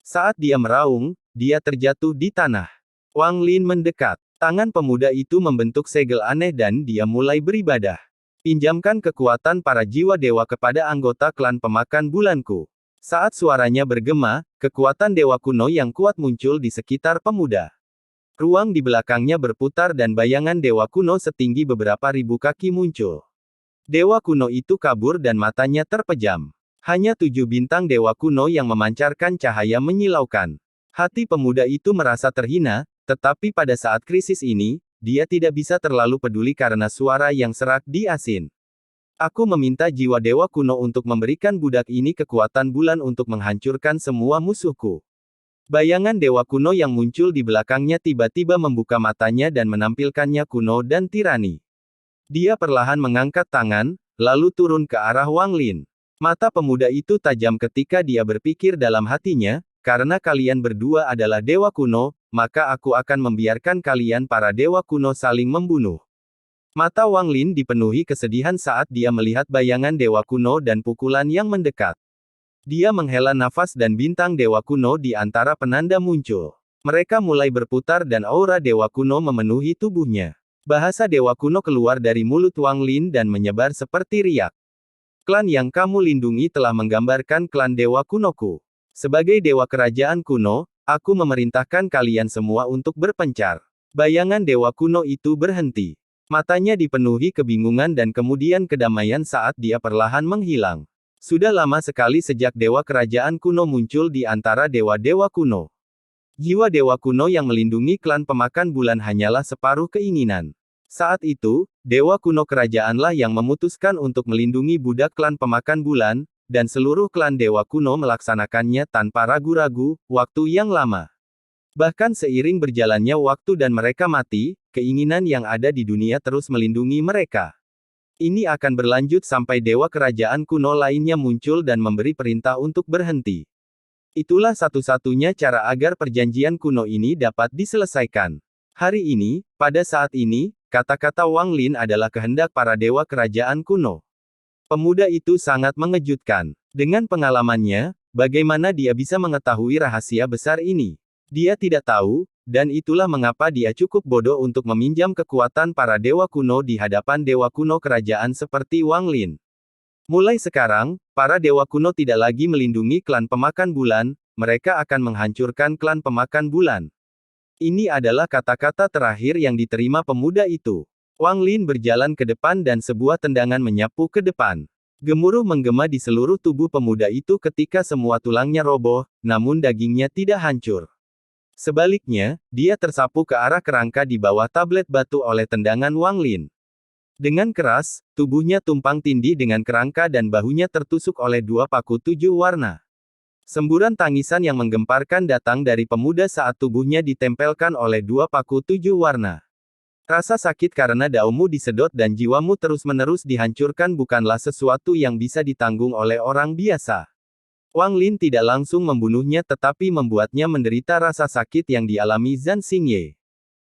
Saat dia meraung, dia terjatuh di tanah. Wang Lin mendekat. Tangan pemuda itu membentuk segel aneh dan dia mulai beribadah. Pinjamkan kekuatan para jiwa dewa kepada anggota klan pemakan bulanku. Saat suaranya bergema, kekuatan dewa kuno yang kuat muncul di sekitar pemuda. Ruang di belakangnya berputar dan bayangan dewa kuno setinggi beberapa ribu kaki muncul. Dewa kuno itu kabur dan matanya terpejam. Hanya 7 bintang dewa kuno yang memancarkan cahaya menyilaukan. Hati pemuda itu merasa terhina, tetapi pada saat krisis ini, dia tidak bisa terlalu peduli karena suara yang serak di asin. Aku meminta jiwa dewa kuno untuk memberikan budak ini kekuatan bulan untuk menghancurkan semua musuhku. Bayangan dewa kuno yang muncul di belakangnya tiba-tiba membuka matanya dan menampilkannya kuno dan tirani. Dia perlahan mengangkat tangan, lalu turun ke arah Wang Lin. Mata pemuda itu tajam ketika dia berpikir dalam hatinya, karena kalian berdua adalah dewa kuno, maka aku akan membiarkan kalian para dewa kuno saling membunuh. Mata Wang Lin dipenuhi kesedihan saat dia melihat bayangan dewa kuno dan pukulan yang mendekat. Dia menghela nafas dan bintang dewa kuno di antara penanda muncul. Mereka mulai berputar dan aura dewa kuno memenuhi tubuhnya. Bahasa dewa kuno keluar dari mulut Wang Lin dan menyebar seperti riak. Klan yang kamu lindungi telah menggambarkan klan dewa kunoku. Sebagai dewa kerajaan kuno, aku memerintahkan kalian semua untuk berpencar. Bayangan dewa kuno itu berhenti. Matanya dipenuhi kebingungan dan kemudian kedamaian saat dia perlahan menghilang. Sudah lama sekali sejak dewa kerajaan kuno muncul di antara dewa-dewa kuno. Jiwa dewa kuno yang melindungi klan pemakan bulan hanyalah separuh keinginan. Saat itu, dewa kuno kerajaanlah yang memutuskan untuk melindungi budak klan pemakan bulan, dan seluruh klan dewa kuno melaksanakannya tanpa ragu-ragu, waktu yang lama. Bahkan seiring berjalannya waktu dan mereka mati, keinginan yang ada di dunia terus melindungi mereka. Ini akan berlanjut sampai dewa kerajaan kuno lainnya muncul dan memberi perintah untuk berhenti. Itulah satu-satunya cara agar perjanjian kuno ini dapat diselesaikan. Hari ini, pada saat ini, kata-kata Wang Lin adalah kehendak para dewa kerajaan kuno. Pemuda itu sangat mengejutkan. Dengan pengalamannya, bagaimana dia bisa mengetahui rahasia besar ini? Dia tidak tahu, dan itulah mengapa dia cukup bodoh untuk meminjam kekuatan para dewa kuno di hadapan dewa kuno kerajaan seperti Wang Lin. Mulai sekarang, para dewa kuno tidak lagi melindungi klan pemakan bulan, mereka akan menghancurkan klan pemakan bulan. Ini adalah kata-kata terakhir yang diterima pemuda itu. Wang Lin berjalan ke depan dan sebuah tendangan menyapu ke depan. Gemuruh menggema di seluruh tubuh pemuda itu ketika semua tulangnya roboh, namun dagingnya tidak hancur. Sebaliknya, dia tersapu ke arah kerangka di bawah tablet batu oleh tendangan Wang Lin. Dengan keras, tubuhnya tumpang tindih dengan kerangka dan bahunya tertusuk oleh dua paku 7 warna. Semburan tangisan yang menggemparkan datang dari pemuda saat tubuhnya ditempelkan oleh dua paku 7 warna. Rasa sakit karena daunmu disedot dan jiwamu terus-menerus dihancurkan bukanlah sesuatu yang bisa ditanggung oleh orang biasa. Wang Lin tidak langsung membunuhnya tetapi membuatnya menderita rasa sakit yang dialami Zhan Xingye.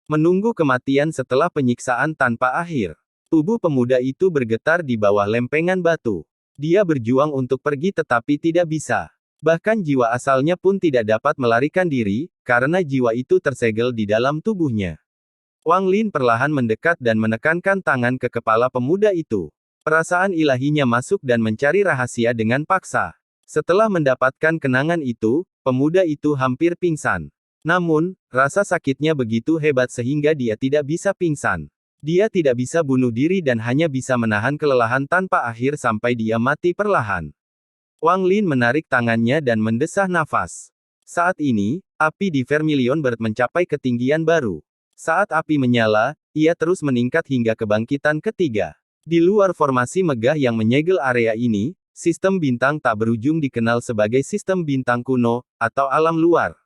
Menunggu kematian setelah penyiksaan tanpa akhir. Tubuh pemuda itu bergetar di bawah lempengan batu. Dia berjuang untuk pergi tetapi tidak bisa. Bahkan jiwa asalnya pun tidak dapat melarikan diri, karena jiwa itu tersegel di dalam tubuhnya. Wang Lin perlahan mendekat dan menekankan tangan ke kepala pemuda itu. Perasaan ilahinya masuk dan mencari rahasia dengan paksa. Setelah mendapatkan kenangan itu, pemuda itu hampir pingsan. Namun, rasa sakitnya begitu hebat sehingga dia tidak bisa pingsan. Dia tidak bisa bunuh diri dan hanya bisa menahan kelelahan tanpa akhir sampai dia mati perlahan. Wang Lin menarik tangannya dan mendesah nafas. Saat ini, api di Vermilion Bird mencapai ketinggian baru. Saat api menyala, ia terus meningkat hingga kebangkitan ketiga. Di luar formasi megah yang menyegel area ini, sistem bintang tak berujung dikenal sebagai sistem bintang kuno, atau alam luar.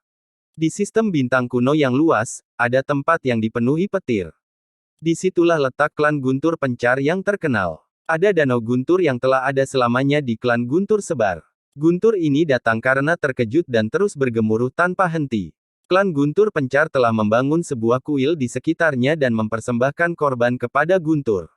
Di sistem bintang kuno yang luas, ada tempat yang dipenuhi petir. Disitulah letak klan Guntur Pencar yang terkenal. Ada danau guntur yang telah ada selamanya di klan Guntur Sebar. Guntur ini datang karena terkejut dan terus bergemuruh tanpa henti. Klan Guntur Pencar telah membangun sebuah kuil di sekitarnya dan mempersembahkan korban kepada Guntur.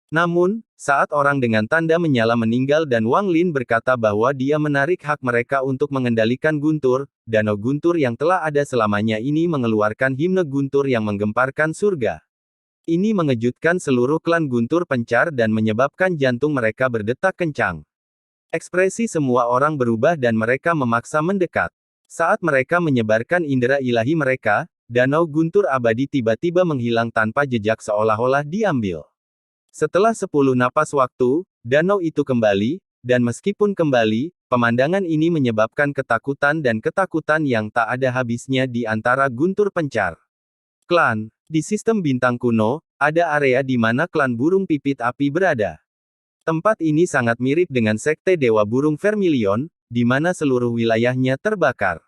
Namun, saat orang dengan tanda menyala meninggal dan Wang Lin berkata bahwa dia menarik hak mereka untuk mengendalikan Guntur, danau Guntur yang telah ada selamanya ini mengeluarkan himne Guntur yang menggemparkan surga. Ini mengejutkan seluruh klan Guntur Pencar dan menyebabkan jantung mereka berdetak kencang. Ekspresi semua orang berubah dan mereka memaksa mendekat. Saat mereka menyebarkan indera ilahi mereka, danau Guntur abadi tiba-tiba menghilang tanpa jejak seolah-olah diambil. Setelah 10 napas waktu, danau itu kembali, dan meskipun kembali, pemandangan ini menyebabkan ketakutan dan ketakutan yang tak ada habisnya di antara Guntur Pencar. Klan, di sistem bintang kuno, ada area di mana klan burung pipit api berada. Tempat ini sangat mirip dengan sekte Dewa Burung Vermilion, di mana seluruh wilayahnya terbakar.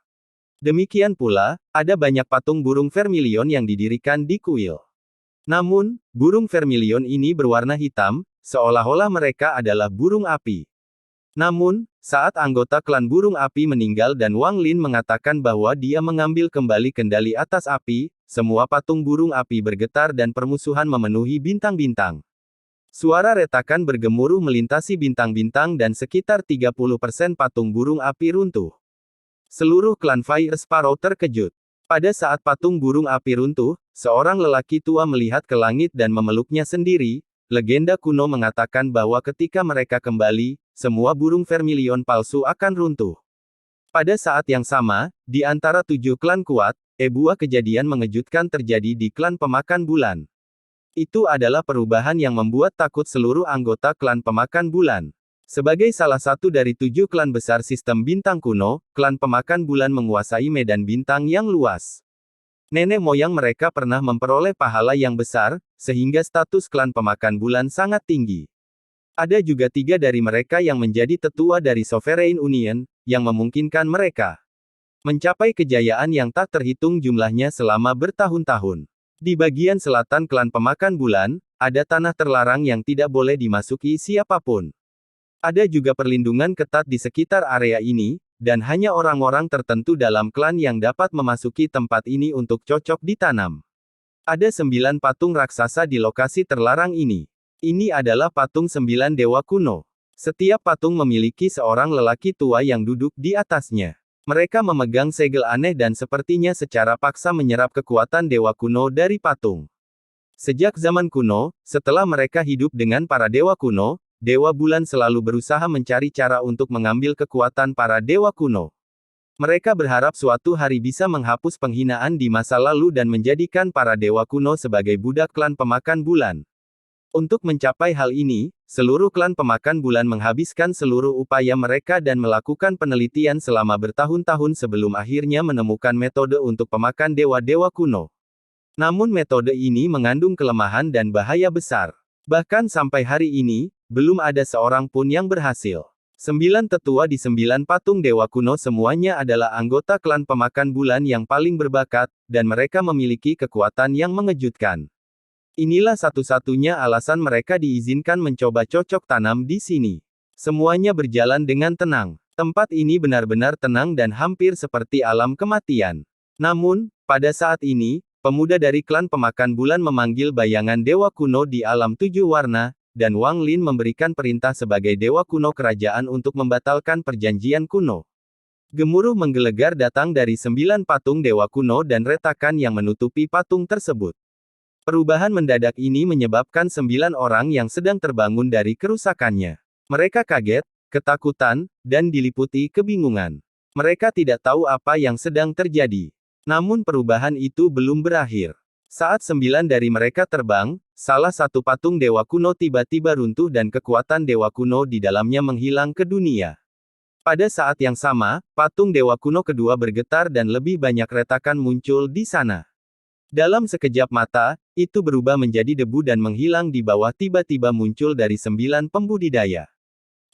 Demikian pula, ada banyak patung burung Vermilion yang didirikan di kuil. Namun, burung Vermilion ini berwarna hitam, seolah-olah mereka adalah burung api. Namun, saat anggota klan burung api meninggal dan Wang Lin mengatakan bahwa dia mengambil kembali kendali atas api, semua patung burung api bergetar dan permusuhan memenuhi bintang-bintang. Suara retakan bergemuruh melintasi bintang-bintang dan sekitar 30% patung burung api runtuh. Seluruh klan Fire Sparrow terkejut. Pada saat patung burung api runtuh, seorang lelaki tua melihat ke langit dan memeluknya sendiri. Legenda kuno mengatakan bahwa ketika mereka kembali, semua burung Vermilion palsu akan runtuh. Pada saat yang sama, di antara 7 klan kuat, sebuah kejadian mengejutkan terjadi di klan pemakan bulan. Itu adalah perubahan yang membuat takut seluruh anggota klan pemakan bulan. Sebagai salah satu dari 7 klan besar sistem bintang kuno, klan pemakan bulan menguasai medan bintang yang luas. Nenek moyang mereka pernah memperoleh pahala yang besar, sehingga status klan pemakan bulan sangat tinggi. Ada juga 3 dari mereka yang menjadi tetua dari Sovereign Union, yang memungkinkan mereka mencapai kejayaan yang tak terhitung jumlahnya selama bertahun-tahun. Di bagian selatan klan pemakan bulan, ada tanah terlarang yang tidak boleh dimasuki siapapun. Ada juga perlindungan ketat di sekitar area ini, dan hanya orang-orang tertentu dalam klan yang dapat memasuki tempat ini untuk cocok ditanam. Ada 9 patung raksasa di lokasi terlarang ini. Ini adalah patung 9 dewa kuno. Setiap patung memiliki seorang lelaki tua yang duduk di atasnya. Mereka memegang segel aneh dan sepertinya secara paksa menyerap kekuatan dewa kuno dari patung. Sejak zaman kuno, setelah mereka hidup dengan para dewa kuno, Dewa Bulan selalu berusaha mencari cara untuk mengambil kekuatan para dewa kuno. Mereka berharap suatu hari bisa menghapus penghinaan di masa lalu dan menjadikan para dewa kuno sebagai budak klan pemakan bulan. Untuk mencapai hal ini, seluruh klan pemakan bulan menghabiskan seluruh upaya mereka dan melakukan penelitian selama bertahun-tahun sebelum akhirnya menemukan metode untuk pemakan dewa-dewa kuno. Namun metode ini mengandung kelemahan dan bahaya besar. Bahkan sampai hari ini, belum ada seorang pun yang berhasil. 9 tetua di 9 patung dewa kuno semuanya adalah anggota klan pemakan bulan yang paling berbakat, dan mereka memiliki kekuatan yang mengejutkan. Inilah satu-satunya alasan mereka diizinkan mencoba cocok tanam di sini. Semuanya berjalan dengan tenang. Tempat ini benar-benar tenang dan hampir seperti alam kematian. Namun, pada saat ini, pemuda dari klan pemakan bulan memanggil bayangan dewa kuno di alam 7 warna, dan Wang Lin memberikan perintah sebagai dewa kuno kerajaan untuk membatalkan perjanjian kuno. Gemuruh menggelegar datang dari 9 patung dewa kuno dan retakan yang menutupi patung tersebut. Perubahan mendadak ini menyebabkan 9 orang yang sedang terbangun dari kerusakannya. Mereka kaget, ketakutan, dan diliputi kebingungan. Mereka tidak tahu apa yang sedang terjadi. Namun perubahan itu belum berakhir. Saat 9 dari mereka terbang, salah satu patung dewa kuno tiba-tiba runtuh dan kekuatan dewa kuno di dalamnya menghilang ke dunia. Pada saat yang sama, patung dewa kuno kedua bergetar dan lebih banyak retakan muncul di sana. Dalam sekejap mata, itu berubah menjadi debu dan menghilang di bawah tiba-tiba muncul dari 9 pembudidaya.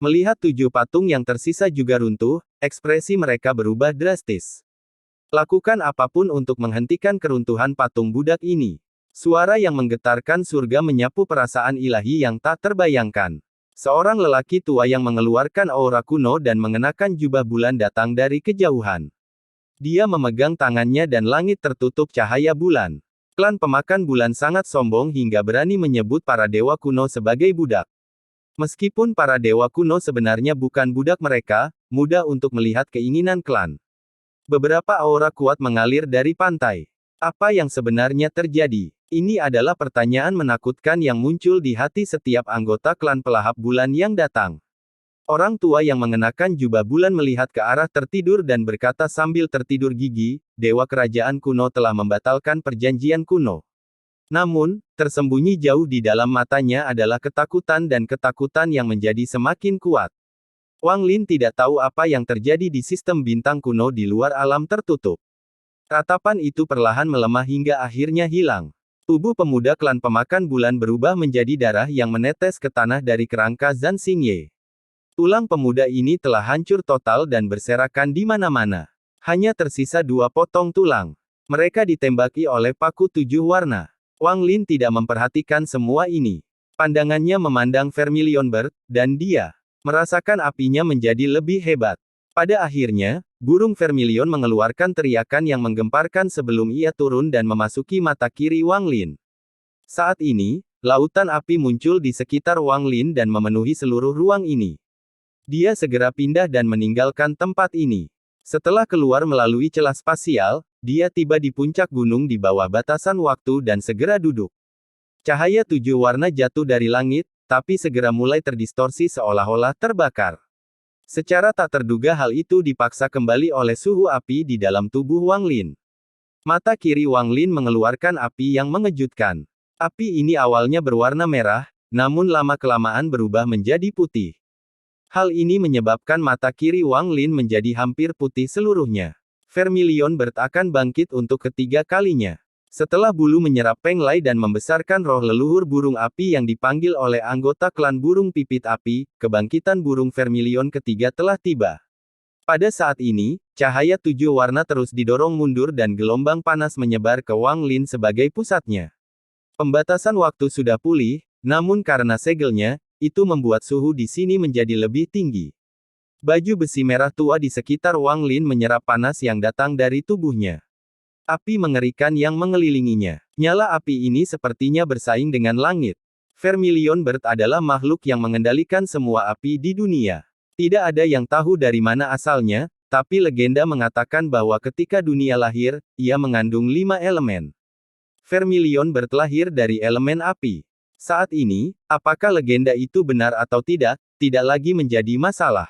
Melihat 7 patung yang tersisa juga runtuh, ekspresi mereka berubah drastis. Lakukan apapun untuk menghentikan keruntuhan patung budak ini. Suara yang menggetarkan surga menyapu perasaan ilahi yang tak terbayangkan. Seorang lelaki tua yang mengeluarkan aura kuno dan mengenakan jubah bulan datang dari kejauhan. Dia memegang tangannya dan langit tertutup cahaya bulan. Klan pemakan bulan sangat sombong hingga berani menyebut para dewa kuno sebagai budak. Meskipun para dewa kuno sebenarnya bukan budak mereka, mudah untuk melihat keinginan klan. Beberapa aura kuat mengalir dari pantai. Apa yang sebenarnya terjadi? Ini adalah pertanyaan menakutkan yang muncul di hati setiap anggota klan pelahap bulan yang datang. Orang tua yang mengenakan jubah bulan melihat ke arah tertidur dan berkata sambil tertidur gigi, dewa kerajaan kuno telah membatalkan perjanjian kuno. Namun, tersembunyi jauh di dalam matanya adalah ketakutan dan ketakutan yang menjadi semakin kuat. Wang Lin tidak tahu apa yang terjadi di sistem bintang kuno di luar alam tertutup. Ratapan itu perlahan melemah hingga akhirnya hilang. Tubuh pemuda klan pemakan bulan berubah menjadi darah yang menetes ke tanah dari kerangka Zhan Xingye. Tulang pemuda ini telah hancur total dan berserakan di mana-mana. Hanya tersisa 2 potong tulang. Mereka ditembaki oleh paku 7 warna. Wang Lin tidak memperhatikan semua ini. Pandangannya memandang Vermilion Bird, dan dia merasakan apinya menjadi lebih hebat. Pada akhirnya, burung Vermilion mengeluarkan teriakan yang menggemparkan sebelum ia turun dan memasuki mata kiri Wang Lin. Saat ini, lautan api muncul di sekitar Wang Lin dan memenuhi seluruh ruang ini. Dia segera pindah dan meninggalkan tempat ini. Setelah keluar melalui celah spasial, dia tiba di puncak gunung di bawah batasan waktu dan segera duduk. Cahaya 7 warna jatuh dari langit, tapi segera mulai terdistorsi seolah-olah terbakar. Secara tak terduga hal itu dipaksa kembali oleh suhu api di dalam tubuh Wang Lin. Mata kiri Wang Lin mengeluarkan api yang mengejutkan. Api ini awalnya berwarna merah, namun lama-kelamaan berubah menjadi putih. Hal ini menyebabkan mata kiri Wang Lin menjadi hampir putih seluruhnya. Vermilion Bird akan bangkit untuk ketiga kalinya. Setelah bulu menyerap Peng Lai dan membesarkan roh leluhur burung api yang dipanggil oleh anggota klan burung pipit api, kebangkitan burung Vermilion ketiga telah tiba. Pada saat ini, cahaya 7 warna terus didorong mundur dan gelombang panas menyebar ke Wang Lin sebagai pusatnya. Pembatasan waktu sudah pulih, namun karena segelnya, itu membuat suhu di sini menjadi lebih tinggi. Baju besi merah tua di sekitar Wang Lin menyerap panas yang datang dari tubuhnya. Api mengerikan yang mengelilinginya. Nyala api ini sepertinya bersaing dengan langit. Vermilion Bird adalah makhluk yang mengendalikan semua api di dunia. Tidak ada yang tahu dari mana asalnya, tapi legenda mengatakan bahwa ketika dunia lahir, ia mengandung 5 elemen. Vermilion Bird lahir dari elemen api. Saat ini, apakah legenda itu benar atau tidak lagi menjadi masalah.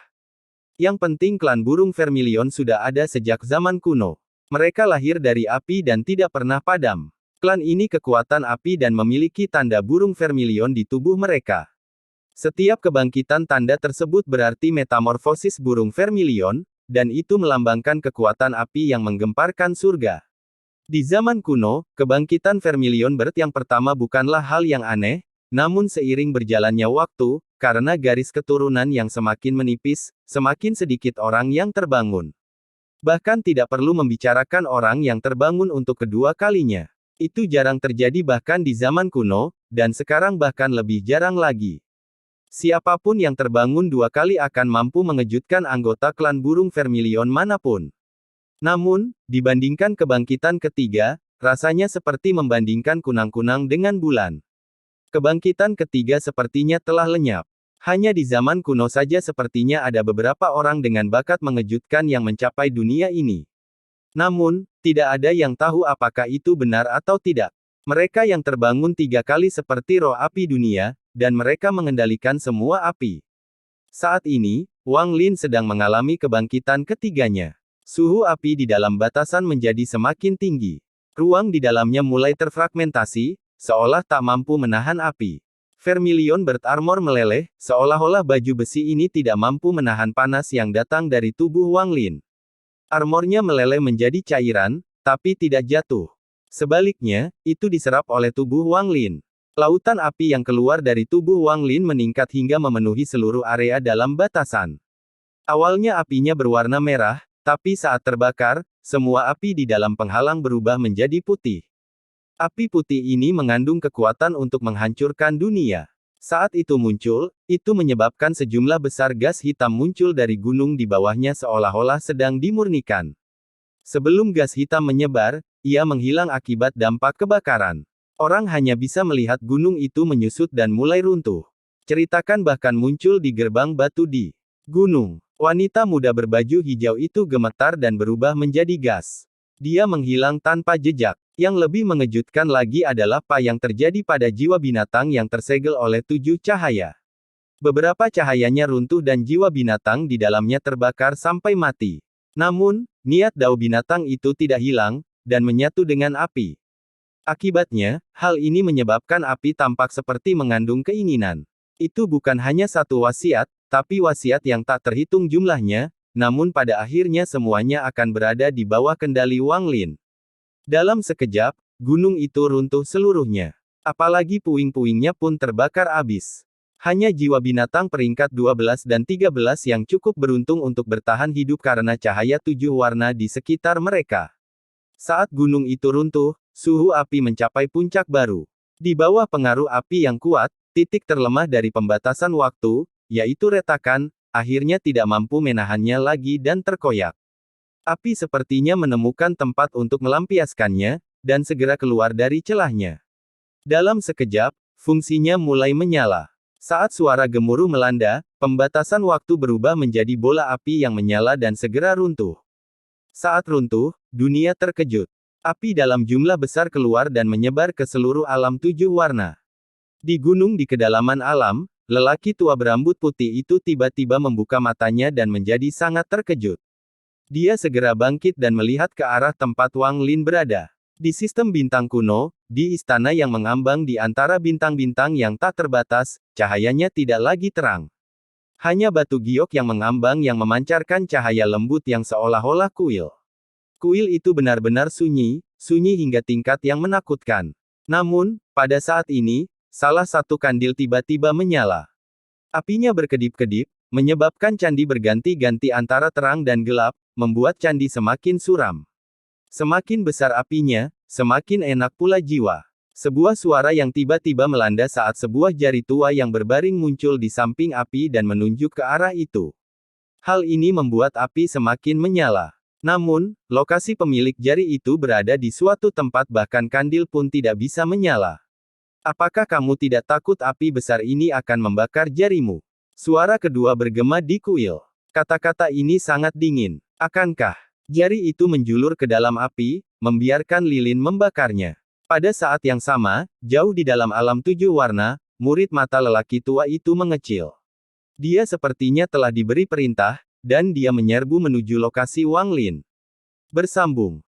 Yang penting klan burung Vermilion sudah ada sejak zaman kuno. Mereka lahir dari api dan tidak pernah padam. Klan ini kekuatan api dan memiliki tanda burung Vermilion di tubuh mereka. Setiap kebangkitan tanda tersebut berarti metamorfosis burung Vermilion, dan itu melambangkan kekuatan api yang menggemparkan surga. Di zaman kuno, kebangkitan Vermilion Bird yang pertama bukanlah hal yang aneh, namun seiring berjalannya waktu, karena garis keturunan yang semakin menipis, semakin sedikit orang yang terbangun. Bahkan tidak perlu membicarakan orang yang terbangun untuk kedua kalinya. Itu jarang terjadi bahkan di zaman kuno, dan sekarang bahkan lebih jarang lagi. Siapapun yang terbangun 2 kali akan mampu mengejutkan anggota klan burung Vermilion manapun. Namun, dibandingkan kebangkitan ketiga, rasanya seperti membandingkan kunang-kunang dengan bulan. Kebangkitan ketiga sepertinya telah lenyap. Hanya di zaman kuno saja sepertinya ada beberapa orang dengan bakat mengejutkan yang mencapai dunia ini. Namun, tidak ada yang tahu apakah itu benar atau tidak. Mereka yang terbangun 3 kali seperti roh api dunia, dan mereka mengendalikan semua api. Saat ini, Wang Lin sedang mengalami kebangkitan ketiganya. Suhu api di dalam batasan menjadi semakin tinggi. Ruang di dalamnya mulai terfragmentasi, seolah tak mampu menahan api. Vermilion Bird armor meleleh, seolah-olah baju besi ini tidak mampu menahan panas yang datang dari tubuh Wang Lin. Armornya meleleh menjadi cairan, tapi tidak jatuh. Sebaliknya, itu diserap oleh tubuh Wang Lin. Lautan api yang keluar dari tubuh Wang Lin meningkat hingga memenuhi seluruh area dalam batasan. Awalnya apinya berwarna merah, tapi saat terbakar, semua api di dalam penghalang berubah menjadi putih. Api putih ini mengandung kekuatan untuk menghancurkan dunia. Saat itu muncul, itu menyebabkan sejumlah besar gas hitam muncul dari gunung di bawahnya seolah-olah sedang dimurnikan. Sebelum gas hitam menyebar, ia menghilang akibat dampak kebakaran. Orang hanya bisa melihat gunung itu menyusut dan mulai runtuh. Ceritakan bahkan muncul di gerbang batu di gunung. Wanita muda berbaju hijau itu gemetar dan berubah menjadi gas. Dia menghilang tanpa jejak. Yang lebih mengejutkan lagi adalah apa yang terjadi pada jiwa binatang yang tersegel oleh 7 cahaya. Beberapa cahayanya runtuh dan jiwa binatang di dalamnya terbakar sampai mati. Namun, niat dao binatang itu tidak hilang, dan menyatu dengan api. Akibatnya, hal ini menyebabkan api tampak seperti mengandung keinginan. Itu bukan hanya satu wasiat, tapi wasiat yang tak terhitung jumlahnya, namun pada akhirnya semuanya akan berada di bawah kendali Wang Lin. Dalam sekejap, gunung itu runtuh seluruhnya. Apalagi puing-puingnya pun terbakar habis. Hanya jiwa binatang peringkat 12 dan 13 yang cukup beruntung untuk bertahan hidup karena cahaya 7 warna di sekitar mereka. Saat gunung itu runtuh, suhu api mencapai puncak baru. Di bawah pengaruh api yang kuat, titik terlemah dari pembatasan waktu, yaitu retakan, akhirnya tidak mampu menahannya lagi dan terkoyak. Api sepertinya menemukan tempat untuk melampiaskannya, dan segera keluar dari celahnya. Dalam sekejap, fungsinya mulai menyala. Saat suara gemuruh melanda, pembatasan waktu berubah menjadi bola api yang menyala dan segera runtuh. Saat runtuh, dunia terkejut. Api dalam jumlah besar keluar dan menyebar ke seluruh alam 7 warna. Di gunung di kedalaman alam, lelaki tua berambut putih itu tiba-tiba membuka matanya dan menjadi sangat terkejut. Dia segera bangkit dan melihat ke arah tempat Wang Lin berada. Di sistem bintang kuno, di istana yang mengambang di antara bintang-bintang yang tak terbatas, cahayanya tidak lagi terang. Hanya batu giok yang mengambang yang memancarkan cahaya lembut yang seolah-olah kuil. Kuil itu benar-benar sunyi, sunyi hingga tingkat yang menakutkan. Namun, pada saat ini, salah satu kandil tiba-tiba menyala. Apinya berkedip-kedip, menyebabkan candi berganti-ganti antara terang dan gelap, membuat candi semakin suram. Semakin besar apinya, semakin enak pula jiwa. Sebuah suara yang tiba-tiba melanda saat sebuah jari tua yang berbaring muncul di samping api dan menunjuk ke arah itu. Hal ini membuat api semakin menyala. Namun, lokasi pemilik jari itu berada di suatu tempat bahkan kandil pun tidak bisa menyala. Apakah kamu tidak takut api besar ini akan membakar jarimu? Suara kedua bergema di kuil. Kata-kata ini sangat dingin. Akankah jari itu menjulur ke dalam api, membiarkan lilin membakarnya? Pada saat yang sama, jauh di dalam alam tujuh warna, murid mata lelaki tua itu mengecil. Dia sepertinya telah diberi perintah, dan dia menyerbu menuju lokasi Wang Lin. Bersambung.